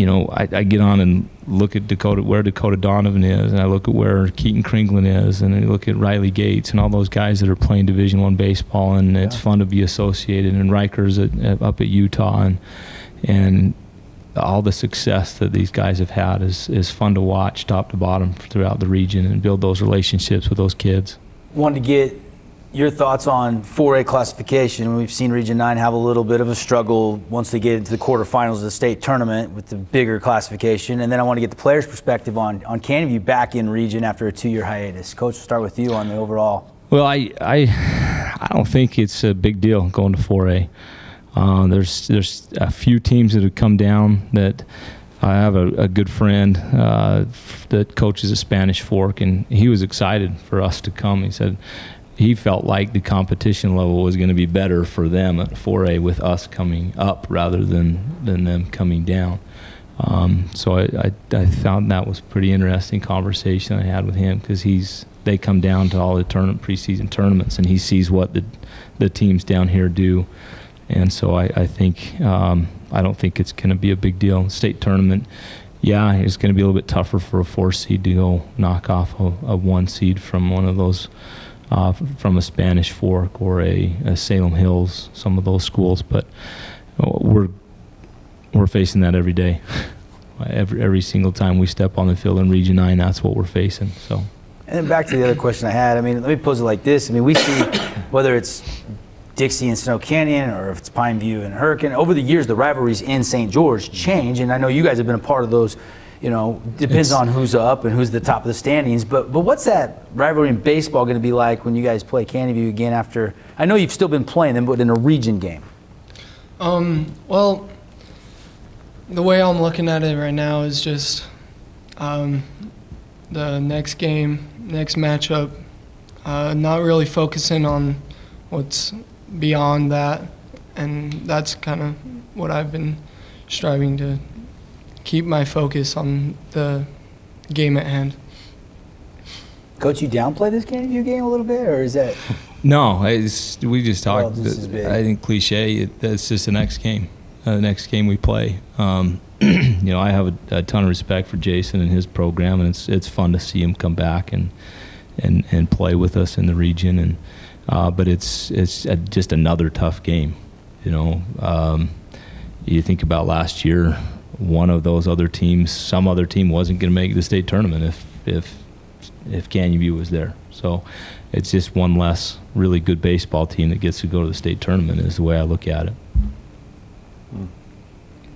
I get on and look at where Dakota Donovan is, and I look at where Keaton Kringlin is, and I look at Riley Gates and all those guys that are playing Division I baseball, and it's fun to be associated. And Riker's up at Utah, and all the success that these guys have had is fun to watch, top to bottom, throughout the region, and build those relationships with those kids. Wanted to get your thoughts on 4A classification. We've seen Region 9 have a little bit of a struggle once they get into the quarterfinals of the state tournament with the bigger classification. And then I want to get the players' perspective on Canyon View back in region after a 2-year hiatus. Coach, we'll start with you on the overall. Well, I don't think it's a big deal going to 4A. There's a few teams that have come down that I have a good friend that coaches at Spanish Fork, and he was excited for us to come. He said he felt like the competition level was going to be better for them at 4A with us coming up rather than them coming down. So I found that was a pretty interesting conversation I had with him, because they come down to all the preseason tournaments, and he sees what the teams down here do. And so I think I don't think it's going to be a big deal. State tournament, yeah, it's going to be a little bit tougher for a 4 seed to go knock off a 1 seed from one of those. From a Spanish Fork or a Salem Hills, some of those schools, but we're facing that every day. Every single time we step on the field in Region 9, that's what we're facing. So. And then back to the other question I had. I mean, let me pose it like this. I mean, we see whether it's Dixie and Snow Canyon, or if it's Pineview and Hurricane. Over the years, the rivalries in St. George change, and I know you guys have been a part of those. You know, depends on who's up and who's the top of the standings. But what's that rivalry in baseball going to be like when you guys play Canyon View again after? I know you've still been playing them, but in a region game. Well, the way I'm looking at it right now is just the next game, next matchup, not really focusing on what's beyond that, and that's kind of what I've been striving to keep my focus on the game at hand. Coach, you downplay this Canyon View game a little bit, or is that? No, we just talked. I think cliche. That's just the next game. The next game we play. You know, I have a ton of respect for Jason and his program, and it's fun to see him come back and play with us in the region. And but it's just another tough game. You know, you think about last year, one of those other teams, some other team wasn't going to make the state tournament if Canyon View was there. So it's just one less really good baseball team that gets to go to the state tournament is the way I look at it.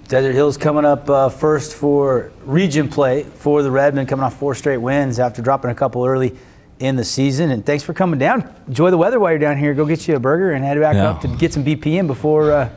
Desert Hills coming up first for region play for the Redmen, coming off 4 straight wins after dropping a couple early in the season. And thanks for coming down. Enjoy the weather while you're down here. Go get you a burger and head back up to get some BPM before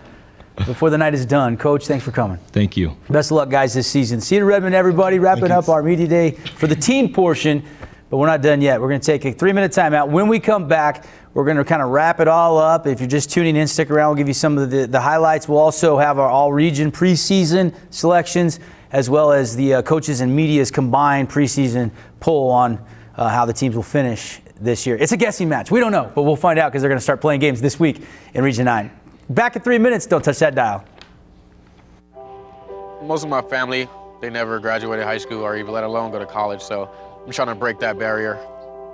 the night is done. Coach, thanks for coming. Thank you. Best of luck, guys, this season. Cedar Redmen, everybody, wrapping up our media day for the team portion. But we're not done yet. We're going to take a 3-minute timeout. When we come back, we're going to kind of wrap it all up. If you're just tuning in, stick around. We'll give you some of the highlights. We'll also have our all-region preseason selections, as well as the coaches and media's combined preseason poll on how the teams will finish this year. It's a guessing match. We don't know, but we'll find out because they're going to start playing games this week in Region 9. Back in 3 minutes. Don't touch that dial. Most of my family, they never graduated high school or even let alone go to college, so I'm trying to break that barrier.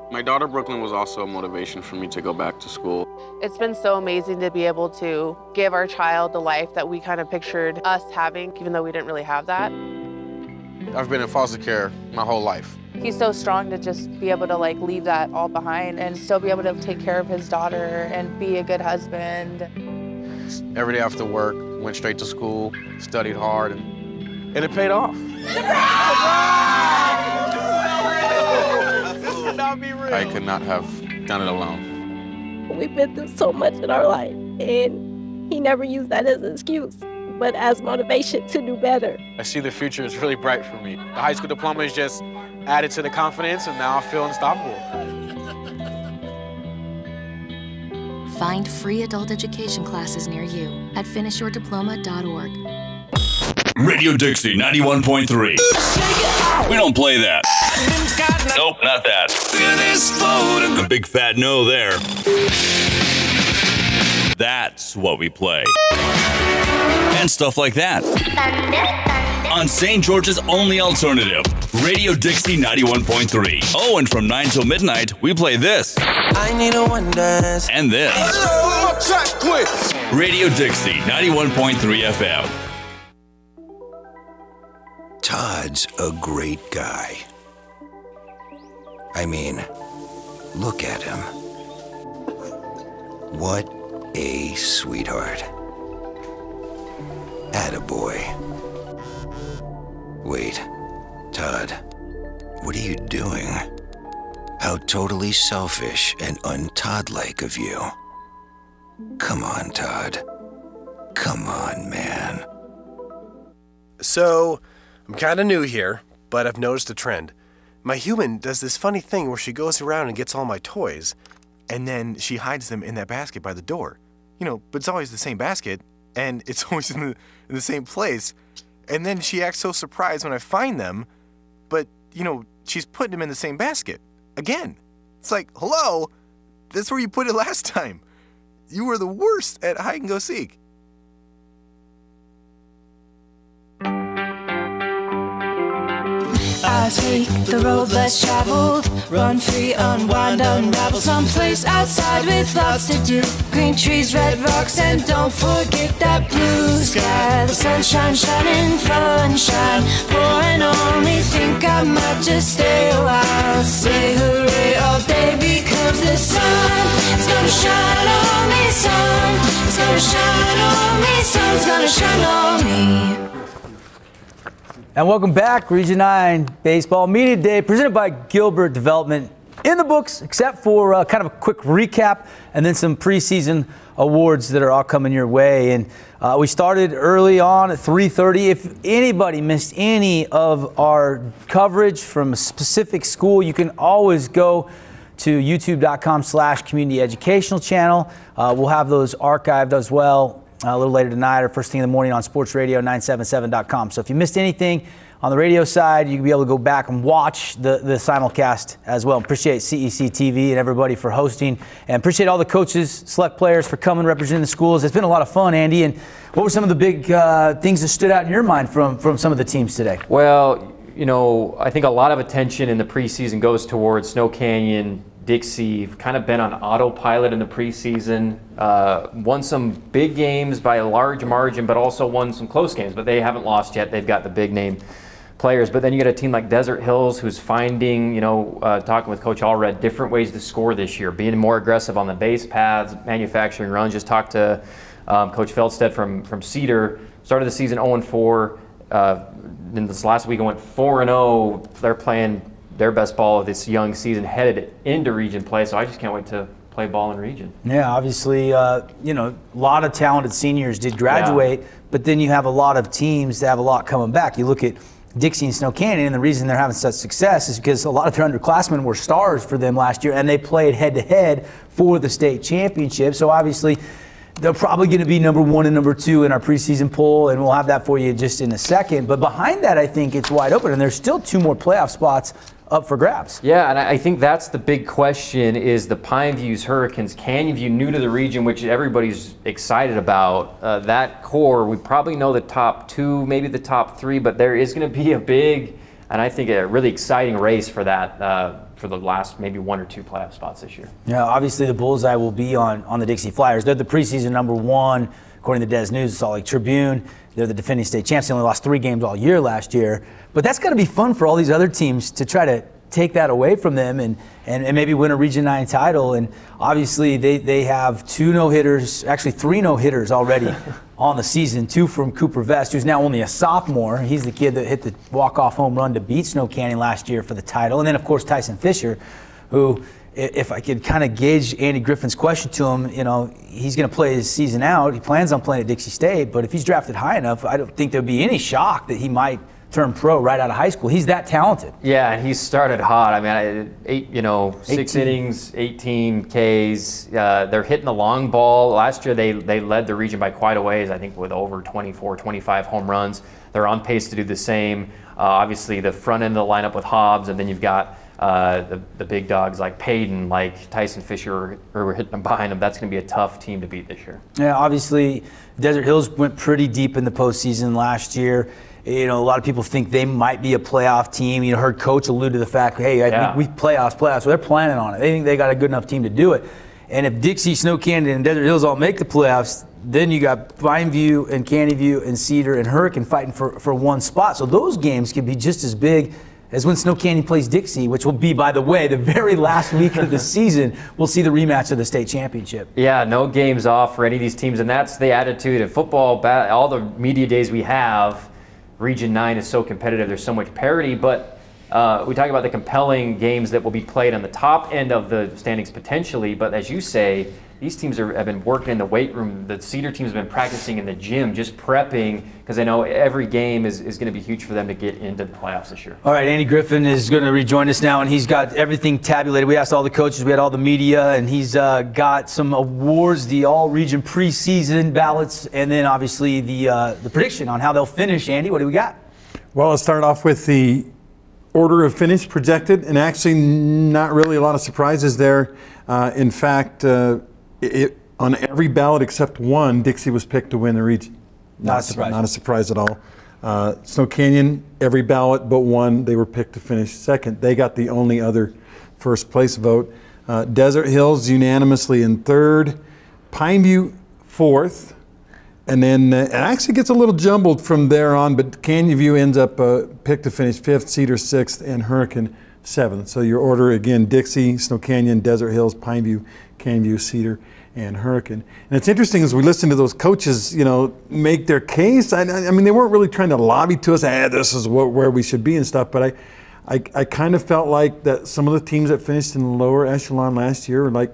My daughter, Brooklyn, was also a motivation for me to go back to school. It's been so amazing to be able to give our child the life that we kind of pictured us having, even though we didn't really have that. I've been in foster care my whole life. He's so strong to just be able to leave that all behind and still be able to take care of his daughter and be a good husband. Every day after work, went straight to school, studied hard, and it paid off. I could not have done it alone. We've been through so much in our life, and he never used that as an excuse, but as motivation to do better. I see the future is really bright for me. The high school diploma is just added to the confidence, and now I feel unstoppable. Find free adult education classes near you at finishyourdiploma.org. Radio Dixie 91.3. We don't play that. Nope, not that. A big fat no there. That's what we play. And stuff like that. On St. George's only alternative, Radio Dixie 91.3. Oh, and from 9 till midnight, we play this. I need a one dance. And this. Radio Dixie 91.3 FM. Todd's a great guy. I mean, look at him. What a sweetheart. Attaboy. Wait, Todd, what are you doing? How totally selfish and un-Todd-like of you. Come on, Todd. Come on, man. So, I'm kind of new here, but I've noticed a trend. My human does this funny thing where she goes around and gets all my toys, and then she hides them in that basket by the door. You know, but it's always the same basket, and it's always in the same place. And then she acts so surprised when I find them, but, you know, she's putting them in the same basket. Again. It's like, hello? That's where you put it last time. You were the worst at hide and go seek. I take the road less traveled, run free, unwind, unravel, someplace outside with lots to do. Green trees, red rocks, and don't forget that blue sky. The sunshine shining, sunshine pouring on me. Think I might just stay a while. Say hooray all day because the sun is gonna shine on me. Sun sun's gonna shine on me. And welcome back, Region 9 Baseball Media Day, presented by Gilbert Development. In the books, except for kind of a quick recap and then some preseason awards that are all coming your way. And we started early on at 3:30. If anybody missed any of our coverage from a specific school, you can always go to youtube.com/community educational channel. We'll have those archived as well a little later tonight or first thing in the morning on sportsradio977.com. So if you missed anything on the radio side, you can be able to go back and watch the simulcast as well. Appreciate CEC TV and everybody for hosting, and appreciate all the coaches, select players for coming, representing the schools. It's been a lot of fun, Andy. And what were some of the big things that stood out in your mind from some of the teams today? Well, you know, I think a lot of attention in the preseason goes towards Snow Canyon, Dixie. Kind of been on autopilot in the preseason. Won some big games by a large margin, but also won some close games. But they haven't lost yet. They've got the big name players. But then you got a team like Desert Hills who's finding, talking with Coach Allred, different ways to score this year, being more aggressive on the base paths, manufacturing runs. Just talked to Coach Feldstedt from Cedar. Started the season 0-4. Then this last week, I went 4-0. They're playing their best ball of this young season, headed into region play. So I just can't wait to play ball in region. Yeah, obviously, a lot of talented seniors did graduate, but then you have a lot of teams that have a lot coming back. You look at Dixie and Snow Canyon, and the reason they're having such success is because a lot of their underclassmen were stars for them last year, and they played head-to-head for the state championship. So obviously, they're probably going to be number 1 and number 2 in our preseason poll, and we'll have that for you just in a second. But behind that, I think it's wide open, and there's still 2 more playoff spots up for grabs. Yeah, and I think that's the big question is the Pine View's Hurricanes. Canyon View, new to the region, which everybody's excited about. That core, we probably know the top 2, maybe the top 3, but there is going to be a big, and I think a really exciting race for that, for the last maybe 1 or 2 playoff spots this year. Yeah, obviously the bullseye will be on the Dixie Flyers. They're the preseason number 1, according to the Des News, the Salt Lake Tribune. They're the defending state champs. They only lost 3 games all year last year. But that's got to be fun for all these other teams to try to take that away from them and maybe win a Region 9 title. And obviously they have 2 no-hitters, actually 3 no-hitters already on the season. 2 from Cooper Vest, who's now only a sophomore. He's the kid that hit the walk-off home run to beat Snow Canyon last year for the title. And then, of course, Tyson Fisher, who, if I could kind of gauge Andy Griffin's question to him, he's going to play his season out. He plans on playing at Dixie State, but if he's drafted high enough, I don't think there'd be any shock that he might turn pro right out of high school. He's that talented. Yeah, and he started hot. I mean, 6 innings, 18 Ks. They're hitting the long ball. Last year they led the region by quite a ways, I think with over 24, 25 home runs. They're on pace to do the same. Obviously the front end of the lineup with Hobbs, and then you've got the big dogs like Payton, like Tyson Fisher, who were hitting them behind him. That's going to be a tough team to beat this year. Yeah, obviously Desert Hills went pretty deep in the postseason last year. A lot of people think they might be a playoff team. You heard Coach allude to the fact, hey, we playoffs. So they're planning on it. They think they got a good enough team to do it. And if Dixie, Snow Canyon, and Desert Hills all make the playoffs, then you got Pine View and Canyon View and Cedar and Hurricane fighting for 1 spot. So those games can be just as big as when Snow Canyon plays Dixie, which will be, by the way, the very last week of the season. We'll see the rematch of the state championship. Yeah, no games off for any of these teams, and that's the attitude of football. All the media days we have, Region 9 is so competitive, there's so much parity, but we talk about the compelling games that will be played on the top end of the standings potentially, but as you say, these teams have been working in the weight room. The Cedar team's been practicing in the gym, just prepping, because I know every game is going to be huge for them to get into the playoffs this year. All right, Andy Griffin is going to rejoin us now, and he's got everything tabulated. We asked all the coaches, we had all the media, and he's got some awards, the all-region preseason ballots, and then obviously the prediction on how they'll finish. Andy, what do we got? Well, let's start off with the order of finish projected, and actually not really a lot of surprises there. In fact, on every ballot except 1, Dixie was picked to win the region. Not a surprise. Not a surprise at all. Snow Canyon, every ballot but 1, they were picked to finish second. They got the only other first place vote. Desert Hills unanimously in 3rd. Pine View 4th. And then it actually gets a little jumbled from there on, but Canyon View ends up picked to finish 5th, Cedar 6th, and Hurricane 7th. So your order again: Dixie, Snow Canyon, Desert Hills, Pine View, Canyon View, Cedar, and Hurricane. And it's interesting as we listen to those coaches, you know, make their case. I mean, they weren't really trying to lobby to us, this is where we should be and stuff, but I kind of felt like that some of the teams that finished in the lower echelon last year were like,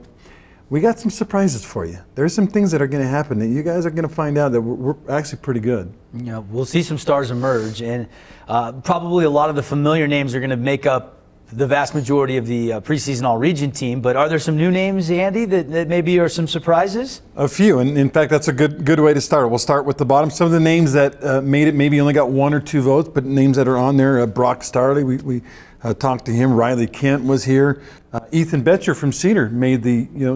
we got some surprises for you. There's some things that are going to happen that you guys are going to find out that we're actually pretty good. Yeah, we'll see some stars emerge, and probably a lot of the familiar names are going to make up the vast majority of the preseason all-region team. But are there some new names, Andy, that maybe are some surprises? A few, and in fact, that's a good way to start. We'll start with the bottom. Some of the names that made it, maybe only got 1 or 2 votes, but names that are on there. Brock Starley, we talked to him. Riley Kent was here. Ethan Betcher from Cedar made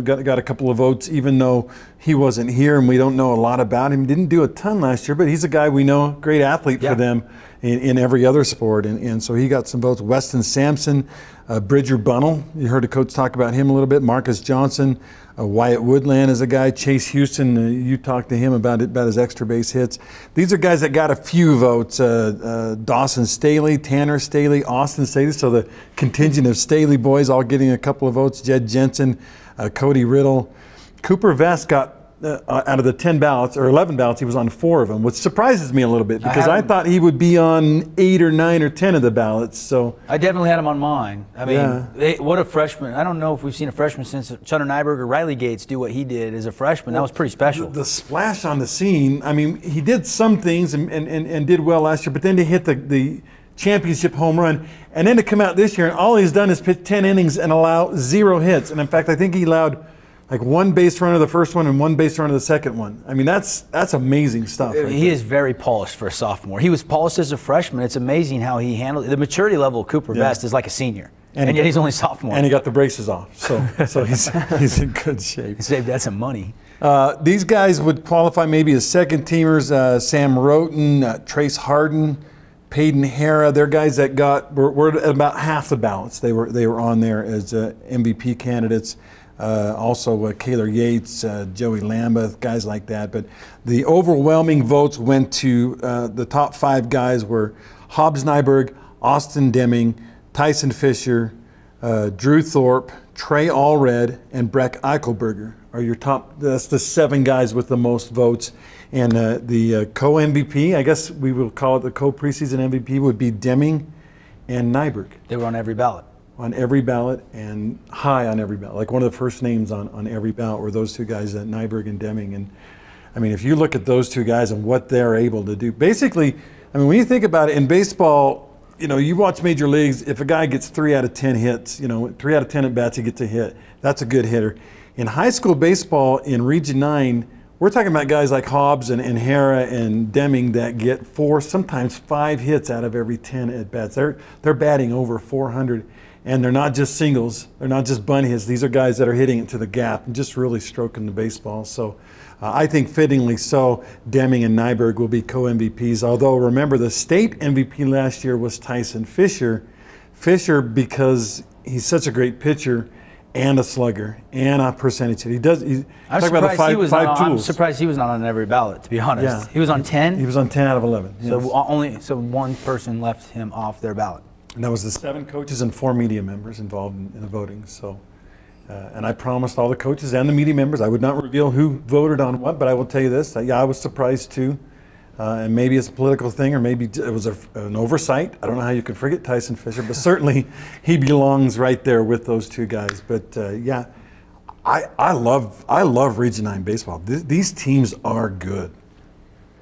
got a couple of votes, even though he wasn't here, and we don't know a lot about him. Didn't do a ton last year, but he's a guy we know, great athlete for them in every other sport, and so he got some votes. Weston Sampson, Bridger Bunnell, you heard a coach talk about him a little bit. Marcus Johnson, Wyatt Woodland is a guy. Chase Houston, you talked to him about his extra base hits. These are guys that got a few votes. Dawson Staley, Tanner Staley, Austin Staley. So the contingent of Staley boys all getting a couple of votes. Jed Jensen, Cody Riddle. Cooper Vest got, out of the 10 ballots, or 11 ballots, he was on 4 of them, which surprises me a little bit because I thought he would be on 8 or 9 or 10 of the ballots. So I definitely had him on mine. I mean, what a freshman. I don't know if we've seen a freshman since Chunder Nyberg or Riley Gates do what he did as a freshman. That was pretty special. The splash on the scene, I mean, he did some things and did well last year, but then to hit the championship home run, and then to come out this year, and all he's done is pitch 10 innings and allow 0 hits. And in fact, I think he allowed like 1 base runner the first one and 1 base runner the second one. I mean, that's amazing stuff. He is very polished for a sophomore. He was polished as a freshman. It's amazing how he handled it. The maturity level of Cooper Vest is like a senior, and yet he's only a sophomore. And he got the braces off, so he's in good shape. He saved that some money. These guys would qualify maybe as second teamers. Sam Roten, Trace Harden, Peyton Hara. They're guys that were at about half the ballots. They were on there as MVP candidates. Also Kaylor Yates, Joey Lambeth, guys like that. But the overwhelming votes went to the top 5 guys were Hobbs Nyberg, Austin Deming, Tyson Fisher, Drew Thorpe, Trey Allred, and Breck Eichelberger are your top. That's the 7 guys with the most votes. And the co-MVP, I guess we will call it the co-preseason MVP, would be Deming and Nyberg. They were on every ballot. On every ballot and high on every ballot. Like one of the first names on every ballot were those 2 guys, Nyberg and Deming. And I mean, if you look at those 2 guys and what they're able to do, basically, I mean, when you think about it in baseball, you know, you watch major leagues, if a guy gets 3 out of 10 hits, you know, 3 out of 10 at bats, he gets a hit. That's a good hitter. In high school baseball in Region 9, we're talking about guys like Hobbs and Hara and Deming that get 4, sometimes 5 hits out of every 10 at bats. They're batting over 400. And they're not just singles, they're not just bunt hits. These are guys that are hitting it to the gap and just really stroking the baseball. So I think fittingly so, Deming and Nyberg will be co-MVPs. Although remember, the state MVP last year was Tyson Fisher. Fisher, because he's such a great pitcher and a slugger and a percentage hit. I'm surprised he was not on every ballot, to be honest. Yeah. He was on 10? He was on 10 out of 11. Yes. So one person left him off their ballot. And that was the 7 coaches and 4 media members involved in the voting. So, and I promised all the coaches and the media members I would not reveal who voted on what, but I will tell you this: I was surprised too, and maybe it's a political thing, or maybe it was an oversight. I don't know how you could forget Tyson Fisher, but certainly he belongs right there with those 2 guys. But yeah, I love Region 9 baseball. These teams are good.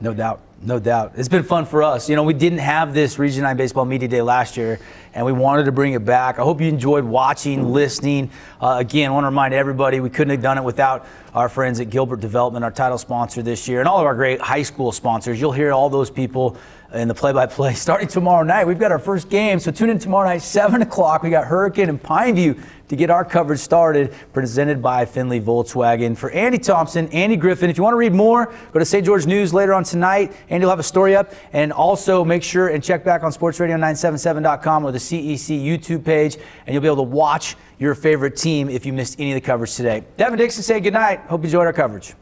No doubt. No doubt. It's been fun for us. You know, we didn't have this Region 9 Baseball Media Day last year, and we wanted to bring it back. I hope you enjoyed watching, listening. Again, I want to remind everybody we couldn't have done it without our friends at Gilbert Development, our title sponsor this year, and all of our great high school sponsors. You'll hear all those people in the play-by-play starting tomorrow night. We've got our first game, so tune in tomorrow night, 7 o'clock. We got Hurricane and Pineview to get our coverage started, presented by Findlay Volkswagen. For Andy Thompson, Andy Griffin, if you want to read more, go to St. George News later on tonight. Andy will have a story up. And also make sure and check back on sportsradio977.com or the CEC YouTube page, and you'll be able to watch your favorite team if you missed any of the coverage today. Devin Dixon saying good night. Hope you enjoyed our coverage.